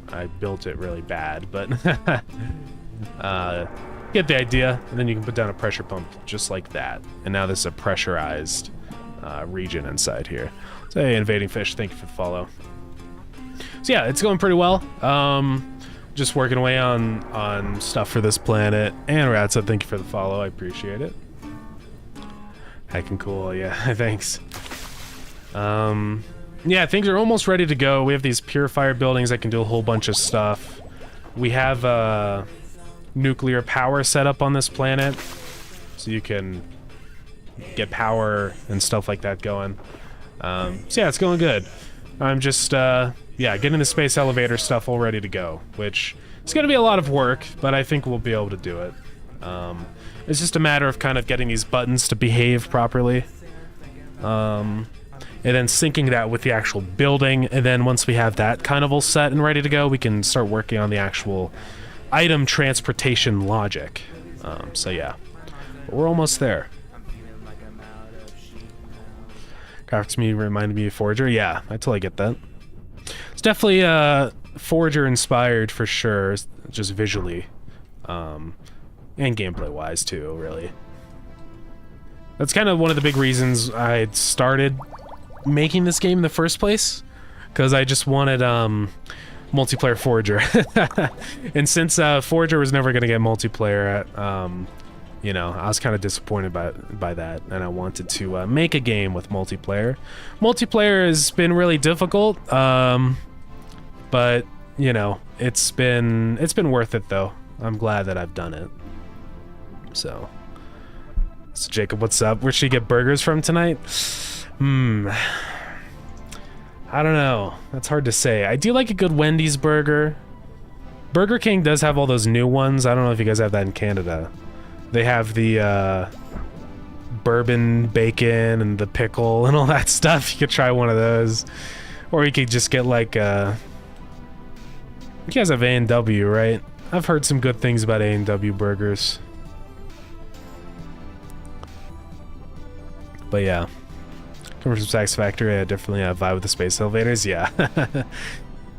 I built it really bad, but get the idea. And then you can put down a pressure pump just like that. And now this is a pressurized region inside here. So hey, invading fish, thank you for the follow. So yeah, it's going pretty well. Just working away on stuff for this planet. And Ratsa, thank you for the follow. I appreciate it. Heckin' cool, yeah, thanks. Yeah, things are almost ready to go. We have these purifier buildings that can do a whole bunch of stuff. We have nuclear power set up on this planet, so you can get power and stuff like that going. So yeah, it's going good. I'm just, yeah, getting the space elevator stuff all ready to go, which is going to be a lot of work, but I think we'll be able to do it. It's just a matter of kind of getting these buttons to behave properly. and then syncing that with the actual building, and then once we have that kind of all set and ready to go, we can start working on the actual item transportation logic. So yeah, but we're almost there. Graphics me reminded me of Forager. Yeah, I totally get that. It's definitely Forager inspired for sure, just visually, and gameplay wise too, really. That's kind of one of the big reasons I started making this game in the first place, because I just wanted multiplayer Forager. And since Forager was never going to get multiplayer, you know, I was kind of disappointed by that, and I wanted to make a game with multiplayer. Multiplayer has been really difficult, but you know, it's been worth it though. I'm glad that I've done it. So Jacob, what's up? Where should you get burgers from tonight? I don't know. That's hard to say. I do like a good Wendy's burger. Burger King does have all those new ones. I don't know if you guys have that in Canada. They have the bourbon bacon and the pickle and all that stuff. You could try one of those. Or you could just get like you guys have A&W, right? I've heard some good things about A&W burgers. But yeah. Coming from Satisfactory, I definitely vibe with the space elevators. Yeah.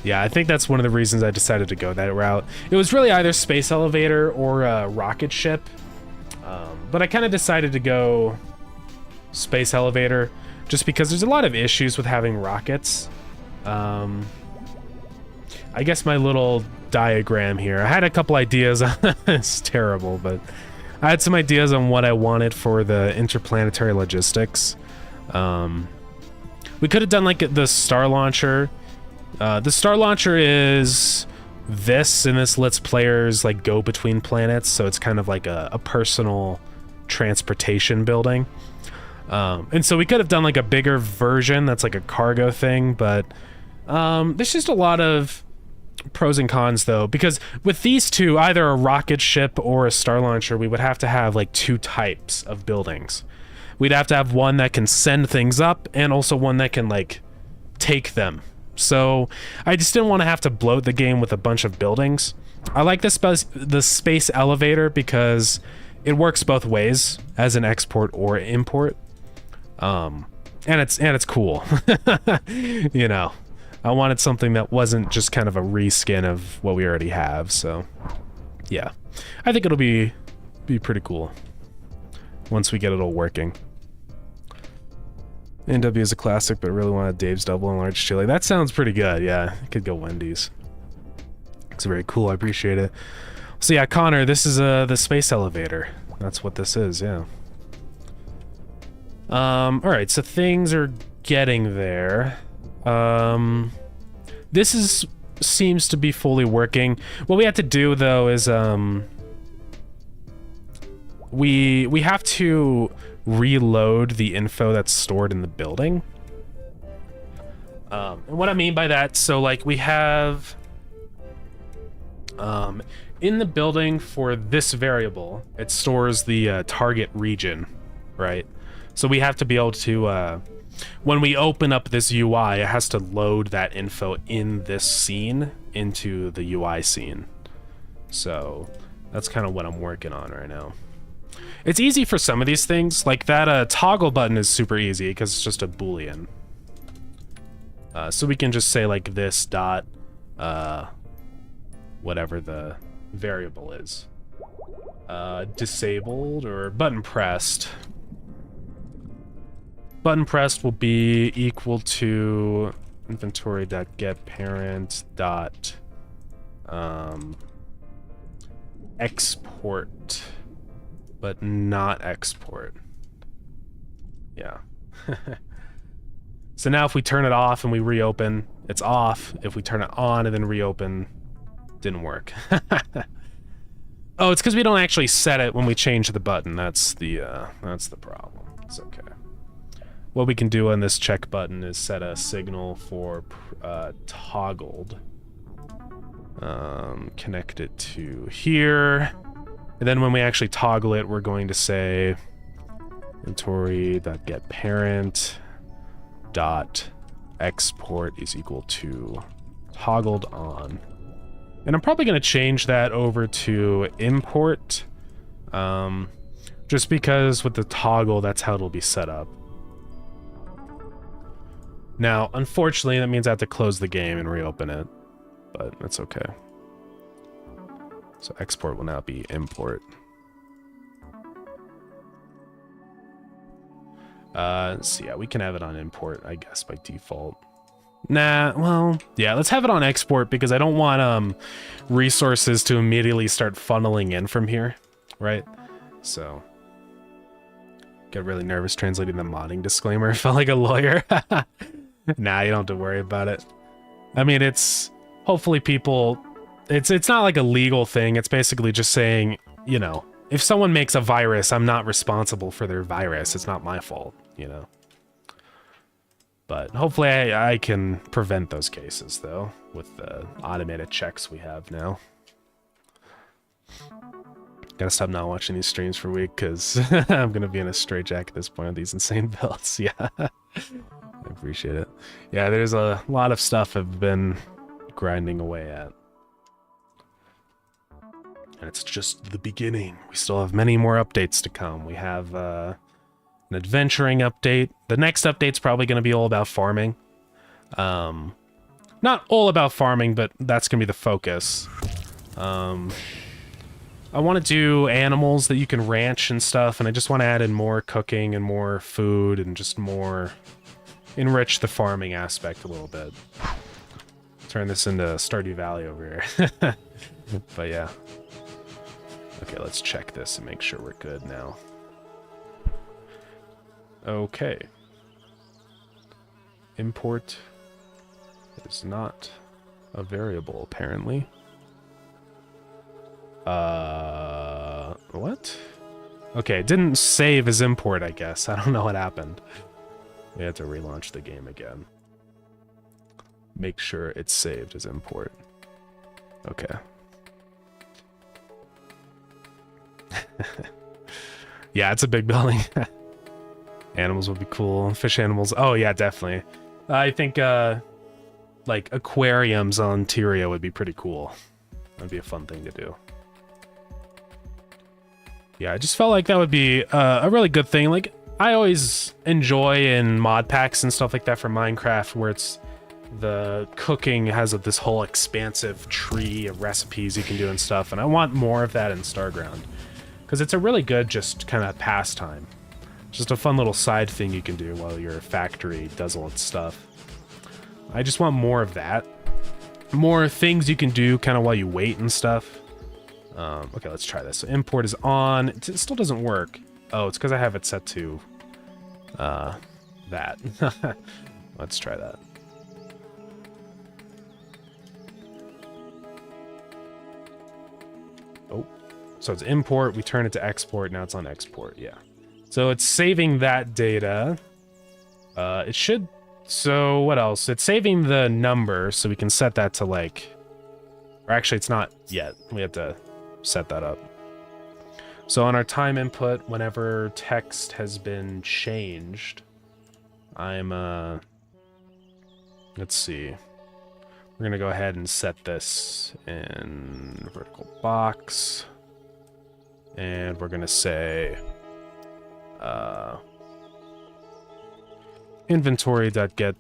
Yeah, I think that's one of the reasons I decided to go that route. It was really either space elevator or rocket ship. But I kind of decided to go space elevator just because there's a lot of issues with having rockets. I guess my little diagram here, I had a couple ideas. It's terrible, but I had some ideas on what I wanted for the interplanetary logistics. We could have done like the Star Launcher. The Star Launcher is this, and this lets players like go between planets, so it's kind of like a personal transportation building. And so we could have done like a bigger version that's like a cargo thing, but there's just a lot of pros and cons though, because with these two, either a rocket ship or a Star Launcher, we would have to have like two types of buildings. We'd have to have one that can send things up and also one that can like take them. So I just didn't want to have to bloat the game with a bunch of buildings. I like the space elevator because it works both ways as an export or import. And it's cool. You know, I wanted something that wasn't just kind of a reskin of what we already have. So yeah, I think it'll be pretty cool once we get it all working. NW is a classic, but I really wanted Dave's double and large chili. That sounds pretty good. Yeah, I could go Wendy's. It's very cool. I appreciate it. So yeah, Connor, this is the space elevator. That's what this is. Yeah. All right. So things are getting there. This seems to be fully working. What we have to do though is we have to reload the info that's stored in the building. And what I mean by that, so like we have in the building for this variable, it stores the target region, right? So we have to be able to when we open up this UI, it has to load that info in this scene into the UI scene. So that's kind of what I'm working on right now. It's easy for some of these things, like that toggle button is super easy because it's just a Boolean. So we can just say like this dot, whatever the variable is. Disabled or button pressed. Button pressed will be equal to inventory.getParent dot export. But not export. Yeah. So now if we turn it off and we reopen, it's off. If we turn it on and then reopen, didn't work. Oh, it's because we don't actually set it when we change the button. That's the problem. It's okay. What we can do on this check button is set a signal for toggled. Connect it to here. And then when we actually toggle it, we're going to say inventory.getParent dot export is equal to toggled on. And I'm probably going to change that over to import, just because with the toggle, that's how it'll be set up. Now, unfortunately, that means I have to close the game and reopen it, but that's okay. So export will now be import. So yeah, we can have it on import, I guess, by default. Nah, well, yeah, let's have it on export because I don't want resources to immediately start funneling in from here, right? So, get really nervous translating the modding disclaimer. I felt like a lawyer. Nah, you don't have to worry about it. I mean, it's hopefully people. It's not like a legal thing. It's basically just saying, you know, if someone makes a virus, I'm not responsible for their virus. It's not my fault, you know. But hopefully I can prevent those cases, though, with the automated checks we have now. Gotta stop not watching these streams for a week, because I'm gonna be in a straitjacket at this point with these insane builds. Yeah, I appreciate it. Yeah, there's a lot of stuff I've been grinding away at. And it's just the beginning. We still have many more updates to come. We have an adventuring update. The next update's probably going to be all about farming. Not all about farming, but that's going to be the focus. I want to do animals that you can ranch and stuff, and I just want to add in more cooking and more food and just more enrich the farming aspect a little bit. Turn this into Stardew Valley over here. But yeah. Okay, let's check this and make sure we're good now. Okay. Import is not a variable, apparently. What? Okay, it didn't save as import, I guess. I don't know what happened. We have to relaunch the game again. Make sure it's saved as import. Okay. Yeah, it's a big building. Animals would be cool. Fish animals. Oh, yeah, definitely. I think, like, aquariums on Tyria would be pretty cool. That'd be a fun thing to do. Yeah, I just felt like that would be a really good thing. Like, I always enjoy in mod packs and stuff like that for Minecraft, where it's the cooking has this whole expansive tree of recipes you can do and stuff, and I want more of that in Starground. Because it's a really good just kind of pastime. Just a fun little side thing you can do while your factory does all its stuff. I just want more of that. More things you can do kind of while you wait and stuff. Okay, let's try this. So import is on. It still doesn't work. Oh, it's because I have it set to that. Let's try that. Oh, so it's import. We turn it to export. Now it's on export. Yeah. So it's saving that data. It should. So what else? It's saving the number, so we can set that to like. Or actually, it's not yet. We have to set that up. So on our time input, whenever text has been changed, I'm let's see. We're gonna go ahead and set this in vertical box, and we're gonna say inventory.get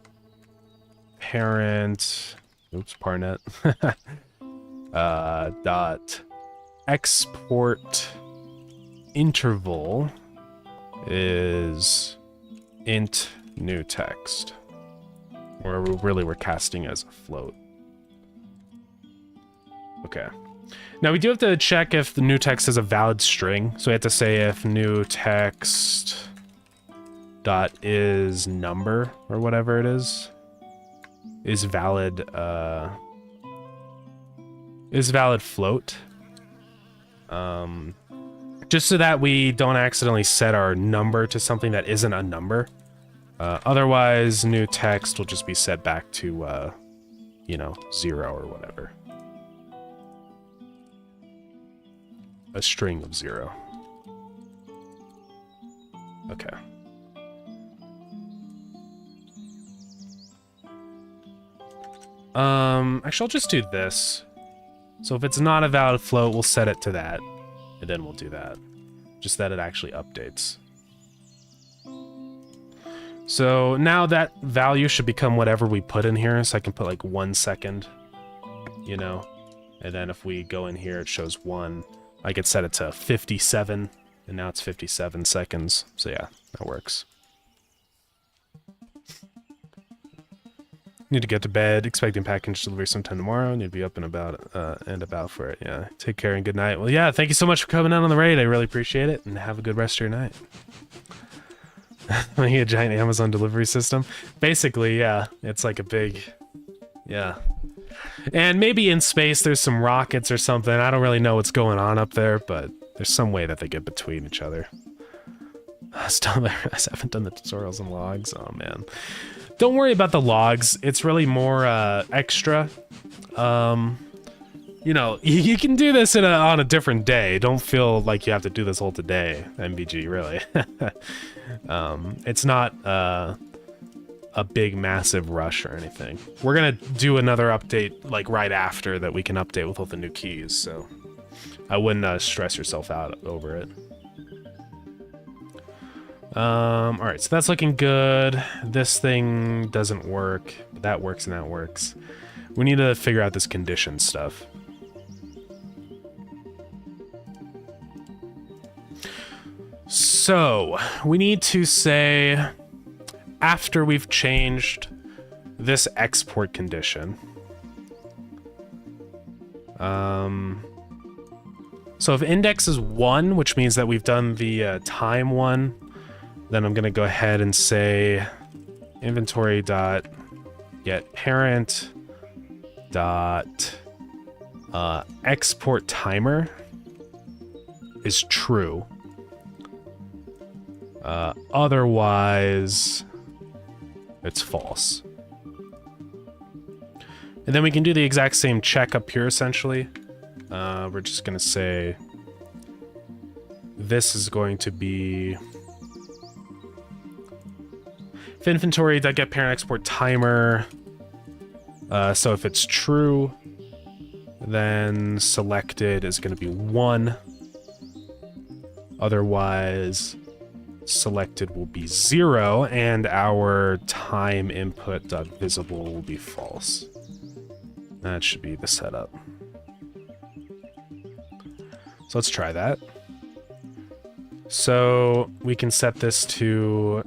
parent. Oops, parnet. Dot export interval is int new text, or really we're casting as a float. Okay. Now we do have to check if the new text is a valid string, so we have to say if new text dot is number or whatever it is valid float. Just so that we don't accidentally set our number to something that isn't a number. Otherwise, new text will just be set back to, you know, 0 or whatever. A string of 0. Okay. Actually, I'll just do this. So if it's not a valid float, we'll set it to that. And then we'll do that. Just that it actually updates. So now that value should become whatever we put in here. So I can put like 1 second, you know? And then if we go in here, it shows 1. I could set it to 57, and now it's 57 seconds. So yeah, that works. Need to get to bed. Expecting package delivery sometime tomorrow. Need to be up and about for it. Yeah. Take care and good night. Well, yeah. Thank you so much for coming out on the raid. I really appreciate it, and have a good rest of your night. A giant Amazon delivery system. Basically, yeah. It's like a big, yeah. And maybe in space there's some rockets or something. I don't really know what's going on up there, but there's some way that they get between each other. I haven't done the tutorials and logs. Oh man. Don't worry about the logs. It's really more extra. You know, you can do this on a different day. Don't feel like you have to do this all today, MBG, really. It's not a big, massive rush or anything. We're gonna do another update like right after that we can update with all the new keys, so I wouldn't stress yourself out over it. Alright, so that's looking good. This thing doesn't work, but that works and that works. We need to figure out this condition stuff. So, we need to say, after we've changed this export condition. So if index is 1, which means that we've done the time one, then I'm gonna go ahead and say inventory dot get parent dot export timer is true. Otherwise, it's false. And then we can do the exact same check up here, essentially. We're just gonna say this is going to be if inventory.getParentExportTimer. So if it's true, then selected is going to be 1. Otherwise, selected will be 0, and our time input.visible will be false. That should be the setup. So let's try that. So we can set this to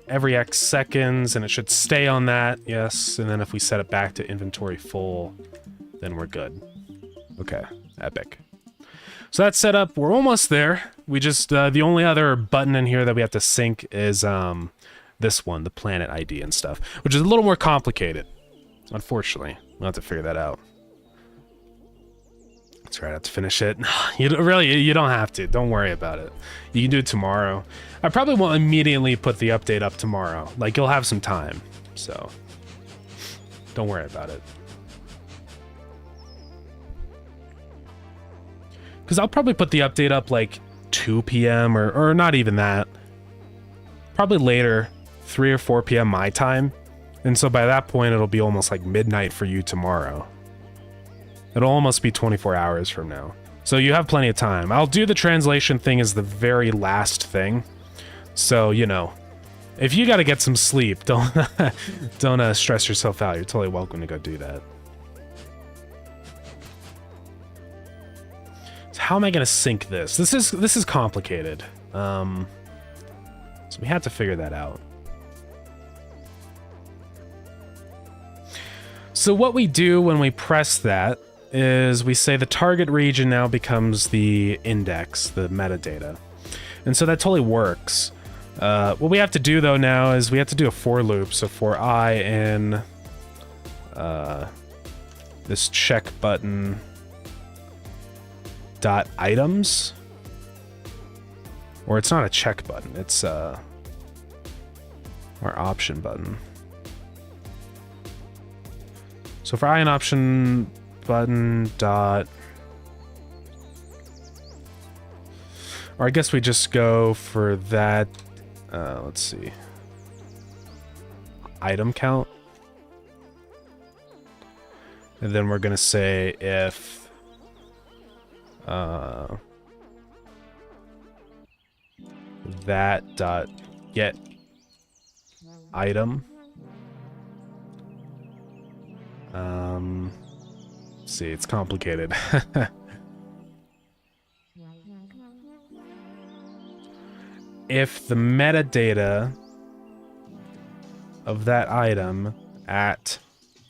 every X seconds, and it should stay on that, yes. And then if we set it back to inventory full, then we're good. Okay, epic. So that's set up. We're almost there. We just, the only other button in here that we have to sync is this one, the planet ID and stuff, which is a little more complicated. Unfortunately, we'll have to figure that out. That's right, I have to finish it. You don't have to. Don't worry about it. You can do it tomorrow. I probably won't immediately put the update up tomorrow. Like, you'll have some time, so don't worry about it. Because I'll probably put the update up like 2 p.m. or not even that. Probably later, 3 or 4 p.m. my time. And so by that point, it'll be almost like midnight for you tomorrow. It'll almost be 24 hours from now. So you have plenty of time. I'll do the translation thing as the very last thing. So, you know, if you got to get some sleep, don't stress yourself out. You're totally welcome to go do that. So how am I going to sync this? This is complicated. So we have to figure that out. So what we do when we press that is we say the target region now becomes the index, the metadata. And so that totally works. What we have to do though now is we have to do a for loop. So for I in this check button dot items, or it's not a check button, it's our option button. So for I in option button dot, or I guess we just go for that. Let's see, item count. And then we're gonna say if that dot get item. See, it's complicated. If the metadata of that item at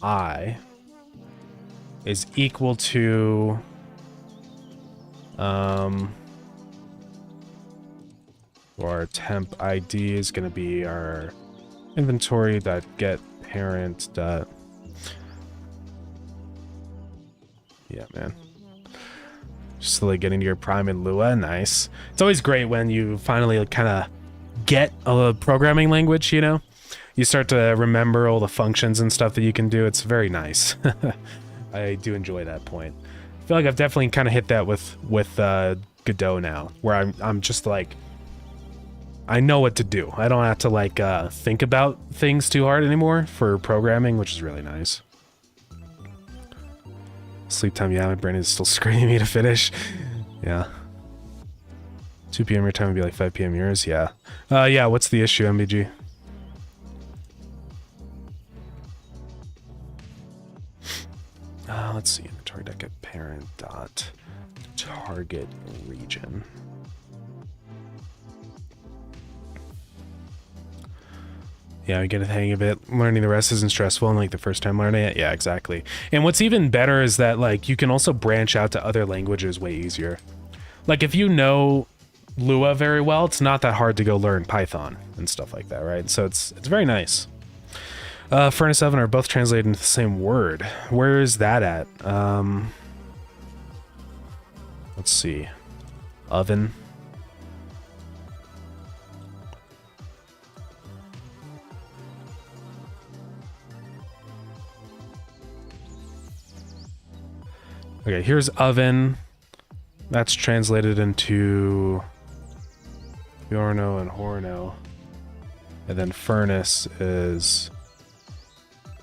I is equal to our temp ID is going to be our inventory dot get parent dot. Yeah, man. Just like getting to your prime in Lua, nice. It's always great when you finally kind of get a programming language, you know? You start to remember all the functions and stuff that you can do. It's very nice. I do enjoy that point. I feel like I've definitely kind of hit that with Godot now, where I'm just like, I know what to do. I don't have to like think about things too hard anymore for programming, which is really nice. Sleep time, yeah, my brain is still screaming me to finish. Yeah. 2 p.m. your time would be like 5 p.m. yours, yeah. Yeah, what's the issue, MBG? Let's see, inventory dot get parent dot target region. Yeah, we get the hang of it. Learning the rest isn't stressful, and like the first time learning it. Yeah, exactly. And what's even better is that like you can also branch out to other languages way easier. Like if you know Lua very well, it's not that hard to go learn Python and stuff like that, right? So it's very nice. Furnace oven are both translated into the same word. Where is that at? Let's see. Oven. Okay, here's oven. That's translated into Yorno and Horno. And then furnace is...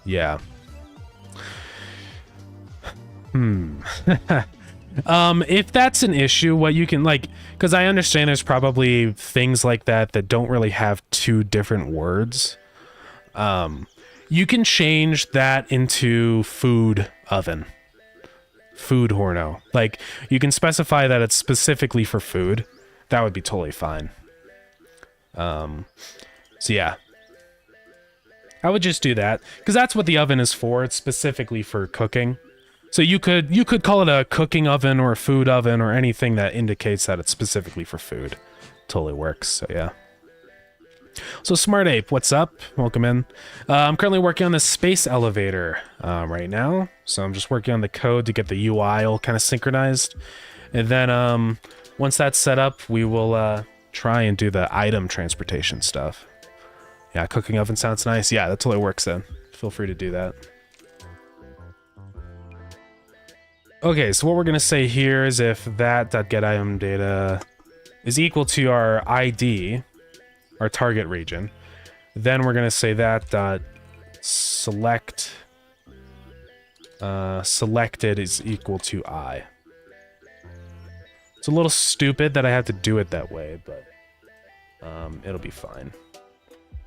yeah. If that's an issue, what you can, like... because I understand there's probably things like that that don't really have two different words. You can change that into food oven. Food horno. Like, you can specify that it's specifically for food. That would be totally fine. So yeah. I would just do that, because that's what the oven is for. It's specifically for cooking. So you could call it a cooking oven or a food oven or anything that indicates that it's specifically for food. Totally works, so yeah. So Smart Ape, what's up? Welcome in. I'm currently working on the space elevator right now. So I'm just working on the code to get the UI all kind of synchronized. And then once that's set up, we will try and do the item transportation stuff. Yeah, cooking oven sounds nice. Yeah, that totally works then. Feel free to do that. Okay, so what we're going to say here is if that.getItemData is equal to our ID, our target region, then we're going to say that select selected is equal to I. It's a little stupid that I have to do it that way, but it'll be fine.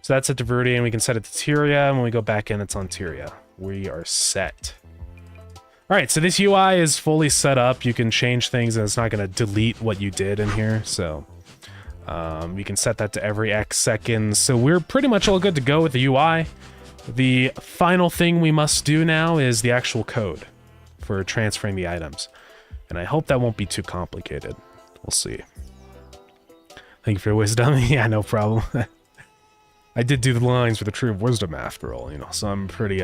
So that's set to Viridian, and we can set it to Tyria, and when we go back in, it's on Tyria. We are set. All right, so this UI is fully set up. You can change things, and it's not going to delete what you did in here, so we can set that to every X seconds. So we're pretty much all good to go with the UI. The final thing we must do now is the actual code for transferring the items. And I hope that won't be too complicated. We'll see. Thank you for your wisdom. Yeah, no problem. I did do the lines for the Tree of Wisdom after all, you know, so I'm pretty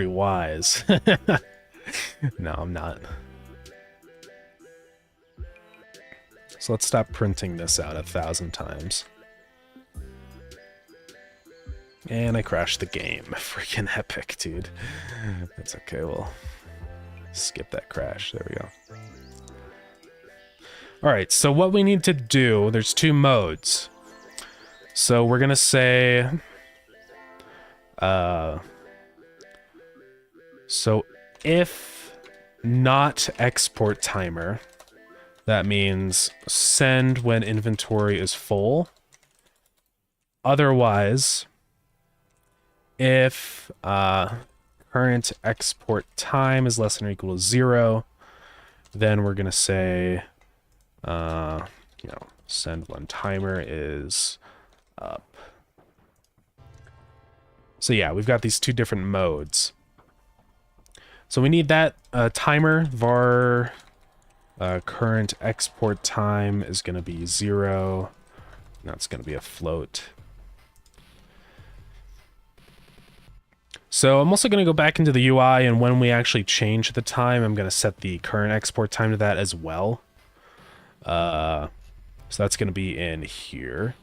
wise. No, I'm not. So let's stop printing this out 1,000 times. And I crashed the game. Freaking epic, dude. That's okay, we'll skip that crash. There we go. Alright, so what we need to do, there's two modes. So we're gonna say... so if not export timer, that means send when inventory is full. Otherwise, if current export time is less than or equal to 0, then we're gonna say, you know, send when timer is up. So yeah, we've got these two different modes. So we need that timer var current export time is going to be 0. Now it's going to be a float. So I'm also going to go back into the UI, and when we actually change the time, I'm going to set the current export time to that as well. So that's going to be in here.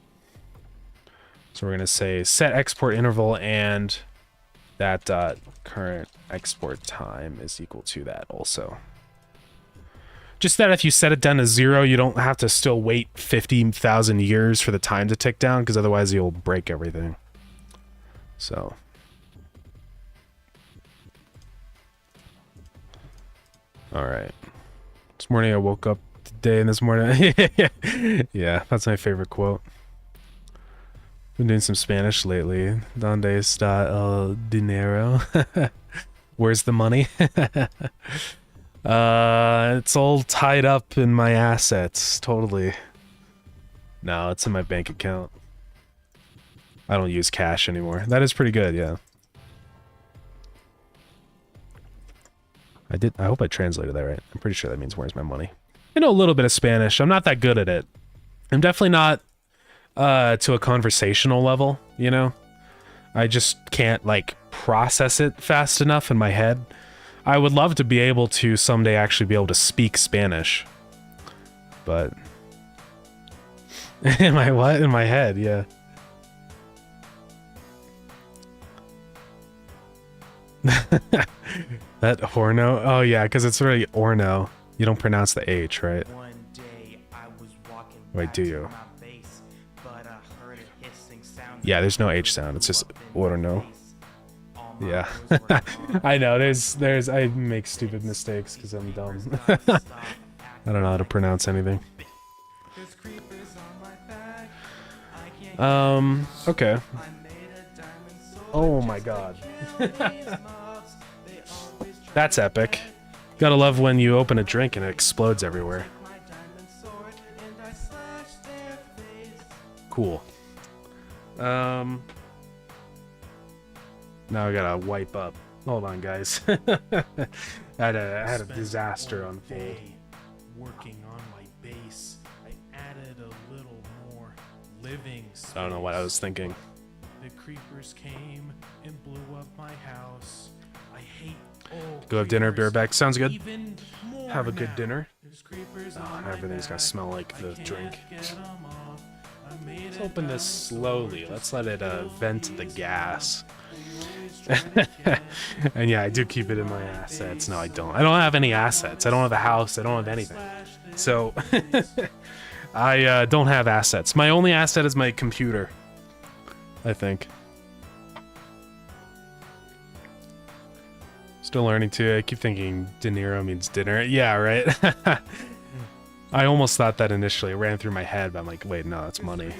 So we're going to say set export interval, and that current export time is equal to that also. Just that if you set it down to 0, you don't have to still wait 50,000 years for the time to tick down, because otherwise you'll break everything. So. Alright. This morning I woke up today, and this morning... Yeah, that's my favorite quote. Been doing some Spanish lately. Donde está el dinero? Where's the money? It's all tied up in my assets, totally. No, it's in my bank account. I don't use cash anymore. That is pretty good, yeah. I hope I translated that right. I'm pretty sure that means where's my money. I know a little bit of Spanish. I'm not that good at it. I'm definitely not to a conversational level, you know? I just can't, like, process it fast enough in my head. I would love to be able to someday actually be able to speak Spanish. But... in my what? In my head, yeah. That Horno? Oh yeah, because it's really Orno. You don't pronounce the H, right? Wait, do you? Yeah, there's no H sound. It's just Orno. Yeah. I know, there's I make stupid mistakes because I'm dumb. I don't know how to pronounce anything. Okay. Oh my god. That's epic. Gotta love when you open a drink and it explodes everywhere. Cool. Now I gotta wipe up. Hold on, guys. I had a disaster unfold. Working on my base, I added a little more living space. I don't know what I was thinking. The creepers came and blew up my house. I hate all Go have dinner, beer back. Sounds good. even more Have a good now. dinner. There's creepers Oh, on my everything's gonna back. smell like the I can't drink. get 'em off. I made Let's a open this diamond slowly. sword Let's just let it to kill vent the these gas. bugs. They always try to get And yeah, I do keep it in my assets. No, I don't. I don't have any assets. I don't have a house. I don't have anything. So, I don't have assets. My only asset is my computer, I think. Still learning too. I keep thinking De Niro means dinner. Yeah, right? I almost thought that initially. It ran through my head, but I'm like, wait, no, that's money.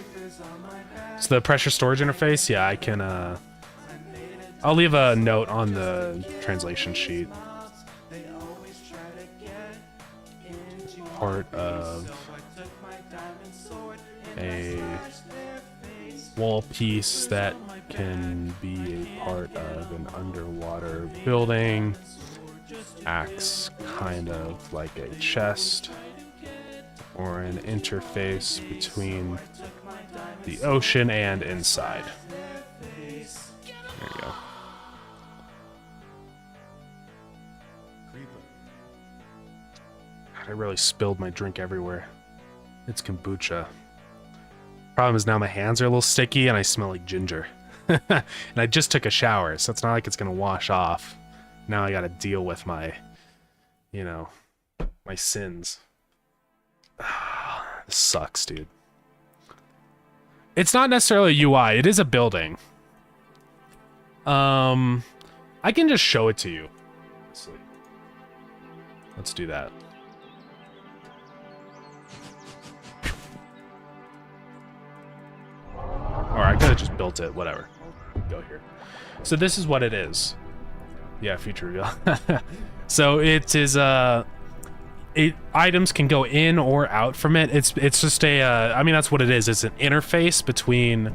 So the pressure storage interface, yeah, I can, I'll leave a note on the translation sheet. Part of a wall piece that can be a part of an underwater building. Acts kind of like a chest or an interface between the ocean and inside. There you go. God, I really spilled my drink everywhere. It's kombucha. Problem is now my hands are a little sticky and I smell like ginger. And I just took a shower, so it's not like it's gonna wash off. Now I gotta deal with my, you know, my sins. This sucks, dude. It's not necessarily a UI, it is a building. I can just show it to you. Let's do that. Or I could have just built it, whatever. Go here. So this is what it is. Yeah, feature reveal. So it is items can go in or out from it. It's just a I mean, that's what it is. It's an interface between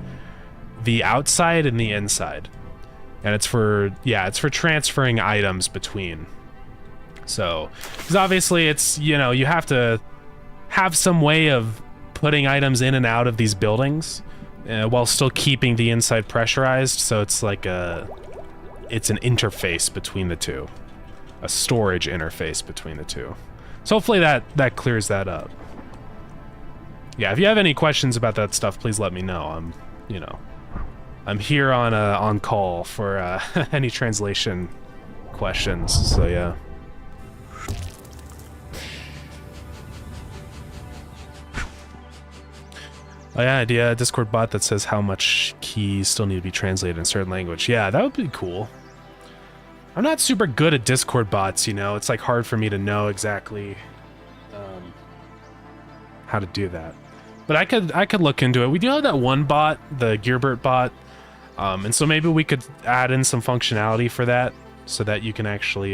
the outside and the inside. And it's for transferring items between. So, because obviously it's, you know, you have to have some way of putting items in and out of these buildings while still keeping the inside pressurized. So it's like it's an interface between the two, a storage interface between the two. So hopefully that clears that up. Yeah, if you have any questions about that stuff, please let me know. I'm here on call for any translation questions. So yeah. Oh yeah, idea. Discord bot that says how much keys still need to be translated in a certain language. Yeah, that would be cool. I'm not super good at Discord bots, you know. It's like hard for me to know exactly how to do that. But I could look into it. We do have that one bot, the Gearbert bot, and so maybe we could add in some functionality for that, so that you can actually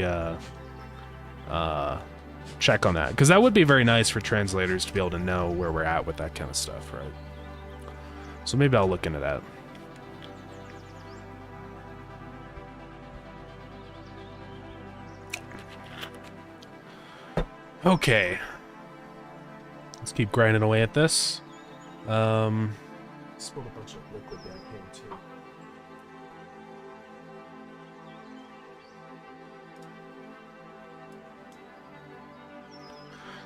check on that, because that would be very nice for translators to be able to know where we're at with that kind of stuff, right? So maybe I'll look into that. Okay. Let's keep grinding away at this. Spilled a bunch of liquid down here too.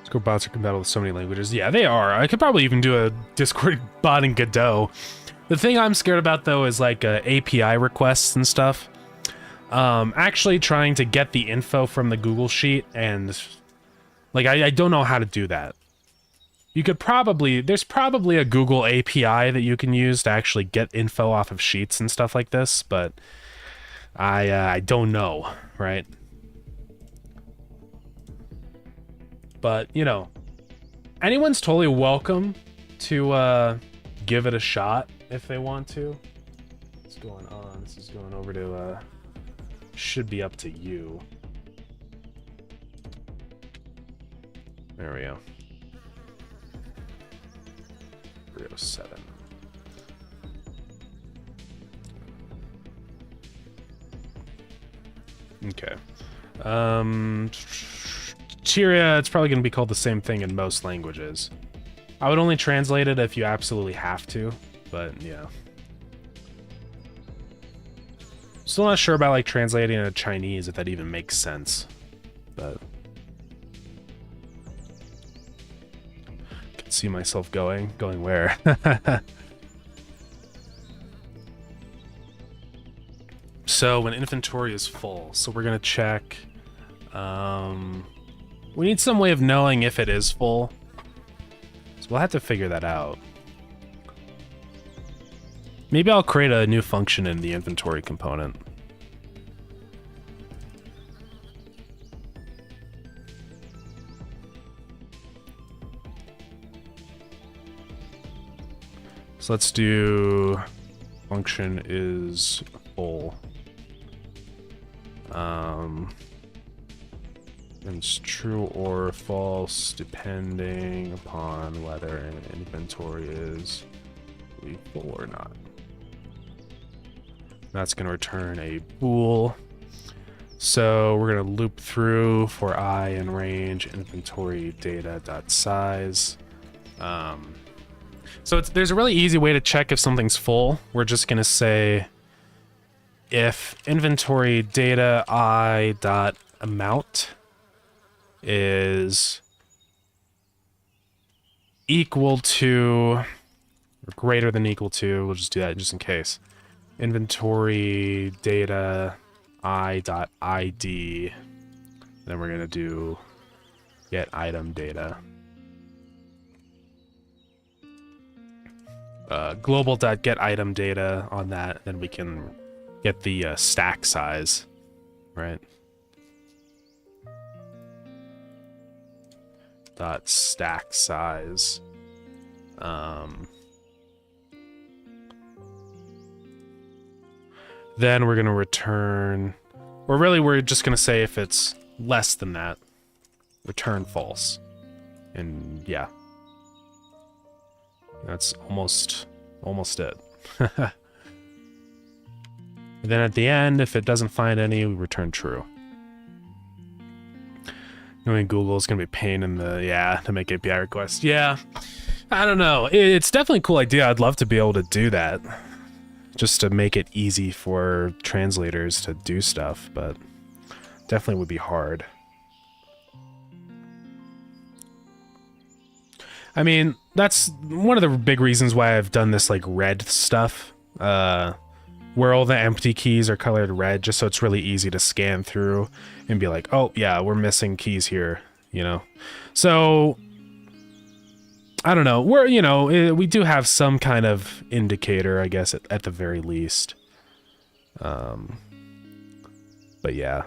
Discord bots are compatible with so many languages. Yeah, they are. I could probably even do a Discord bot in Godot. The thing I'm scared about, though, is like API requests and stuff. Actually trying to get the info from the Google Sheet, and like I don't know how to do that. You could probably, there's probably a Google API that you can use to actually get info off of sheets and stuff like this, but I don't know, right? But, you know, anyone's totally welcome to give it a shot if they want to. What's going on? This is going over to, should be up to you. There we go. 307. Okay. Tyria, it's probably going to be called the same thing in most languages. I would only translate it if you absolutely have to, but yeah. Still not sure about like translating it to Chinese, if that even makes sense, but can see myself going where. So when inventory is full, so we're gonna check. We need some way of knowing if it is full, so we'll have to figure that out. Maybe I'll create a new function in the inventory component. So let's do function is full. And it's true or false depending upon whether an inventory is full or not. That's going to return a bool. So we're going to loop through for I in range inventory data.size. So there's a really easy way to check if something's full. We're just going to say if inventory data I.amount is equal to or greater than equal to, we'll just do that just in case. Inventory data I.id, then we're going to do get item data. Global.get item data on that, then we can get the stack size, right? dot stack size. Then we're gonna return, or really we're just gonna say if it's less than that, return false. And yeah, that's almost it. And then at the end, if it doesn't find any, we return true. Knowing Google is gonna be a pain in the, yeah, to make API requests. Yeah, I don't know. It's definitely a cool idea. I'd love to be able to do that, just to make it easy for translators to do stuff, but definitely would be hard. I mean, that's one of the big reasons why I've done this like red stuff, where all the empty keys are colored red, just so it's really easy to scan through and be like, oh yeah, we're missing keys here, you know? So, I don't know, we do have some kind of indicator, I guess, at the very least. But yeah.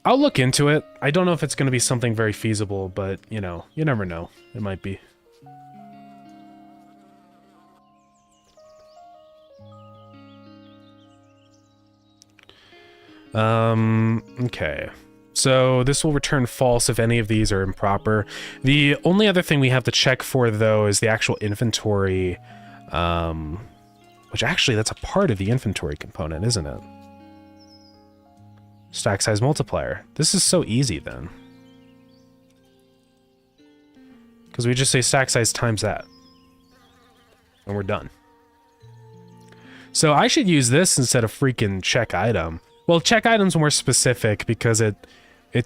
I'll look into it. I don't know if it's going to be something very feasible, but, you know, you never know. It might be. Okay. So this will return false if any of these are improper. The only other thing we have to check for, though, is the actual inventory, which actually that's a part of the inventory component, isn't it? Stack size multiplier. This is so easy then. Because we just say stack size times that. And we're done. So I should use this instead of freaking check item. Well, check item's more specific because it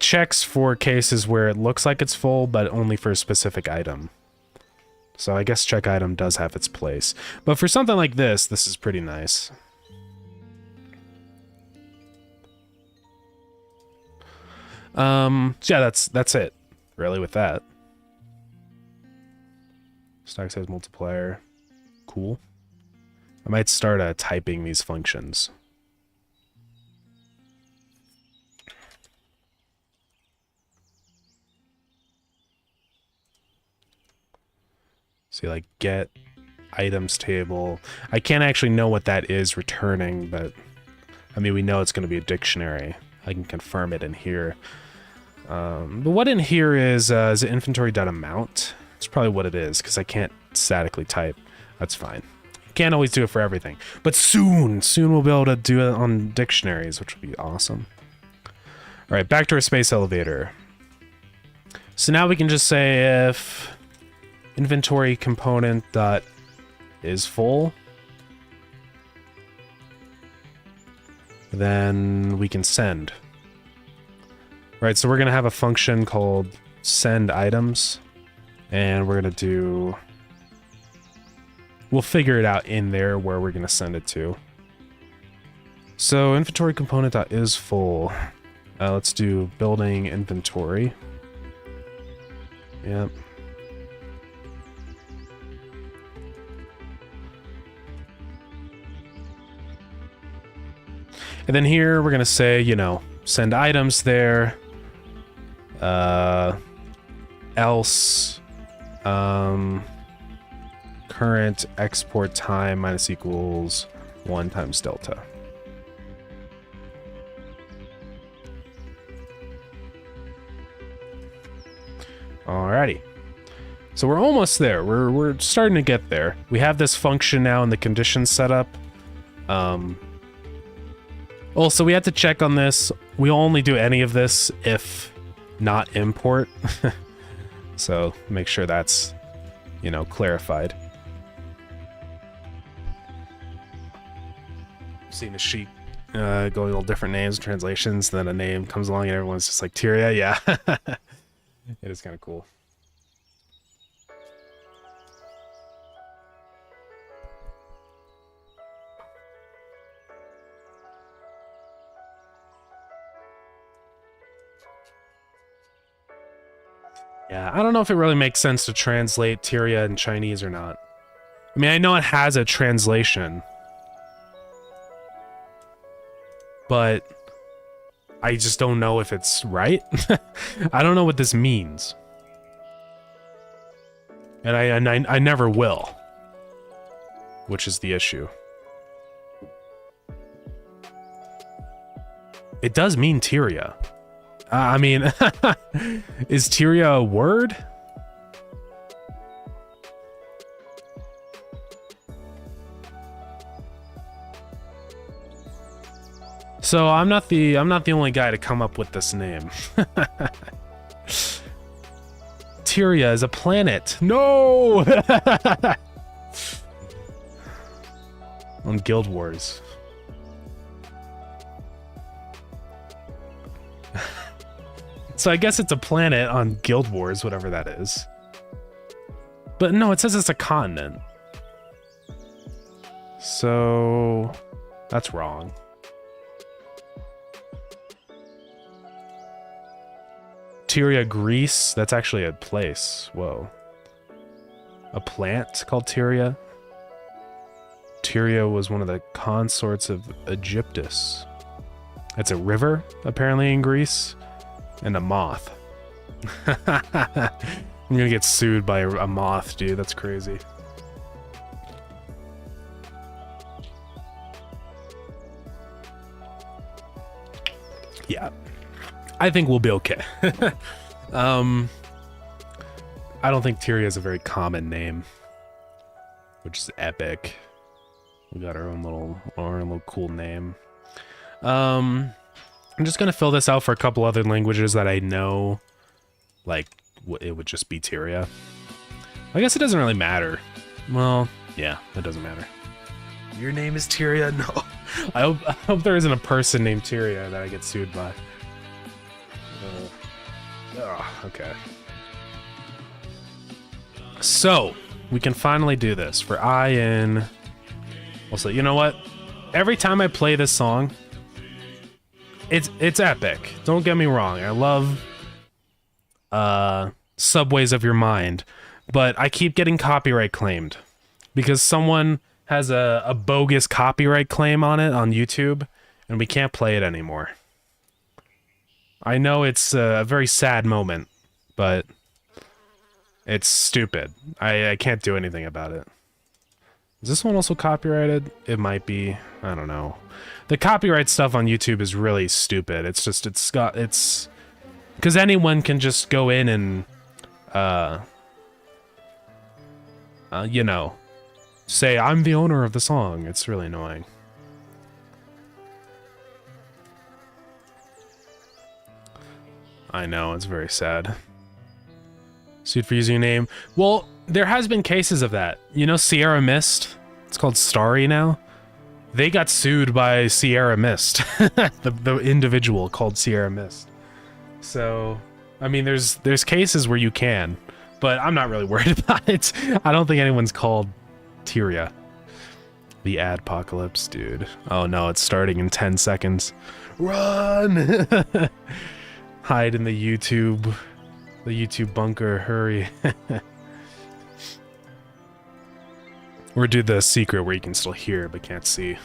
checks for cases where it looks like it's full, but only for a specific item. So I guess check item does have its place. But for something like this, this is pretty nice. So yeah, that's it, really, with that. Stack size multiplier. Cool. I might start typing these functions. See, like, get items table. I can't actually know what that is returning, but I mean, we know it's going to be a dictionary. I can confirm it in here. But what in here is it inventory.amount? That's probably what it is, because I can't statically type. That's fine. Can't always do it for everything. But soon we'll be able to do it on dictionaries, which will be awesome. All right, back to our space elevator. So now we can just say if inventory component dot is full, then we can send. Right, so we're going to have a function called send items, and we're going to do, we'll figure it out in there where we're going to send it to. So inventory component dot is full. Let's do building inventory. Yep. And then here we're going to say, you know, send items there. Else current export time minus equals 1 times delta. Alrighty. So we're almost there. We're starting to get there. We have this function now in the conditions set up. Also, we had to check on this. We'll only do any of this if not import. So make sure that's, you know, clarified. Seeing the sheet going all different names and translations, then a name comes along and everyone's just like, Tyria, yeah. It is kind of cool. Yeah, I don't know if it really makes sense to translate Tyria in Chinese or not. I mean, I know it has a translation, but I just don't know if it's right. I don't know what this means. And I never will. Which is the issue. It does mean Tyria. I mean, is Tyria a word? So I'm not the only guy to come up with this name. Tyria is a planet. No. On Guild Wars. So I guess it's a planet on Guild Wars, whatever that is. But no, it says it's a continent. So that's wrong. Tyria, Greece. That's actually a place. Whoa. A plant called Tyria. Tyria was one of the consorts of Egyptus. It's a river, apparently, in Greece. And a moth. I'm gonna get sued by a moth, dude. That's crazy. Yeah. I think we'll be okay. I don't think Tyria is a very common name. Which is epic. We got our own little cool name. I'm just gonna fill this out for a couple other languages that I know, like it would just be Tyria. I guess it doesn't really matter. Well, yeah, it doesn't matter. Your name is Tyria? No. I hope there isn't a person named Tyria that I get sued by. Okay. So we can finally do this for I in. Also, you know what? Every time I play this song, it's epic. Don't get me wrong. I love Subways of Your Mind, but I keep getting copyright claimed because someone has a bogus copyright claim on it on YouTube, and we can't play it anymore. I know it's a very sad moment, but it's stupid. I can't do anything about it. Is this one also copyrighted? It might be. I don't know. The copyright stuff on YouTube is really stupid. It's just, it's because anyone can just go in and, you know, say, I'm the owner of the song. It's really annoying. I know, it's very sad. Sued for using a name. Well, there has been cases of that. You know Sierra Mist? It's called Starry now. They got sued by Sierra Mist. the individual called Sierra Mist. So, I mean, there's cases where you can, but I'm not really worried about it. I don't think anyone's called Tyria. The adpocalypse, dude. Oh no, it's starting in 10 seconds. Run! Hide in the YouTube bunker, hurry. Or do the secret where you can still hear but can't see.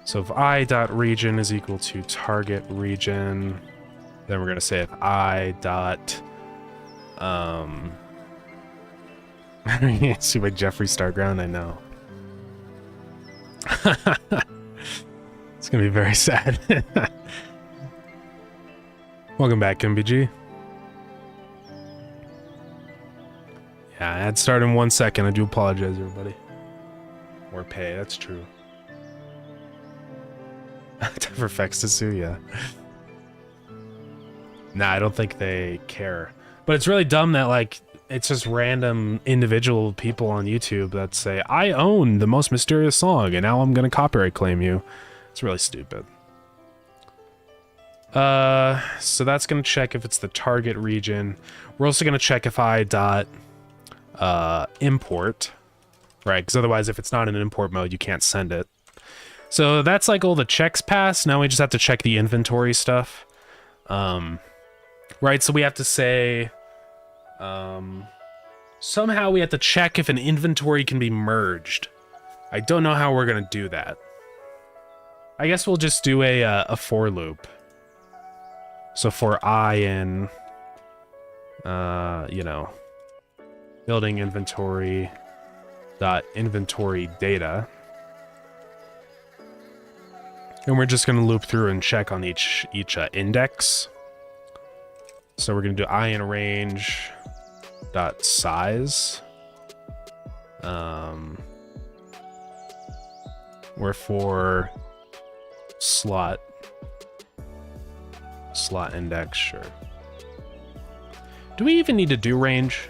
So if I.region is equal to target region, then we're gonna say if I dot see by Jeffrey Starground, I know. It's gonna be very sad. Welcome back, MBG. Yeah, ad start in 1 second. I do apologize, everybody. Or pay, that's true. For Fex to sue, yeah. Nah, I don't think they care. But it's really dumb that, like, it's just random individual people on YouTube that say, I own the most mysterious song, and now I'm gonna copyright claim you. It's really stupid. So that's gonna check if it's the target region. We're also gonna check if I dot import, right? Because otherwise, if it's not in import mode, you can't send it. So that's like all the checks passed. Now we just have to check the inventory stuff. Right, so we have to say, Somehow we have to check if an inventory can be merged. I don't know how we're gonna do that. I guess we'll just do a for loop. So for I in, you know, building inventory dot inventory data, and we're just gonna loop through and check on each index. So we're gonna do I in range dot size. We're for slot index, sure. Do we even need to do range?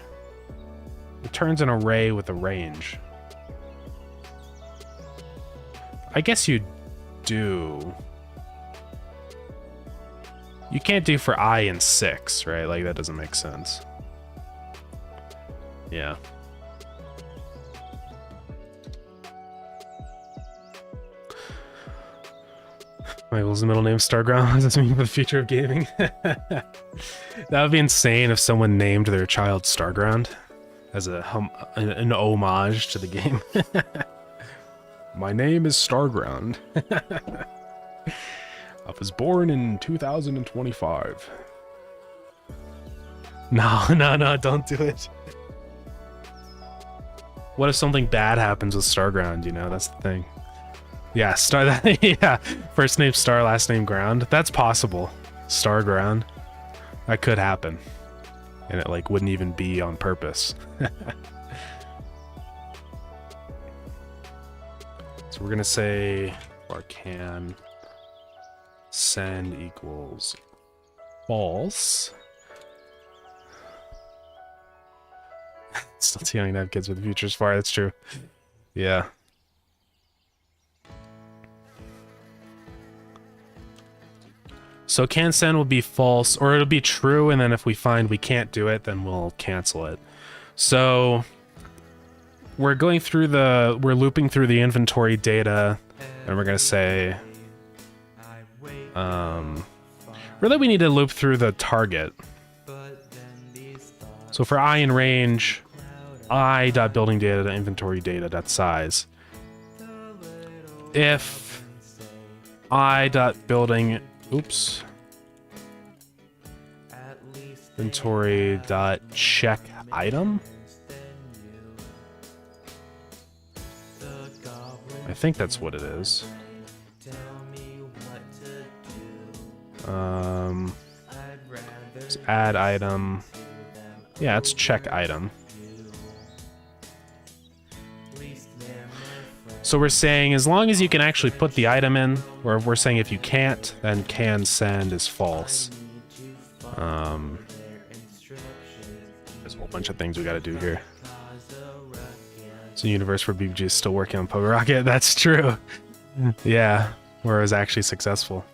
It turns an array with a range. I guess you do. You can't do for I in 6, right? Like, that doesn't make sense. Yeah. Michael's middle name Starground. What does this mean for the future of gaming? That would be insane if someone named their child Starground as an homage to the game. My name is Starground. I was born in 2025. No, don't do it. What if something bad happens with Starground, you know? That's the thing. Yeah, yeah. First name Star, last name Ground. That's possible. Starground. That could happen. And it, like, wouldn't even be on purpose. So we're gonna say can send equals false. Still too young to have kids with the future's far, that's true. Yeah. So can send will be false, or it'll be true, and then if we find we can't do it, then we'll cancel it. So we're going through we're looping through the inventory data, and we're gonna say, really we need to loop through the target. So for I in range, I.building data inventory data.size. If I.building inventory dot check item. I think that's what it is. Let's add item. Yeah, it's check item. So we're saying as long as you can actually put the item in, or we're saying if you can't, then can send is false. There's a whole bunch of things we gotta do here. It's a universe where BBG is still working on Pogo Rocket. That's true. Yeah, where it was actually successful.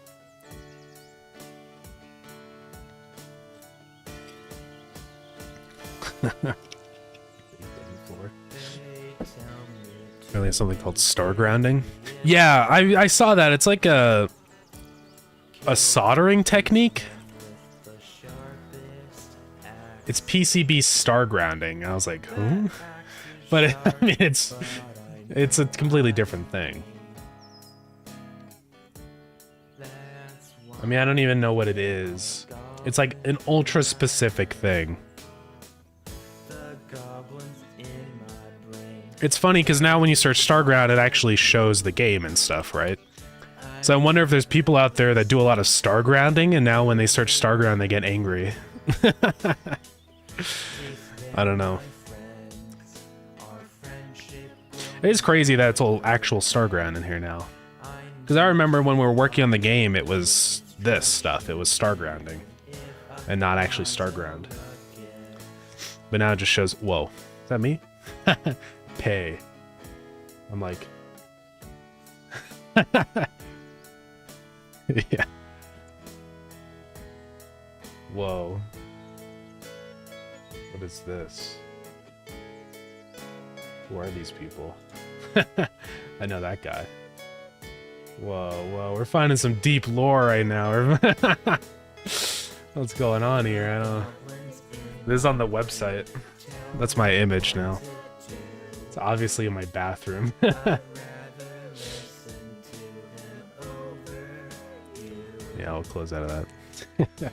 Really, something called Stargrounding. Yeah, I saw that. It's like a soldering technique. It's PCB Stargrounding. I was like, who? But I mean, it's a completely different thing. I mean, I don't even know what it is. It's like an ultra specific thing. It's funny because now when you search Starground, it actually shows the game and stuff, right? So I wonder if there's people out there that do a lot of Stargrounding, and now when they search Starground, they get angry. I don't know. It is crazy that it's all actual Starground in here now. Because I remember when we were working on the game, it was this stuff. It was Stargrounding. And not actually Starground. But now it just shows... Whoa. Is that me? Pay. I'm like... Yeah. Whoa. What is this? Who are these people? I know that guy. Whoa, we're finding some deep lore right now. What's going on here? I don't know. This is on the website. That's my image now. It's obviously in my bathroom. Yeah, I'll close out of that.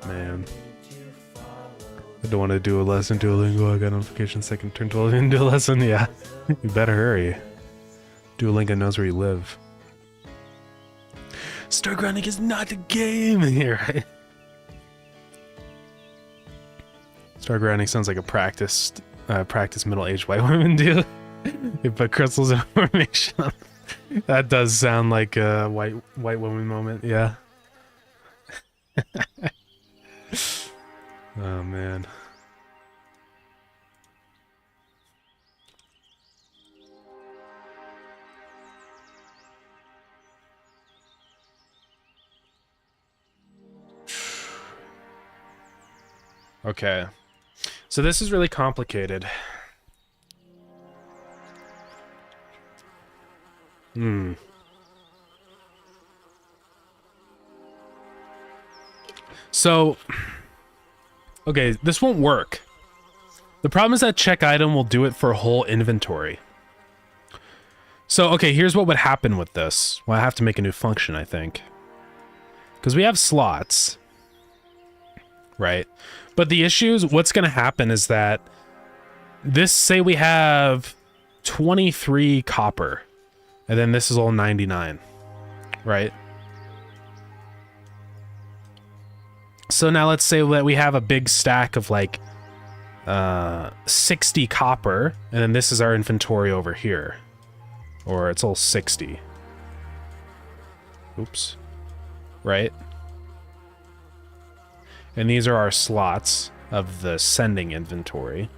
Man. I don't want to do a lesson, Duolingo. I got notification second turn 12 into a lesson. Yeah. You better hurry. Duolingo knows where you live. Starground is not a game here, right? Stargrounding sounds like a practice middle-aged white women do. They put crystals in formation. That does sound like a white woman moment, yeah. Oh man. Okay. So this is really complicated. So, okay, this won't work. The problem is that check item will do it for a whole inventory. So, okay, here's what would happen with this. Well, I have to make a new function, I think. Because we have slots. Right? But the issue is, what's going to happen is that this, say we have 23 copper, and then this is all 99, right? So now let's say that we have a big stack of like 60 copper, and then this is our inventory over here. Or it's all 60. Oops. Right? And these are our slots of the sending inventory.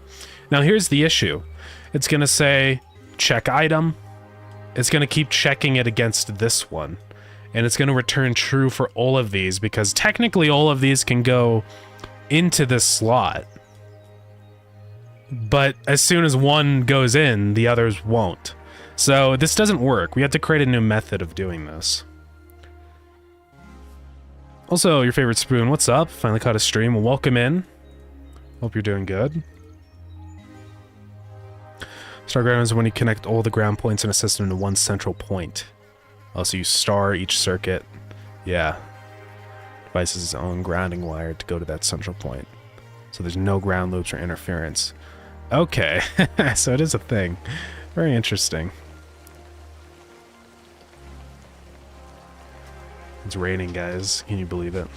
Now here's the issue. It's going to say check item. It's going to keep checking it against this one. And it's going to return true for all of these because technically all of these can go into this slot. But as soon as one goes in, the others won't. So this doesn't work. We have to create a new method of doing this. Also, your favorite spoon, what's up? Finally caught a stream. Well, welcome in. Hope you're doing good. Starground is when you connect all the ground points in a system to one central point. Also, you star each circuit. Yeah. Device has its own grounding wire to go to that central point. So there's no ground loops or interference. Okay. So it is a thing. Very interesting. It's raining, guys. Can you believe it?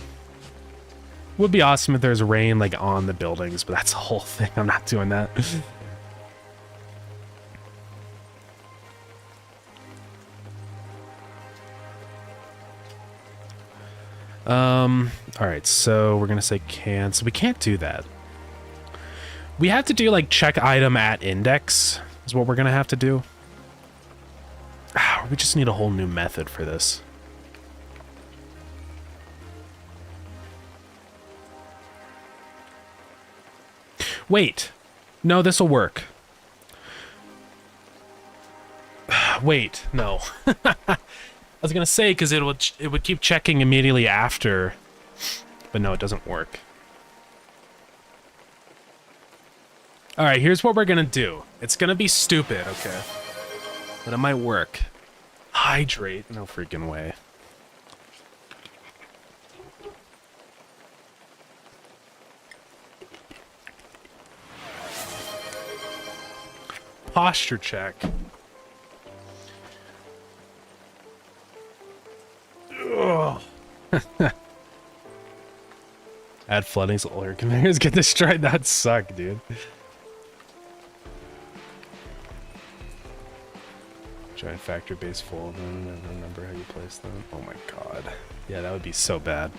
Would be awesome if there's rain like on the buildings, but that's a whole thing. I'm not doing that. All right, so we're gonna say can. So we can't do that. We have to do like check item at index is what we're gonna have to do. We just need a whole new method for this. Wait, no, this will work. Wait, no. I was gonna say because it would keep checking immediately after, but no, it doesn't work. All right, here's what we're gonna do. It's gonna be stupid, okay, but it might work. Hydrate, no freaking way. Posture check. Ugh. Add flooding so all your conveyors get destroyed. That suck, dude. Giant factory base full. No, remember how you place them. Oh my god. Yeah, that would be so bad.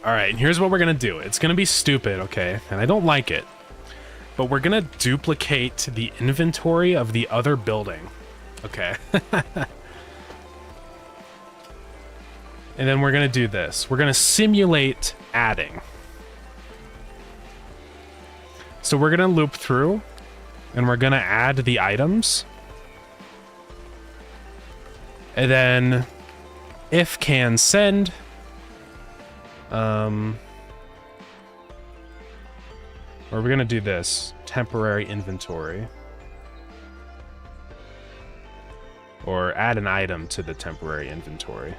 Alright, here's what we're gonna do. It's gonna be stupid, okay? And I don't like it. But we're gonna duplicate the inventory of the other building. Okay. And then we're gonna do this. We're gonna simulate adding. So we're gonna loop through, and we're gonna add the items. And then if can send, or we're gonna do this temporary inventory, or add an item to the temporary inventory.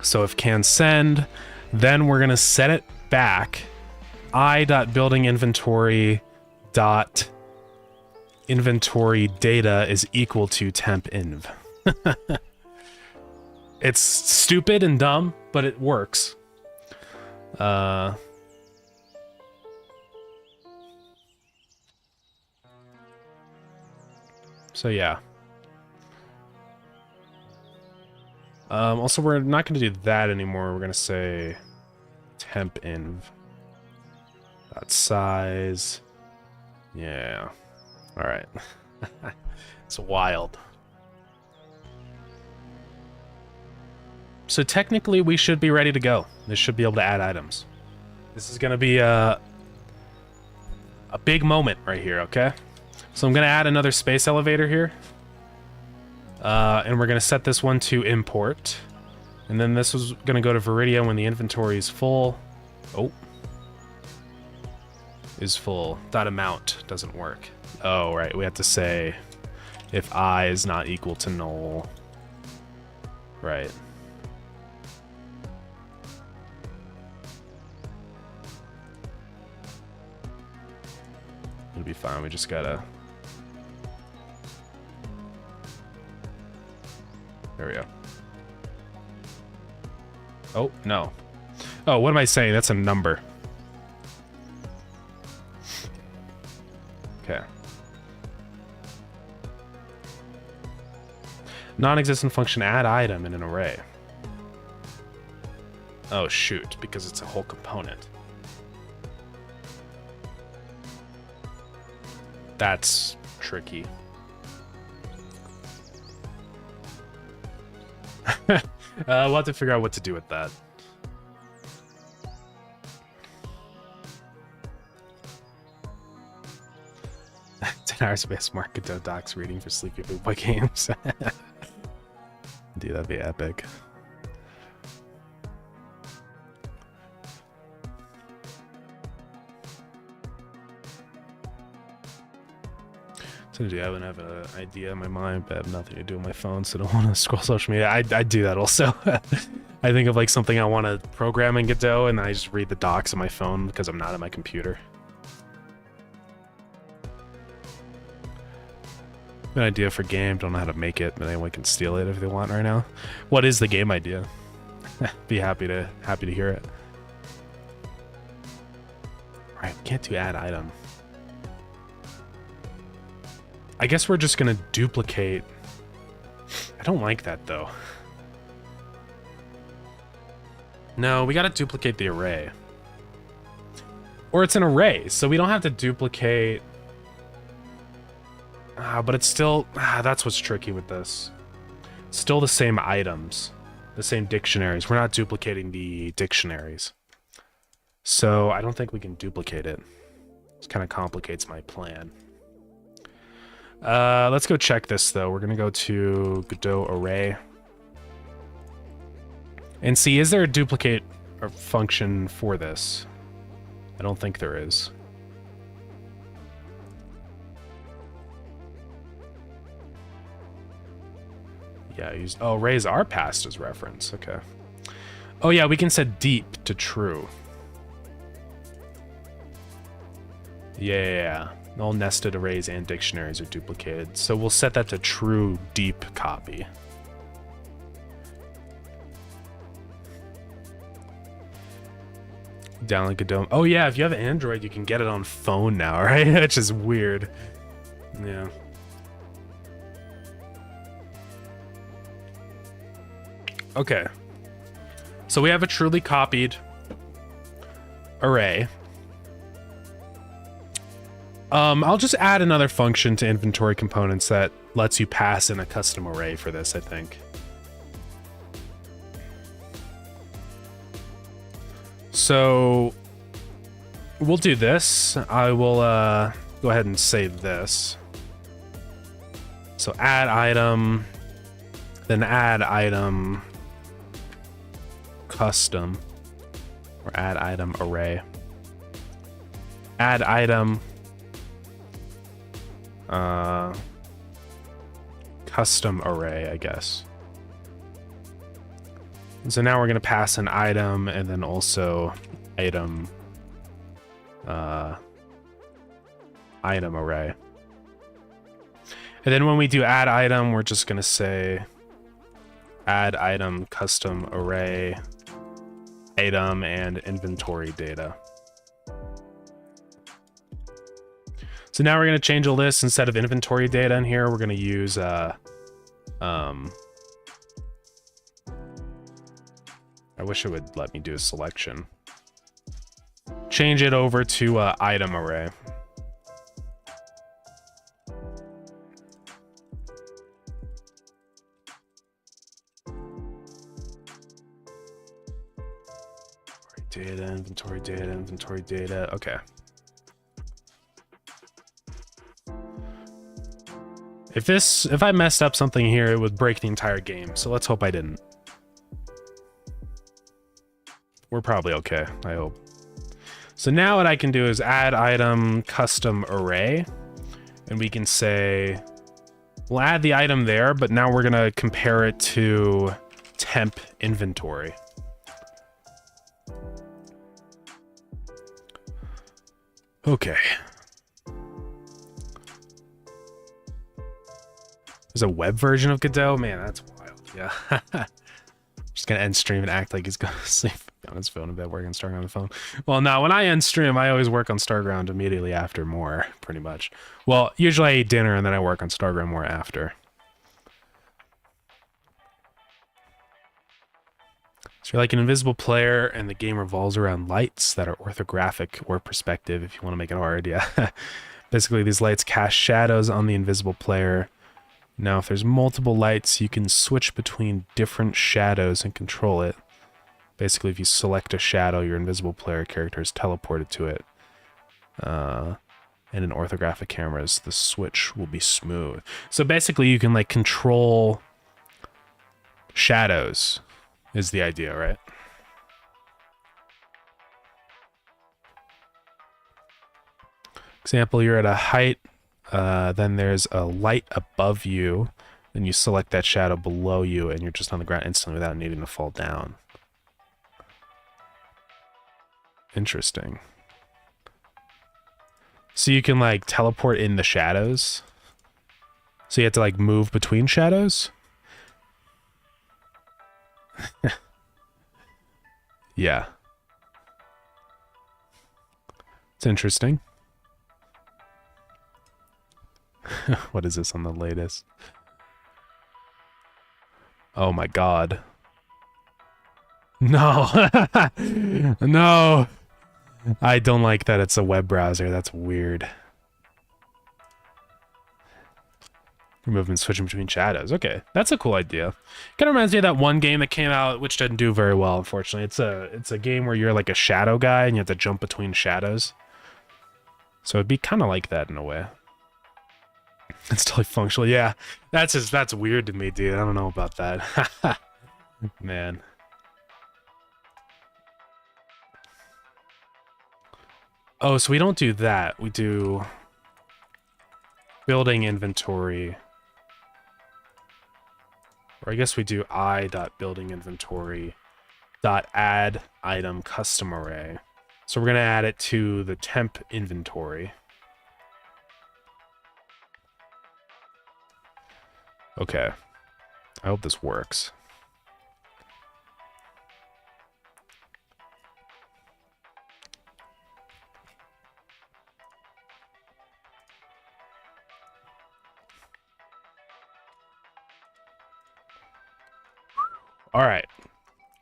So if can send, then we're gonna set it back i.building_inventory dot inventory data is equal to temp inv. It's stupid and dumb, but it works. So yeah. Also, we're not going to do that anymore. We're going to say temp inv dot size. Yeah. All right. It's wild. So technically, we should be ready to go. This should be able to add items. This is going to be a big moment right here, okay? So I'm going to add another space elevator here. And we're going to set this one to import. And then this was going to go to Viridia when the inventory is full. Oh. Is full. Dot amount doesn't work. Oh, right. We have to say if I is not equal to null. Right. It'll be fine. We just gotta... There we go. Oh, no. Oh, what am I saying? That's a number. Okay. Non-existent function add item in an array. Oh, shoot, because it's a whole component. That's tricky. We'll have to figure out what to do with that. Space Market Docs reading for Sleepy Boot Boy games. Dude, that'd be epic. So I wouldn't have an idea in my mind, but I have nothing to do with my phone, so I don't want to scroll social media. I do that also. I think of like something I want to program in Godot, and I just read the docs on my phone because I'm not at my computer. An idea for game, don't know how to make it, but anyone can steal it if they want right now. What is the game idea? Be happy to hear it. Right, we can't do add item. I guess we're just gonna duplicate. I don't like that though. No, we gotta duplicate the array. Or it's an array, so we don't have to duplicate. But it's still, that's what's tricky with this. Still the same items, the same dictionaries. We're not duplicating the dictionaries. So I don't think we can duplicate it. It kind of complicates my plan. Let's go check this though. We're gonna go to Godot array. And see, is there a duplicate function for this? I don't think there is. Yeah, arrays are passed as reference. Okay. Oh yeah, we can set deep to true. Yeah. All nested arrays and dictionaries are duplicated. So we'll set that to true deep copy. Download Godot. Oh yeah, if you have Android, you can get it on phone now, right? Which is weird. Yeah. Okay. So we have a truly copied array. I'll just add another function to inventory components that lets you pass in a custom array for this, I think. So we'll do this. I will go ahead and save this. So add item, then add item custom, or add item array. Add item custom array, I guess. And so now we're going to pass an item and then also item item array. And then when we do add item, we're just going to say add item custom array item and inventory data. So now we're going to change a list. Instead of inventory data in here, we're going to use I wish it would let me do a selection. Change it over to item array. Data, inventory data, inventory data. Okay. If I messed up something here, it would break the entire game. So let's hope I didn't. We're probably okay, I hope. So now what I can do is add item custom array, and we can say we'll add the item there, but now we're gonna compare it to temp inventory. Okay. There's a web version of Godot? Man, that's wild. Yeah. Just gonna end stream and act like he's gonna sleep on his phone in bed, working on Starground on the phone. Well, no, when I end stream, I always work on Starground immediately after more, pretty much. Well, usually I eat dinner and then I work on Starground more after. So you're like an invisible player and the game revolves around lights that are orthographic or perspective, if you want to make it hard, yeah. Basically, these lights cast shadows on the invisible player. Now, if there's multiple lights, you can switch between different shadows and control it. Basically, if you select a shadow, your invisible player character is teleported to it. And in orthographic cameras, the switch will be smooth. So basically, you can like control shadows, is the idea, right? Example, you're at a height. Then there's a light above you, then you select that shadow below you and you're just on the ground instantly without needing to fall down. Interesting. So you can like teleport in the shadows. So you have to like move between shadows. Yeah. It's interesting. What is this on the latest? Oh my god. No. No. I don't like that it's a web browser. That's weird. Remove and switching between shadows. Okay, that's a cool idea. Kind of reminds me of that one game that came out, which didn't do very well, unfortunately. It's a game where you're like a shadow guy and you have to jump between shadows. So it'd be kind of like that in a way. It's totally functional. Yeah, that's weird to me, dude. I don't know about that. Man. Oh, so we don't do that. We do building inventory. Or I guess we do i.building inventory .add item custom array. So we're going to add it to the temp inventory. Okay. I hope this works. All right.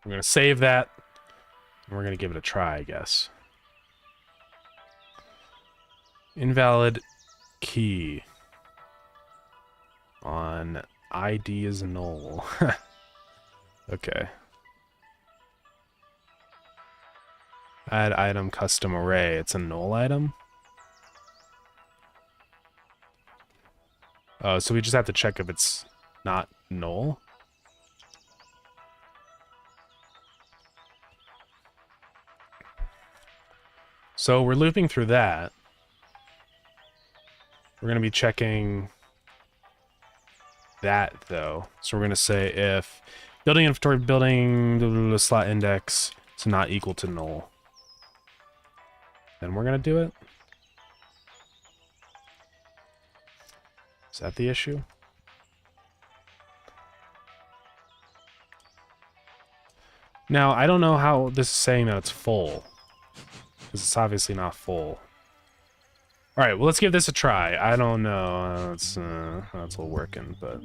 We're going to save that. And we're going to give it a try, I guess. Invalid key on ID is null. Okay. Add item custom array. It's a null item. Oh, so we just have to check if it's not null. So we're looping through that. We're going to be checking that, though. So we're going to say if building inventory building slot index is not equal to null, then we're going to do it. Is that the issue? Now, I don't know how this is saying that it's full, because it's obviously not full. All right, well, let's give this a try. I don't know. It's all working, but...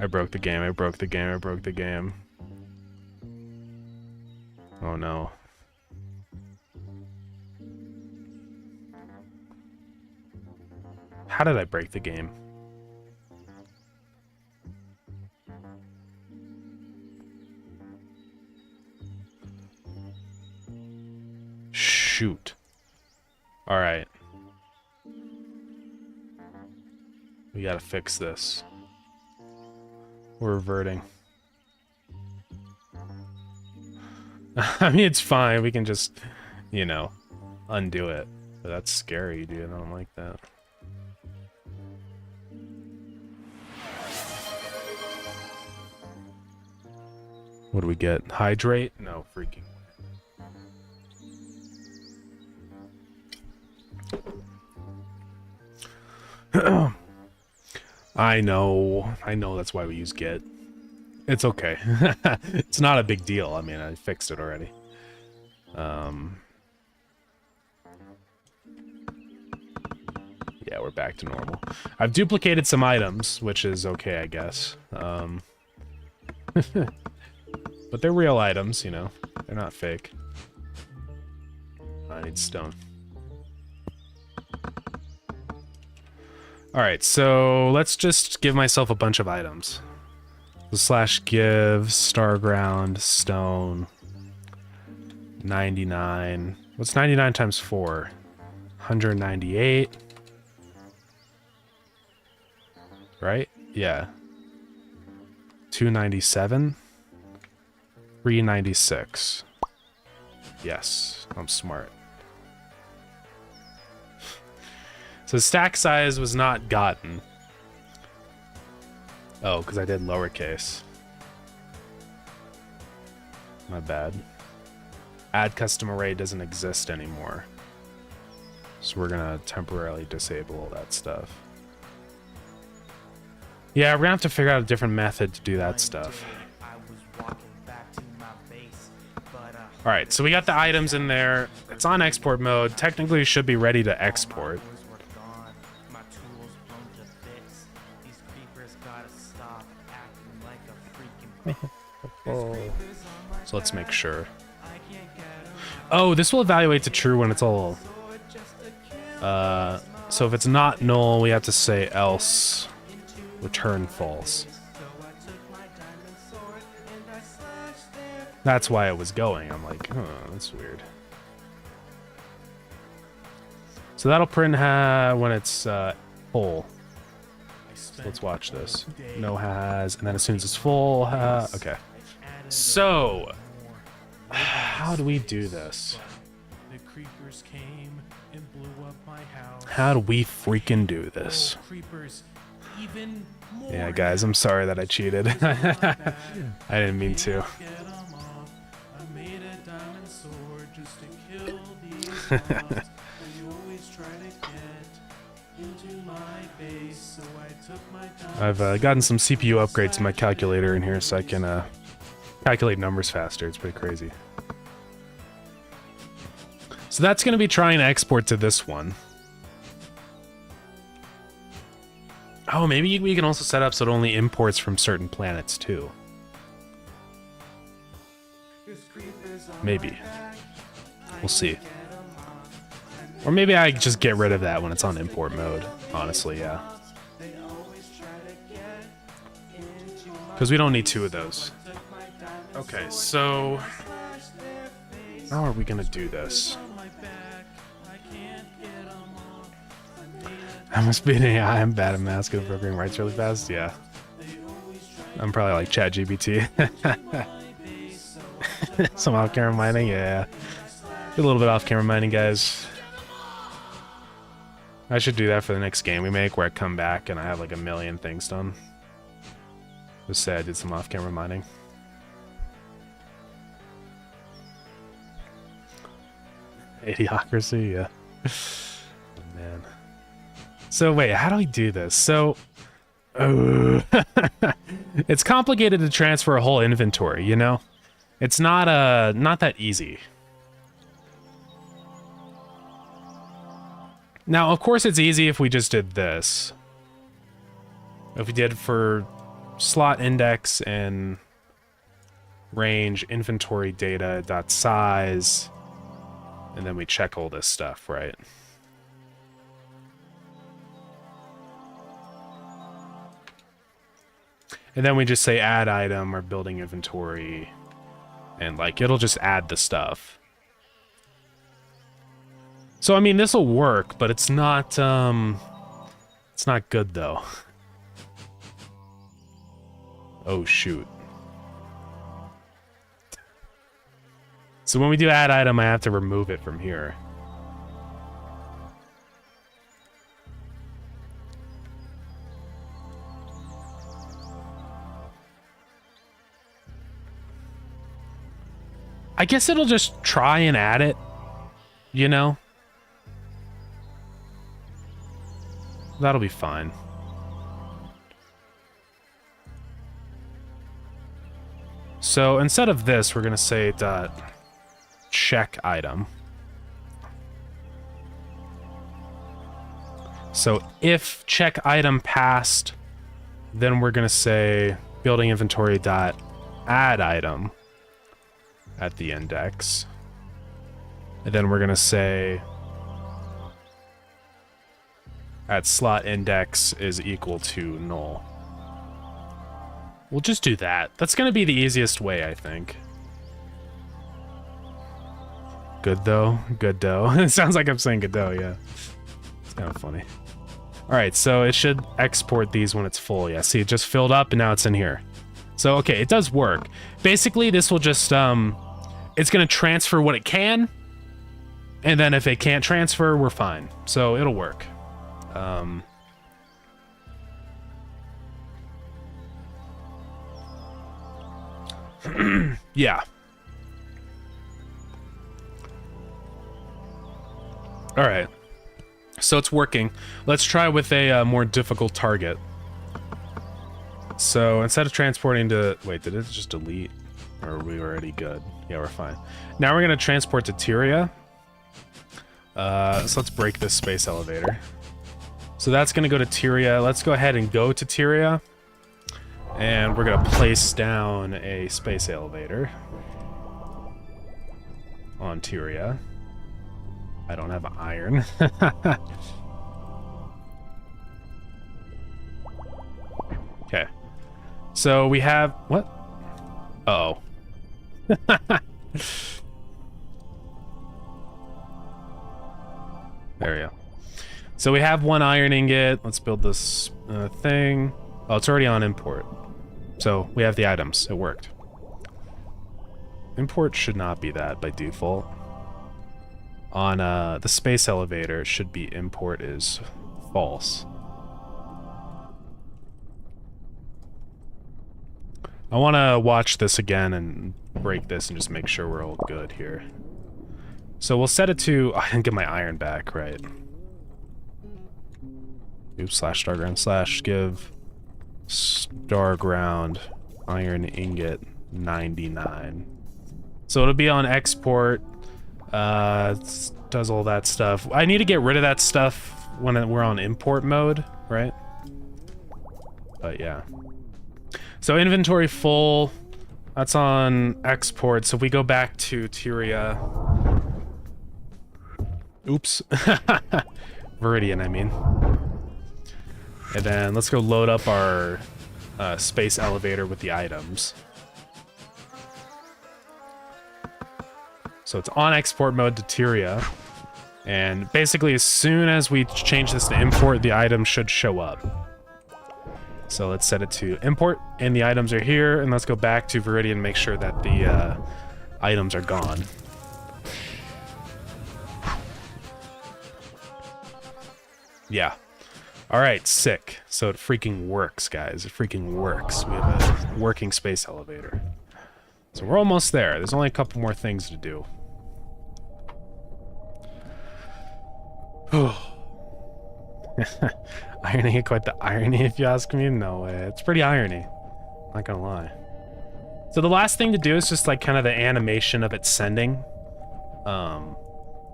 I broke the game. I broke the game. I broke the game. Oh, no. How did I break the game? Shoot. All right. We gotta fix this. We're reverting. I mean, it's fine. We can just, you know, undo it. But that's scary, dude. I don't like that. What do we get? Hydrate? No, freaking. I know that's why we use Git. It's okay. It's not a big deal. I mean, I fixed it already. Yeah, we're back to normal. I've duplicated some items, which is okay, I guess. But they're real items, you know. They're not fake. I need stone. Alright, so let's just give myself a bunch of items. So /give Starground stone 99. What's 99 times 4? 198. Right? Yeah. 297. 396. Yes, I'm smart. So stack size was not gotten. Oh, because I did lowercase. My bad. Add custom array doesn't exist anymore. So we're gonna temporarily disable all that stuff. Yeah, we're gonna have to figure out a different method to do that stuff. Alright, so we got the items in there. It's on export mode. Technically, it should be ready to export. So let's make sure. Oh, this will evaluate to true when it's all... so if it's not null, we have to say else. Return false. That's why it was going. I'm like, huh, that's weird. So that'll print when it's full. So let's watch this. No has, and then as soon as it's full, okay. So, how do we do this? How do we freaking do this? Yeah, guys, I'm sorry that I cheated. I didn't mean to. I've gotten some CPU upgrades to my calculator in here so I can calculate numbers faster. It's pretty crazy. So that's going to be trying to export to this one. Oh, maybe we can also set up so it only imports from certain planets too. Maybe. We'll see. Or maybe I just get rid of that when it's on import mode. Honestly, yeah. Because we don't need two of those. Okay, so How are we gonna do this? I must be an AI. I'm bad at math and programming writes really fast. Yeah. I'm probably like ChatGPT. Some off-camera mining, yeah. A little bit off-camera mining, guys. I should do that for the next game we make, where I come back and I have like a million things done. Just say I did some off-camera mining. Idiocracy, yeah. Oh, man. So wait, how do we do this? So, it's complicated to transfer a whole inventory, you know? It's not that easy. Now, of course, it's easy if we just did this. If we did for slot index and range inventory data dot size, and then we check all this stuff, right? And then we just say add item or building inventory, and like it'll just add the stuff. So I mean, this will work, but it's not good though. Oh shoot. So when we do add item, I have to remove it from here. I guess it'll just try and add it, you know? That'll be fine. So instead of this, we're gonna say dot check item. So if check item passed, then we're gonna say building inventory dot add item at the index. And then we're gonna say at slot index is equal to null. We'll just do that. That's gonna be the easiest way, I think. Good though. Good though. It sounds like I'm saying Godot, yeah. It's kind of funny. Alright, so it should export these when it's full. Yeah, see, it just filled up and now it's in here. So, okay, it does work. Basically, this will just, it's gonna transfer what it can, and then if it can't transfer, we're fine. So, it'll work. Yeah. All right. So it's working. Let's try with a more difficult target. So instead of transporting to... Wait, did it just delete? Or are we already good? Yeah, we're fine. Now we're going to transport to Tyria. So let's break this space elevator. So that's going to go to Tyria. Let's go ahead and go to Tyria. And we're going to place down a space elevator on Tyria. I don't have iron. Okay. So we have... What? Uh-oh. There we go. So we have one iron ingot. Let's build this thing. Oh, it's already on import. So we have the items. It worked. Import should not be that by default. On the space elevator, it should be import is false. I want to watch this again and break this and just make sure we're all good here. So we'll set it to... Oh, I didn't get my iron back, right. Oops, /starground/ give Starground iron ingot 99. So it'll be on export. Does all that stuff. I need to get rid of that stuff when we're on import mode, right? But yeah. So inventory full. That's on export. So if we go back to Tyria. Oops. Viridian, I mean. And then let's go load up our space elevator with the items. So it's on export mode to Tyria. And basically, as soon as we change this to import, the item should show up. So let's set it to import, and the items are here. And let's go back to Viridian and make sure that the items are gone. Yeah. All right, sick. So it freaking works, guys. It freaking works. We have a working space elevator. So we're almost there. There's only a couple more things to do. Irony, quite the irony, if you ask me. No way. It's pretty irony. Not gonna lie. So the last thing to do is just like kind of the animation of it sending,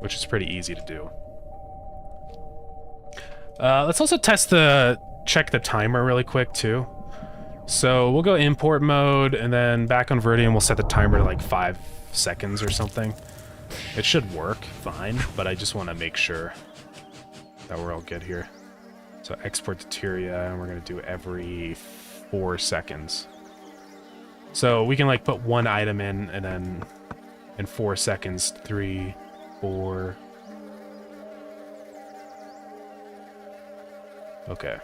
which is pretty easy to do. Let's also check the timer really quick too. So we'll go import mode, and then back on Viridian we'll set the timer to like 5 seconds or something. It should work fine, but I just want to make sure that we're all good here. So export to Tyria, and we're gonna do every 4 seconds. So we can like put one item in, and then in 4 seconds, 3, 4. Okay.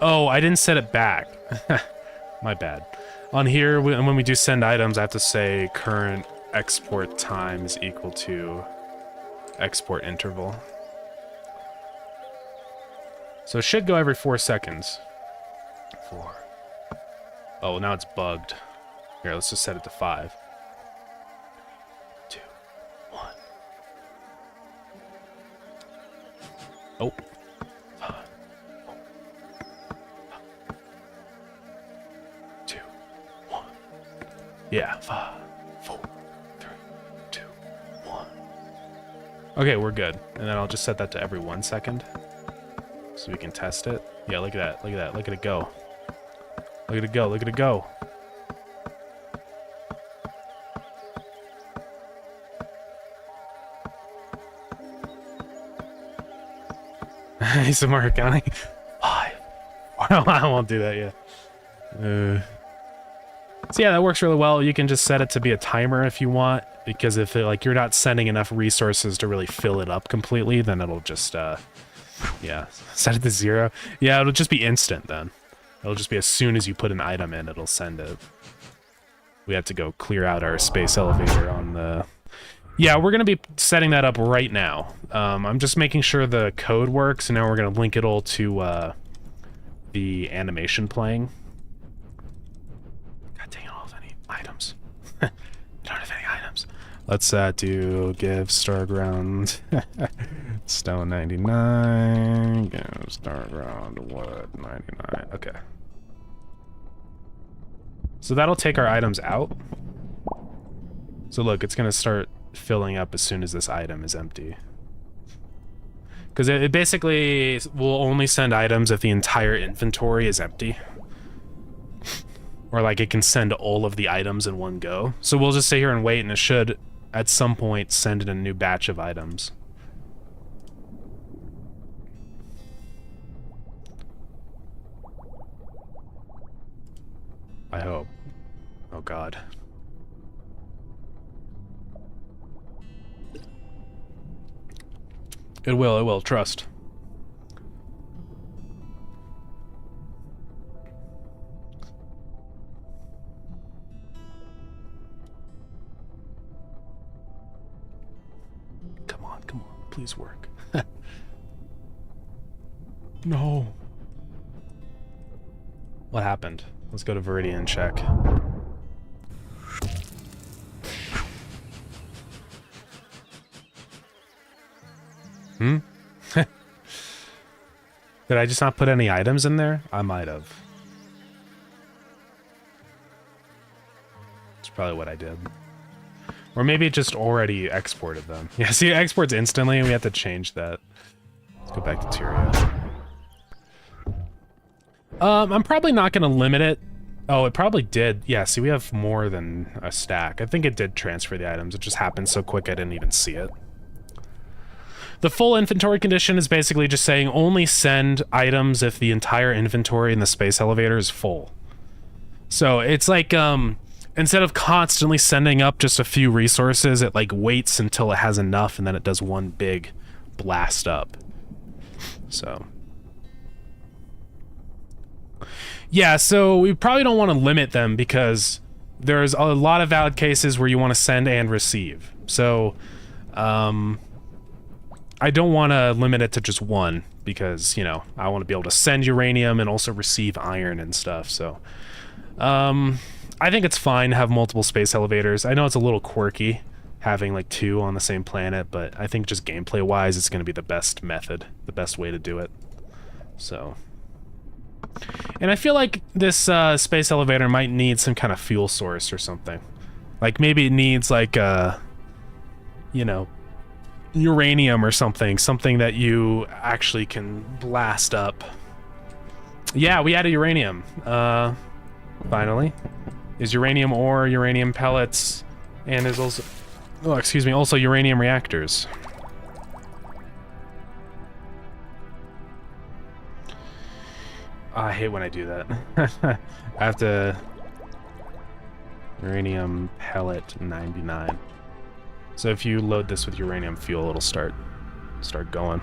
Oh, I didn't set it back. My bad. On here, when we do send items, I have to say current export time is equal to export interval. So it should go every 4 seconds. 4. Oh, now it's bugged. Here, let's just set it to 5. 2, 1. Oh. 5. 2, 1. Yeah, 5, 4, 3, 2, 1. Okay, we're good. And then I'll just set that to every 1 second. So we can test it. Yeah, look at that. Look at that. Look at it go. Look at it go. Look at it go. Some more accounting. 5. I won't do that yet. So yeah, that works really well. You can just set it to be a timer if you want, because if like you're not sending enough resources to really fill it up completely, then it'll just yeah, set it to 0. Yeah, it'll just be instant then. It'll just be as soon as you put an item in, it'll send it. We have to go clear out our space elevator on the... Yeah, we're going to be setting that up right now. I'm just making sure the code works, and now we're going to link it all to the animation playing. God dang it, I don't have any items. I don't have any items. Let's do give Starground stone 99, give Starground wood 99. Okay. So that'll take our items out. So look, it's going to start filling up as soon as this item is empty. Because it basically will only send items if the entire inventory is empty. Or like it can send all of the items in one go. So we'll just sit here and wait, and it should at some point send in a new batch of items. I hope. Oh god. It will, trust. Come on, please work. No. What happened? Let's go to Viridian and check. Did I just not put any items in there? I might have. That's probably what I did. Or maybe it just already exported them. Yeah, see, it exports instantly, and we have to change that. Let's go back to Tyria. I'm probably not going to limit it. Oh, it probably did. Yeah, see, we have more than a stack. I think it did transfer the items. It just happened so quick I didn't even see it. The full inventory condition is basically just saying only send items if the entire inventory in the space elevator is full. So it's like instead of constantly sending up just a few resources, it like waits until it has enough and then it does one big blast up. So yeah, so we probably don't want to limit them because there's a lot of valid cases where you want to send and receive. So I don't want to limit it to just one because, you know, I want to be able to send uranium and also receive iron and stuff. So I think it's fine to have multiple space elevators. I know it's a little quirky having like 2 on the same planet, but I think just gameplay wise it's going to be the best method, the best way to do it. So, and I feel like this space elevator might need some kind of fuel source or something. Like maybe it needs like you know, uranium or something that you actually can blast up. Yeah, we added uranium. Finally. Is uranium ore, uranium pellets, and there's also, oh, excuse me, also uranium reactors. I hate when I do that. I have to... Uranium pellet 99. So if you load this with uranium fuel, it'll start going.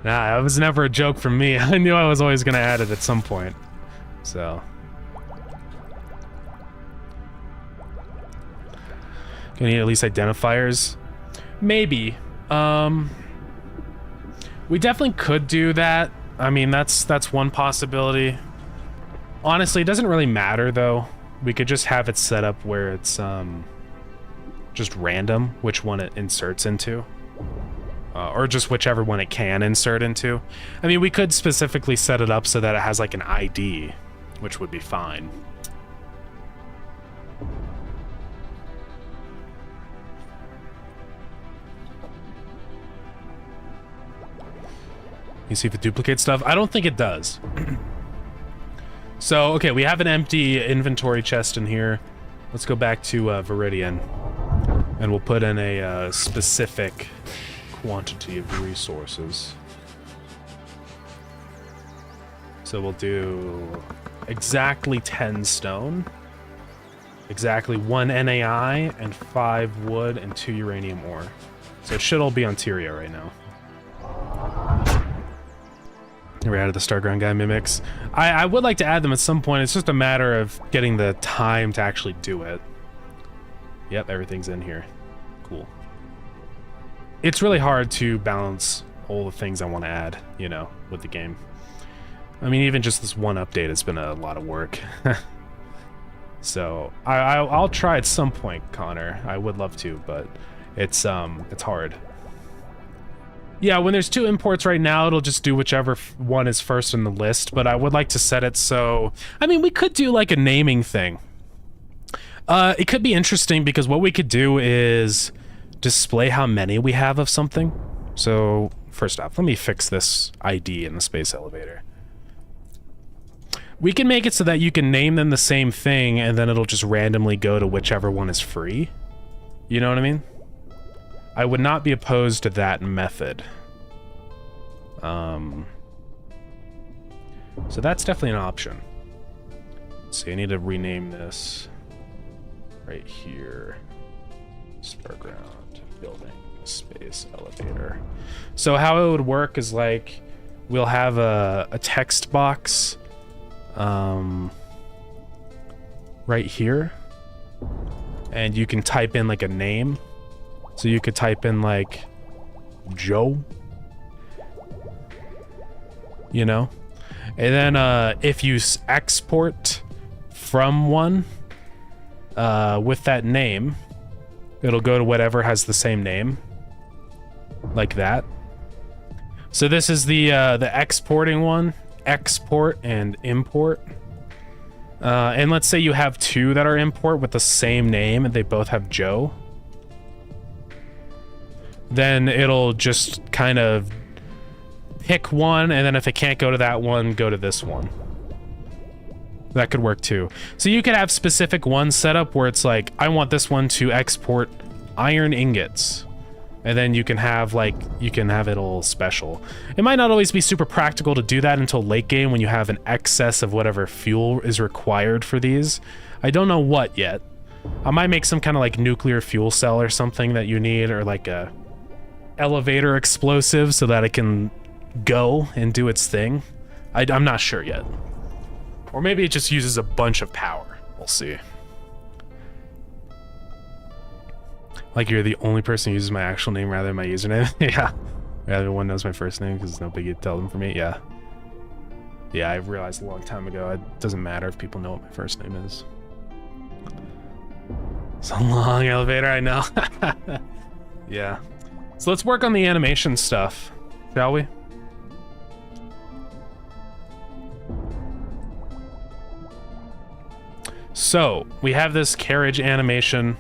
Nah, it was never a joke from me. I knew I was always gonna add it at some point. So... Gonna need at least identifiers? Maybe. We definitely could do that. I mean, that's one possibility. Honestly, it doesn't really matter though. We could just have it set up where it's just random which one it inserts into. Or just whichever one it can insert into. I mean, we could specifically set it up so that it has like an ID, which would be fine. You see if it duplicates stuff? I don't think it does. So, okay, we have an empty inventory chest in here. Let's go back to Viridian. And we'll put in a specific quantity of resources. So we'll do exactly 10 stone, exactly 1 NAI, and 5 wood, and 2 uranium ore. So it should all be on Tyria right now. We added the Starground guy mimics. I would like to add them at some point. It's just a matter of getting the time to actually do it. Yep, everything's in here. Cool. It's really hard to balance all the things I want to add, you know, with the game. I mean, even just this one update has been a lot of work. So I'll try at some point, Connor. I would love to, but it's hard. Yeah, when there's 2 imports right now, it'll just do whichever one is first in the list, but I would like to set it so... I mean, we could do like a naming thing. It could be interesting because what we could do is display how many we have of something. So, first off, let me fix this ID in the space elevator. We can make it so that you can name them the same thing and then it'll just randomly go to whichever one is free. You know what I mean? I would not be opposed to that method. So that's definitely an option. Let's see, I need to rename this right here. Starground building space elevator. So how it would work is like we'll have a text box right here, and you can type in like a name. So you could type in like Joe, you know, and then if you export from one with that name, it'll go to whatever has the same name, like that. So this is the exporting one, export and import. And let's say you have 2 that are import with the same name and they both have Joe. Then it'll just kind of pick one, and then if it can't go to that one, go to this one. That could work too. So you could have specific ones set up where it's like, I want this one to export iron ingots, And then you can have like, you can have it all special. It might not always be super practical to do that until late game when you have an excess of whatever fuel is required for these. I don't know what yet. I might make some kind of like nuclear fuel cell or something that you need, or like a elevator explosive so that it can go and do its thing. I'm not sure yet. Or maybe it just uses a bunch of power. We'll see. Like you're the only person who uses my actual name rather than my username. Yeah. Everyone knows my first name because it's no biggie to tell them for me. Yeah. Yeah, I realized a long time ago it doesn't matter if people know what my first name is. It's a long elevator, I know. Yeah. So let's work on the animation stuff, shall we? So, we have this carriage animation.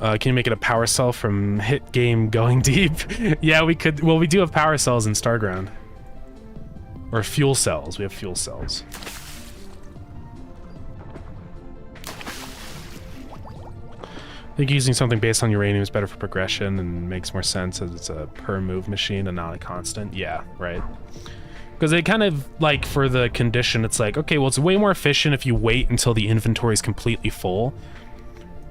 Can you make it a power cell from hit game Going Deep? Yeah, we could. Well, we do have power cells in Starground. Or fuel cells. We have fuel cells. I think using something based on uranium is better for progression and makes more sense as it's a per move machine and not a constant. Yeah, right. Because it kind of, like, for the condition, it's like, okay, well, it's way more efficient if you wait until the inventory is completely full.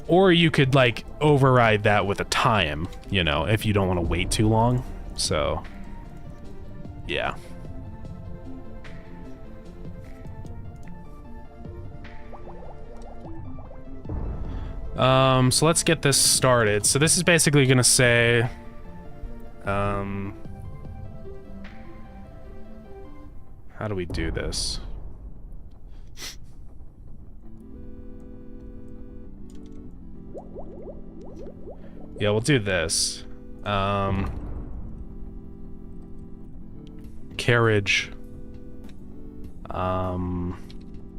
Or you could, like, override that with a time, you know, if you don't want to wait too long. So, yeah. So let's get this started. So this is basically gonna say, how do we do this? Yeah, we'll do this. Carriage.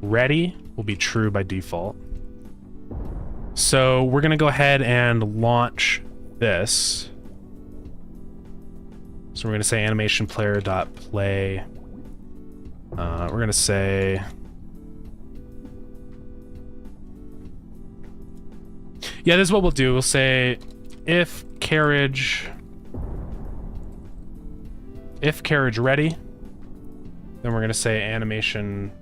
Ready will be true by default. So we're gonna go ahead and launch this. So we're gonna say animation player dot play. We're gonna say, yeah, this is what we'll do. We'll say if carriage ready, then we're gonna say animation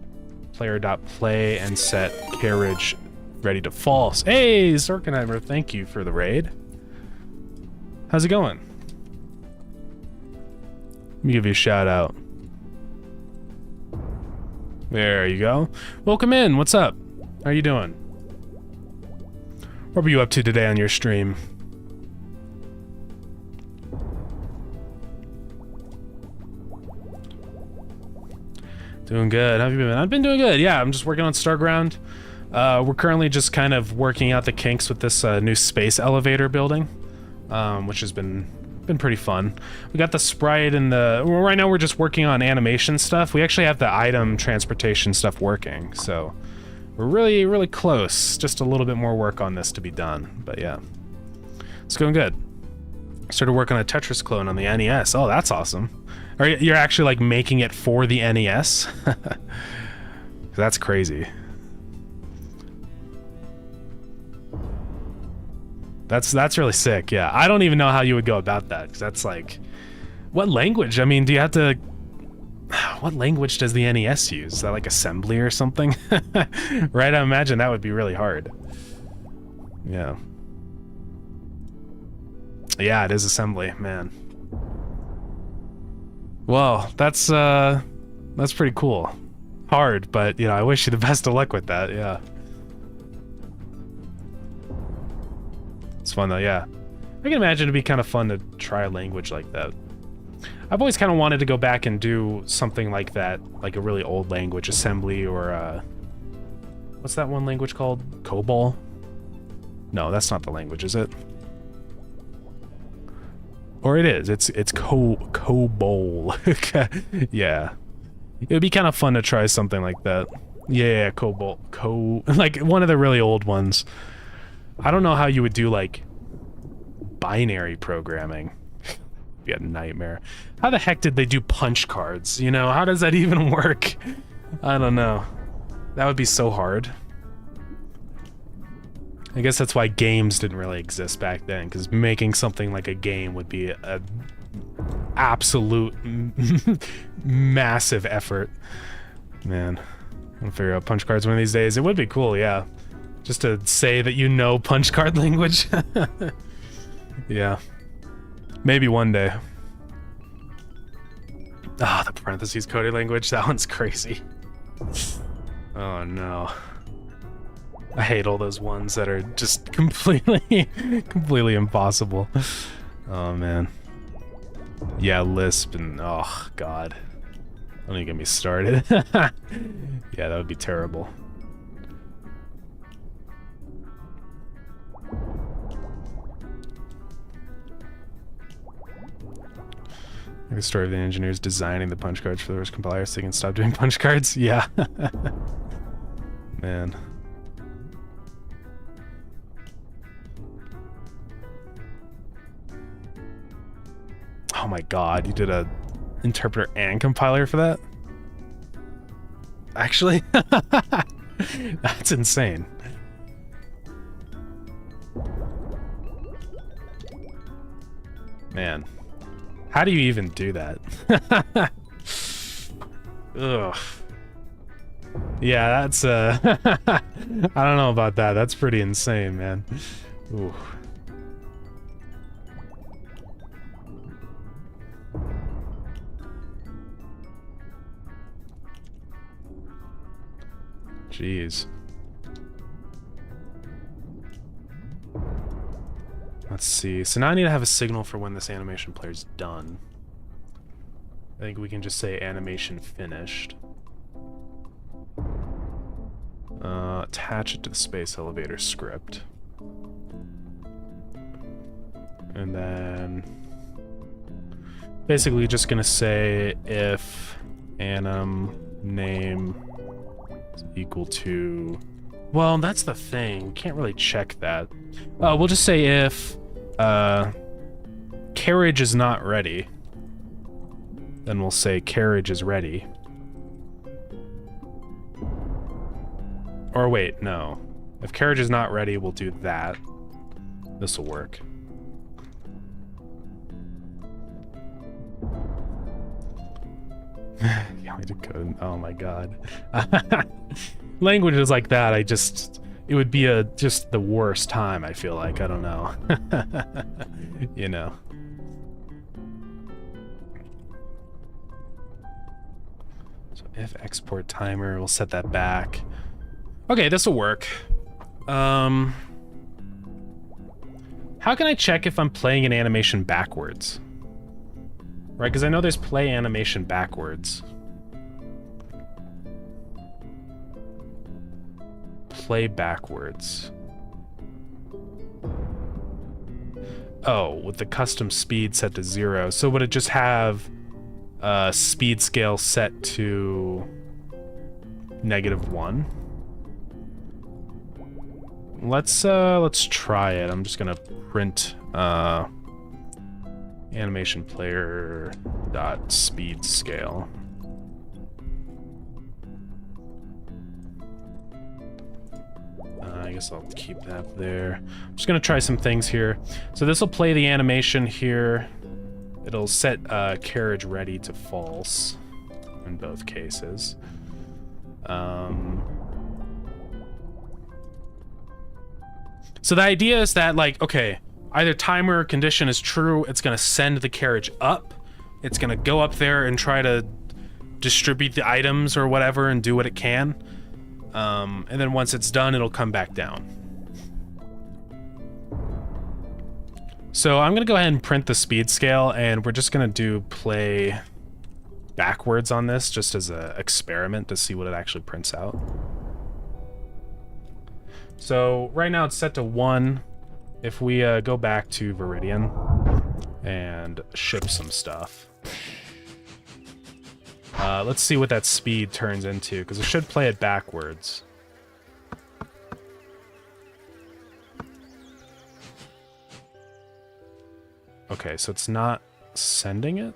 player dot play and set carriage ready to false. Hey, Zorkenheimer, thank you for the raid. How's it going? Let me give you a shout out. There you go. Welcome in. What's up? How are you doing? What were you up to today on your stream? Doing good. How have you been? I've been doing good. Yeah, I'm just working on Starground. We're currently just kind of working out the kinks with this new space elevator building, which has been pretty fun. We got the sprite and well, right now we're just working on animation stuff. We actually have the item transportation stuff working, so we're really, really close. Just a little bit more work on this to be done, but yeah. It's going good. Started working on a Tetris clone on the NES. Oh, that's awesome. You're actually like making it for the NES? That's crazy. That's really sick, yeah. I don't even know how you would go about that, because that's like... What language? I mean, do you have to... What language does the NES use? Is that like assembly or something? Right, I imagine that would be really hard. Yeah. Yeah, it is assembly, man. Well, that's pretty cool. Hard, but, you know, I wish you the best of luck with that, yeah. It's fun though, yeah. I can imagine it'd be kind of fun to try a language like that. I've always kind of wanted to go back and do something like that, like a really old language, assembly, or what's that one language called? COBOL? No, that's not the language, is it? Or it is. It's COBOL. Yeah. It would be kind of fun to try something like that. Yeah, COBOL. Like one of the really old ones. I don't know how you would do, like, binary programming. It'd be a nightmare. How the heck did they do punch cards? You know, how does that even work? I don't know. That would be so hard. I guess that's why games didn't really exist back then, because making something like a game would be a absolute massive effort. Man, I'm gonna figure out punch cards one of these days. It would be cool, yeah. Just to say that you know punch card language. Yeah. Maybe one day. Ah, the parentheses coded language, that one's crazy. Oh no. I hate all those ones that are just completely impossible. Oh man. Yeah, Lisp and oh god. Don't even get me started. Yeah, that would be terrible. The story of the engineers designing the punch cards for the worst compilers so they can stop doing punch cards? Yeah. Man. Oh my god, you did a interpreter and compiler for that? Actually? That's insane. Man. How do you even do that? Ugh. Yeah, that's I don't know about that. That's pretty insane, man. Ooh. Jeez. Let's see. So now I need to have a signal for when this animation player's done. I think we can just say animation finished. Attach it to the space elevator script. And then basically just gonna say if anim name is equal to, well, that's the thing. We can't really check that. We'll just say if carriage is not ready, then we'll say carriage is ready. Or wait, no. If carriage is not ready, we'll do that. This will work. Yeah, we did code. Oh my god. Languages like that, it would be just the worst time, I feel like. I don't know. You know. So if export timer, we'll set that back. Okay, this will work. How can I check if I'm playing an animation backwards? Right, because I know there's play animation backwards. Play backwards. Oh, with the custom speed set to 0. So would it just have speed scale set to -1? Let's try it. I'm just gonna print animation player dot speed scale. I guess I'll keep that there. I'm just gonna try some things here. So this will play the animation here. It'll set carriage ready to false in both cases. So the idea is that, like, okay, either timer or condition is true, it's gonna send the carriage up, it's gonna go up there and try to distribute the items or whatever and do what it can. And then once it's done, it'll come back down. So I'm gonna go ahead and print the speed scale, and we're just gonna do play backwards on this just as an experiment to see what it actually prints out. So right now it's set to 1. If we go back to Viridian and ship some stuff. Let's see what that speed turns into, because it should play it backwards. Okay, so it's not sending it?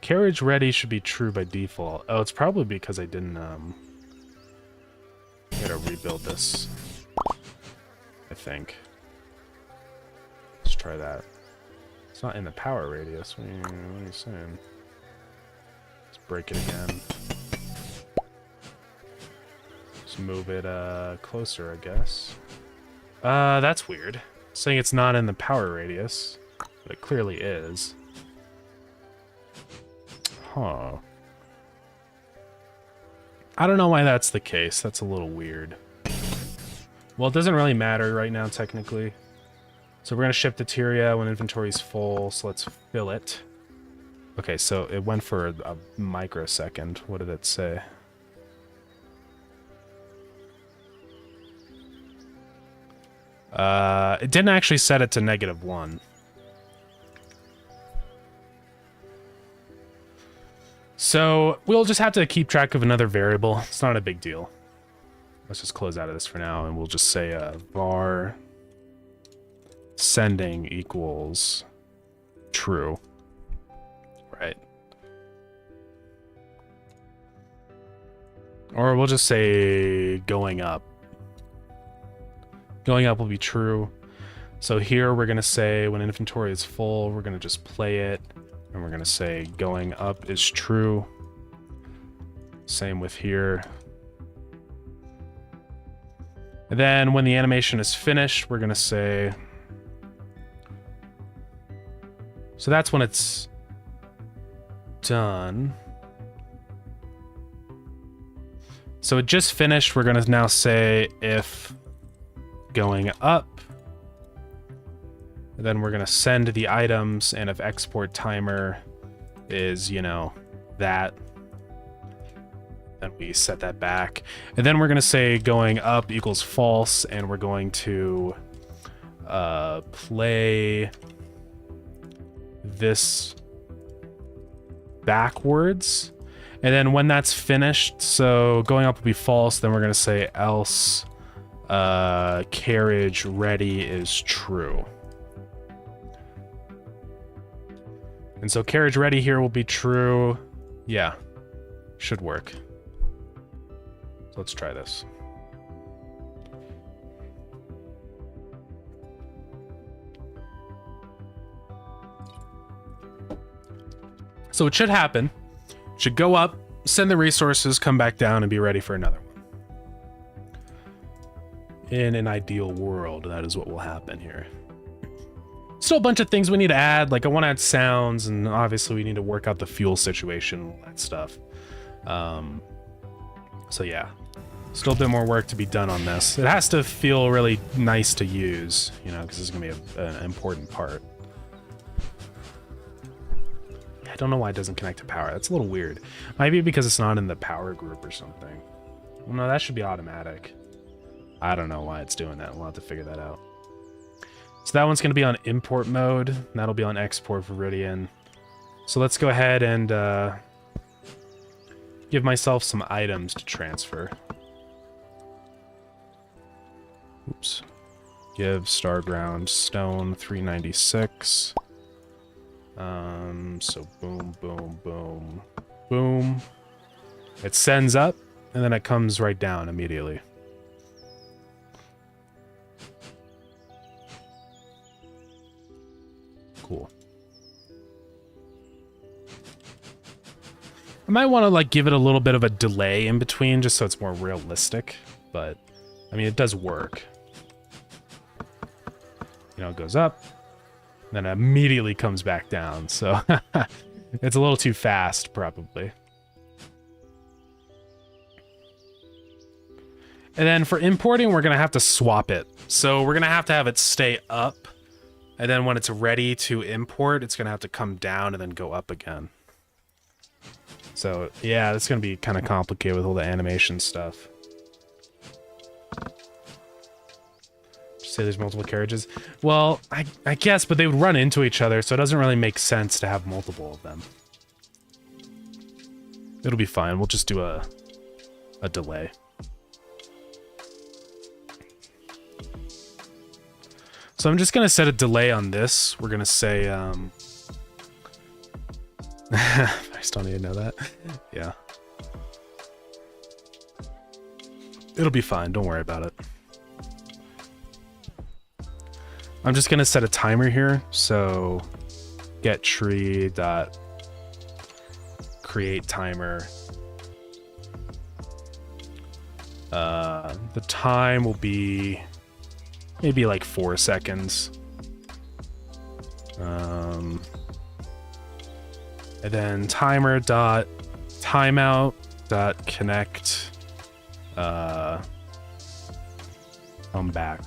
carriage ready should be true by default. Oh, it's probably because I didn't, gotta rebuild this, I think. Let's try that. It's not in the power radius. What are you saying? Let's break it again. Let's move it, closer, I guess. That's weird. It's saying it's not in the power radius, but it clearly is. Huh. I don't know why that's the case. That's a little weird. Well, it doesn't really matter right now, technically. So we're going to ship the Tyria when inventory is full, so let's fill it. Okay, so it went for a microsecond. What did it say? It didn't actually set it to -1. So we'll just have to keep track of another variable. It's not a big deal. Let's just close out of this for now, and we'll just say var sending equals true. Right. Or we'll just say going up. Going up will be true. So here we're going to say when inventory is full, we're going to just play it. And we're going to say going up is true. Same with here. And then when the animation is finished, we're going to say... So that's when it's done. So it just finished. We're going to now say if going up. And then we're going to send the items, and if export timer is, you know, that, then we set that back. And then we're going to say going up equals false, and we're going to play this backwards. And then when that's finished, so going up will be false, then we're going to say else carriage ready is true. And so carriage ready here will be true. Yeah, should work. So let's try this. So it should happen. It should go up, send the resources, come back down, and be ready for another one. In an ideal world, that is what will happen here. Still a bunch of things we need to add. Like I want to add sounds, and obviously we need to work out the fuel situation, all that stuff. So yeah, still a bit more work to be done on this. It has to feel really nice to use, you know, because it's gonna be an important part. I don't know why it doesn't connect to power. That's a little weird. Maybe because it's not in the power group or something. Well, no, that should be automatic. I don't know why it's doing that. We'll have to figure that out. So that one's going to be on import mode. And that'll be on export Viridian. So let's go ahead and give myself some items to transfer. Oops. Give Starground stone 396. So boom, boom, boom, boom. It sends up, and then it comes right down immediately. Cool. I might want to like give it a little bit of a delay in between just so it's more realistic, but I mean it does work. You know, it goes up, then it immediately comes back down, so it's a little too fast probably. And then for importing, we're gonna have to swap it. So we're gonna have it stay up. And then when it's ready to import, it's going to have to come down and then go up again. So, yeah, it's going to be kind of complicated with all the animation stuff. Did you say there's multiple carriages? Well, I guess, but they would run into each other, so it doesn't really make sense to have multiple of them. It'll be fine. We'll just do a delay. So I'm just going to set a delay on this. We're going to say I still need to know that. Yeah. It'll be fine. Don't worry about it. I'm just gonna set a timer here. So get tree dot create timer. The time will be maybe like 4 seconds. And then timer dot timeout dot connect come back.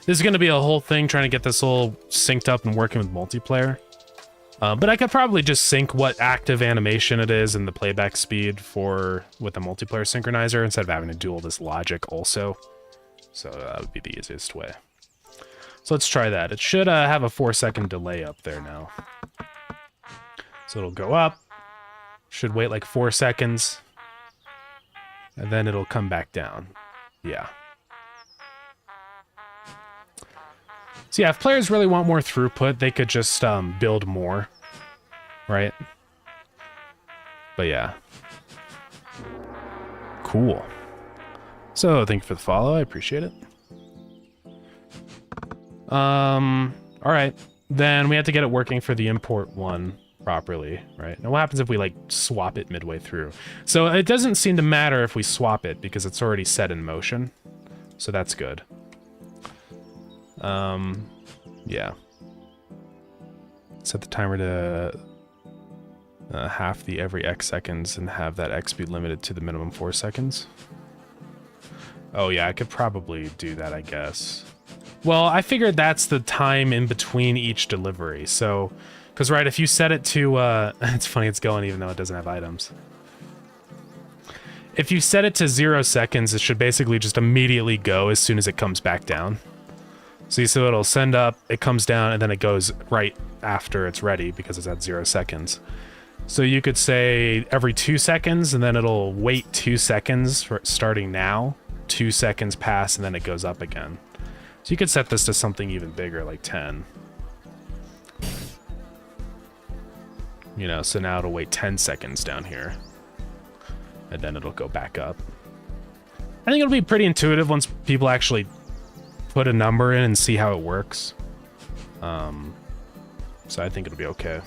This is going to be a whole thing trying to get this all synced up and working with multiplayer. But I could probably just sync what active animation it is and the playback speed with a multiplayer synchronizer instead of having to do all this logic also. So that would be the easiest way. So let's try that. It should have a 4-second delay up there now. So it'll go up. Should wait like 4 seconds. And then it'll come back down. Yeah. So yeah, if players really want more throughput, they could just build more, right? But yeah. Cool. So thank you for the follow, I appreciate it. Alright. Then we have to get it working for the import one properly, right? Now what happens if we like swap it midway through? So it doesn't seem to matter if we swap it because it's already set in motion. So that's good. Yeah. Set the timer to half the every X seconds and have that X be limited to the minimum 4 seconds. Oh yeah, I could probably do that, I guess. Well, I figured that's the time in between each delivery. So, because right, if you set it to, it's funny it's going even though it doesn't have items. If you set it to 0 seconds, it should basically just immediately go as soon as it comes back down. See, so it'll send up, it comes down, and then it goes right after it's ready because it's at 0 seconds. So you could say every 2 seconds, and then it'll wait 2 seconds for starting now. 2 seconds pass, and then it goes up again. So you could set this to something even bigger, like 10. You know, so now it'll wait 10 seconds down here. And then it'll go back up. I think it'll be pretty intuitive once people actually put a number in and see how it works. So I think it'll be okay.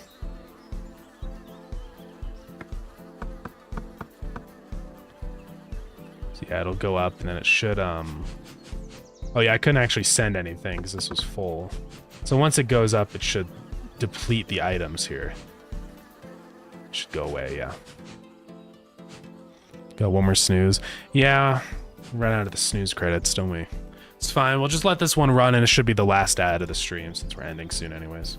So yeah, it'll go up and then it should, oh yeah, I couldn't actually send anything because this was full. So once it goes up, it should deplete the items here. It should go away, yeah. Got one more snooze. Yeah, run out of the snooze credits, don't we? It's fine, we'll just let this one run and it should be the last ad of the stream since we're ending soon anyways.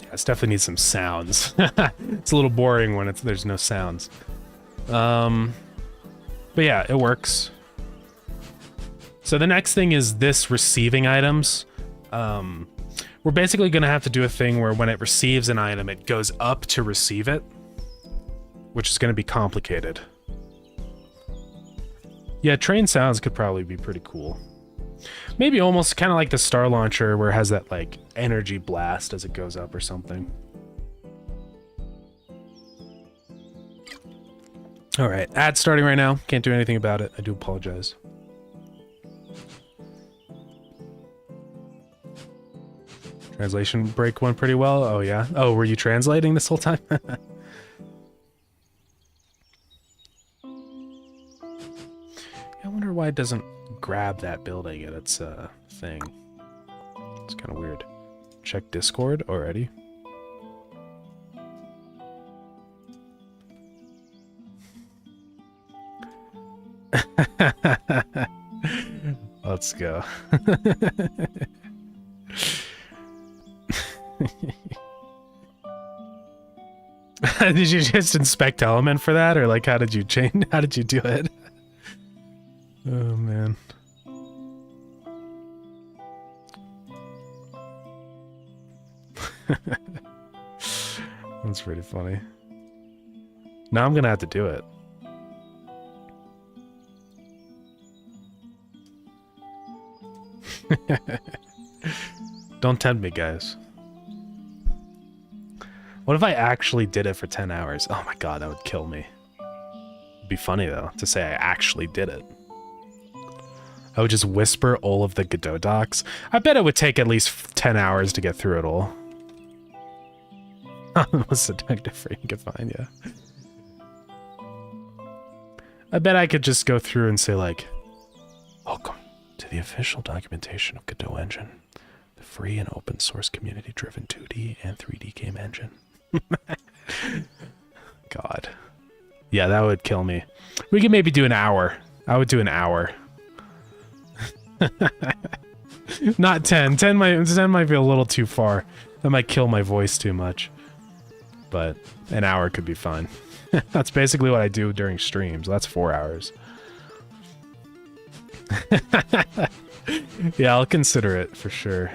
Yeah, this definitely needs some sounds. It's a little boring when there's no sounds. But yeah, it works. So the next thing is this receiving items. We're basically gonna have to do a thing where when it receives an item, it goes up to receive it, which is gonna be complicated. Yeah, train sounds could probably be pretty cool. Maybe almost kind of like the Star Launcher where it has that like energy blast as it goes up or something. All right, ad starting right now. Can't do anything about it. I do apologize. Translation break went pretty well. Oh yeah. Oh, were you translating this whole time? I wonder why it doesn't grab that building at its thing. It's kind of weird. Check Discord already. Let's go. Did you just inspect element for that, or like how did you change? How did you do it? Oh man. That's pretty funny. Now I'm gonna have to do it. Don't tempt me, guys. What if I actually did it for 10 hours? Oh my god, that would kill me. It'd be funny, though, to say I actually did it. I would just whisper all of the Godot docs. I bet it would take at least 10 hours to get through it all. Most detective free you could find, yeah. I bet I could just go through and say, like, welcome to the official documentation of Godot Engine, the free and open source community-driven 2D and 3D game engine. God. Yeah, that would kill me. We could maybe do an hour. I would do an hour. Not 10. 10 might be a little too far. That might kill my voice too much. But an hour could be fine. That's basically what I do during streams. That's 4 hours. Yeah, I'll consider it for sure.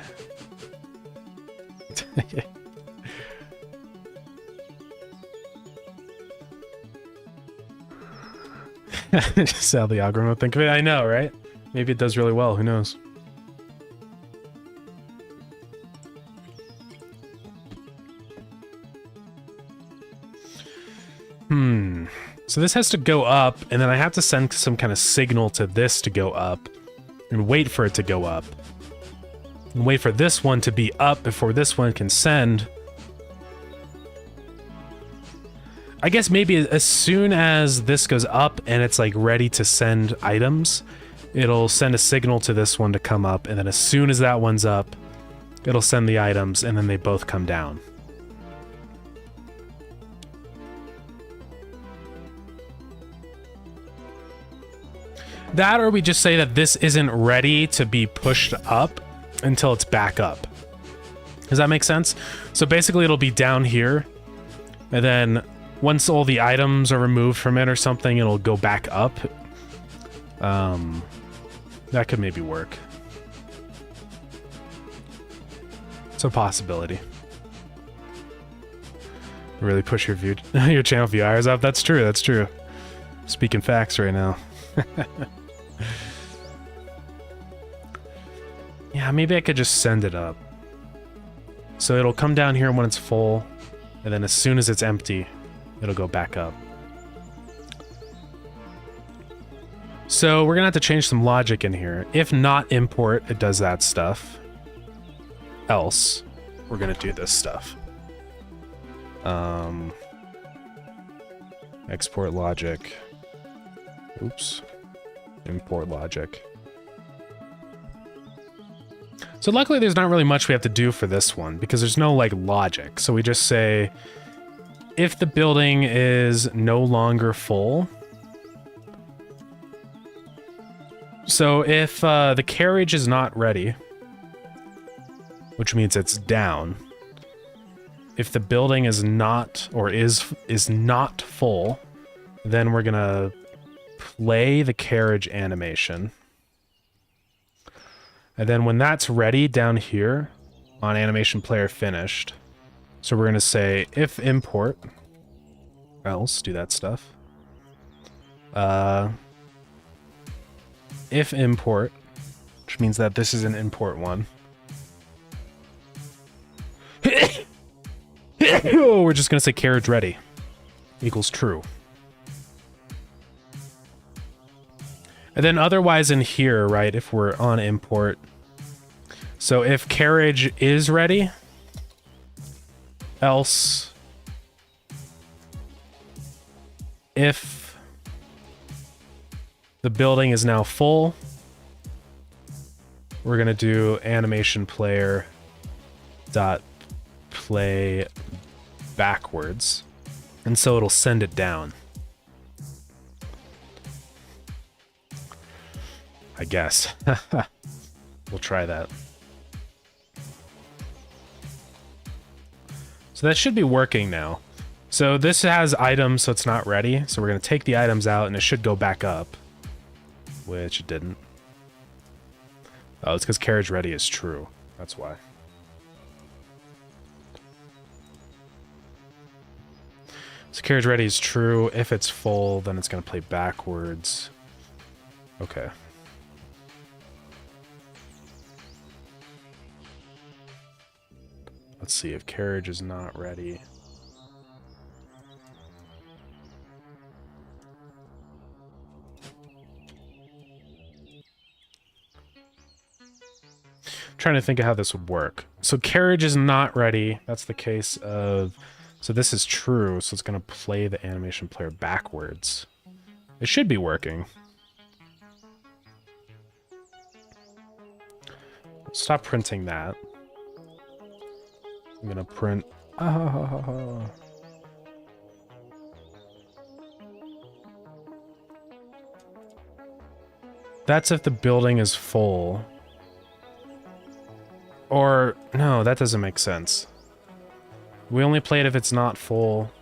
Just how the algorithm will think of it. I know, right? Maybe it does really well. Who knows? So this has to go up, and then I have to send some kind of signal to this to go up, and wait for it to go up. And wait for this one to be up before this one can send. I guess maybe as soon as this goes up and it's like ready to send items, it'll send a signal to this one to come up, and then as soon as that one's up, it'll send the items, and then they both come down. That, or we just say that this isn't ready to be pushed up until it's back up. Does that make sense? So basically it'll be down here, and then once all the items are removed from it or something, it'll go back up. That could maybe work. It's a possibility. Really push your your channel view hours up. That's true. That's true. Speaking facts right now. Yeah, maybe I could just send it up. So it'll come down here when it's full, and then as soon as it's empty, it'll go back up. So we're gonna have to change some logic in here. If not import, it does that stuff. Else, we're gonna do this stuff. Export logic. Oops. Import logic. So luckily there's not really much we have to do for this one, because there's no, like, logic. So we just say, if the building is no longer full... So if the carriage is not ready, which means it's down, if the building is not, or is not full, then we're gonna play the carriage animation. And then when that's ready down here on animation player finished, so we're going to say if import, else, do that stuff. If import, which means that this is an import one. We're just going to say carriage ready equals true. And then otherwise in here, right, if we're on import, so if carriage is ready, else if the building is now full, we're going to do animation player dot play backwards, and so it'll send it down. I guess. We'll try that. So that should be working now. So this has items, so it's not ready. So we're going to take the items out, and it should go back up. Which it didn't. Oh, it's because carriage ready is true. That's why. So carriage ready is true. If it's full, then it's going to play backwards. Okay. Let's see if carriage is not ready. Trying to think of how this would work. So carriage is not ready. That's the case of... So this is true, so it's going to play the animation player backwards. It should be working. Stop printing that. I'm going to print... That's if the building is full. Or, no, that doesn't make sense. We only play it if it's not full.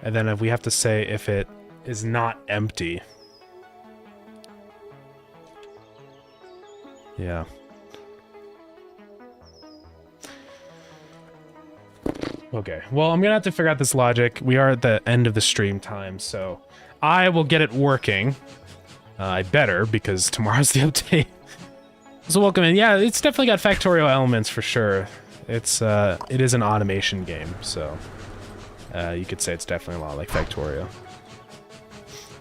And then if we have to say if it is not empty. Yeah. Okay, well, I'm gonna have to figure out this logic. We are at the end of the stream time, so I will get it working. I better, because tomorrow's the update. So welcome in. Yeah, it's definitely got factorial elements for sure. It is an automation game, so you could say it's definitely a lot like Factorio.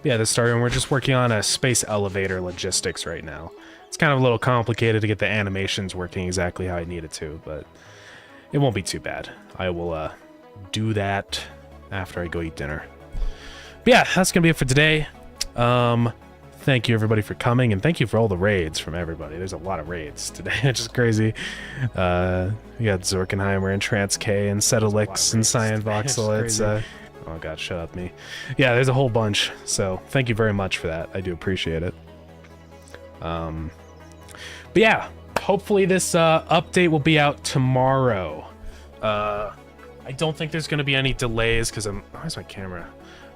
Yeah, this Starground, we're just working on a space elevator logistics right now. It's kind of a little complicated to get the animations working exactly how I need it to, but it won't be too bad. I will do that after I go eat dinner. But yeah, that's gonna be it for today. Thank you everybody for coming, and thank you for all the raids from everybody. There's a lot of raids today, which is crazy. We got Zorkenheimer and Trans K and Setalix and Cyan Voxel. It's oh god, shut up me. Yeah, there's a whole bunch. So thank you very much for that. I do appreciate it. But yeah, hopefully this update will be out tomorrow. I don't think there's going to be any delays because where's my camera?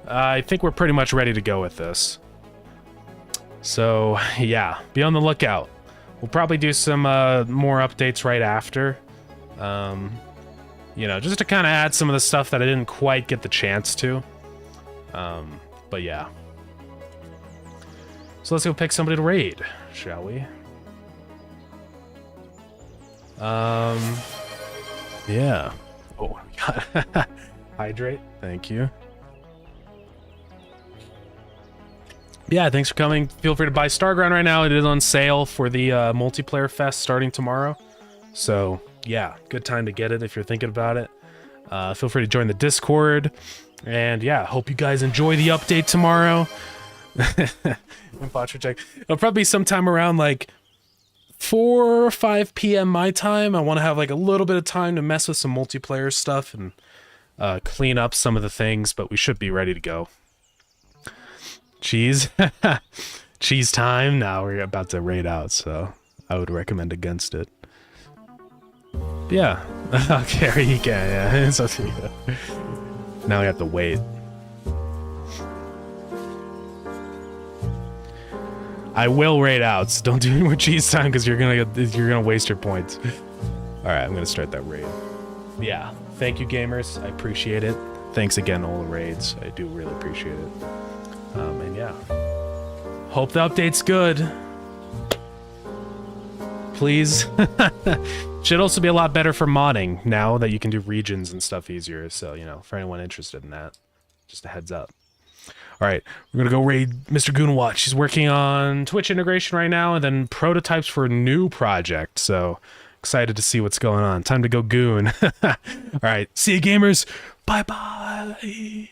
I think we're pretty much ready to go with this. So yeah, be on the lookout. We'll probably do some more updates right after. You know, just to kind of add some of the stuff that I didn't quite get the chance to. But yeah. So let's go pick somebody to raid, shall we? Yeah. Oh, we got hydrate. Thank you. Yeah, thanks for coming. Feel free to buy Starground right now. It is on sale for the multiplayer fest starting tomorrow. So yeah, good time to get it if you're thinking about it. Feel free to join the Discord. And yeah, hope you guys enjoy the update tomorrow. It'll probably be sometime around like 4 or 5 p.m. my time. I want to have like a little bit of time to mess with some multiplayer stuff and clean up some of the things, but we should be ready to go. Cheese. Cheese time. Now we're about to raid out, so I would recommend against it. Yeah. Okay, you can. Yeah, it's up to you. Now we have to wait. I will raid out, so don't do any more cheese time because you're gonna waste your points. All right, I'm gonna start that raid. Yeah, thank you, gamers. I appreciate it. Thanks again, all the raids. I do really appreciate it. And yeah, hope the update's good. Please. Should also be a lot better for modding now that you can do regions and stuff easier. So, you know, for anyone interested in that, just a heads up. All right, we're going to go raid Mr. Goonwatch. He's working on Twitch integration right now and then prototypes for a new project. So excited to see what's going on. Time to go goon. All right, see you gamers. Bye-bye.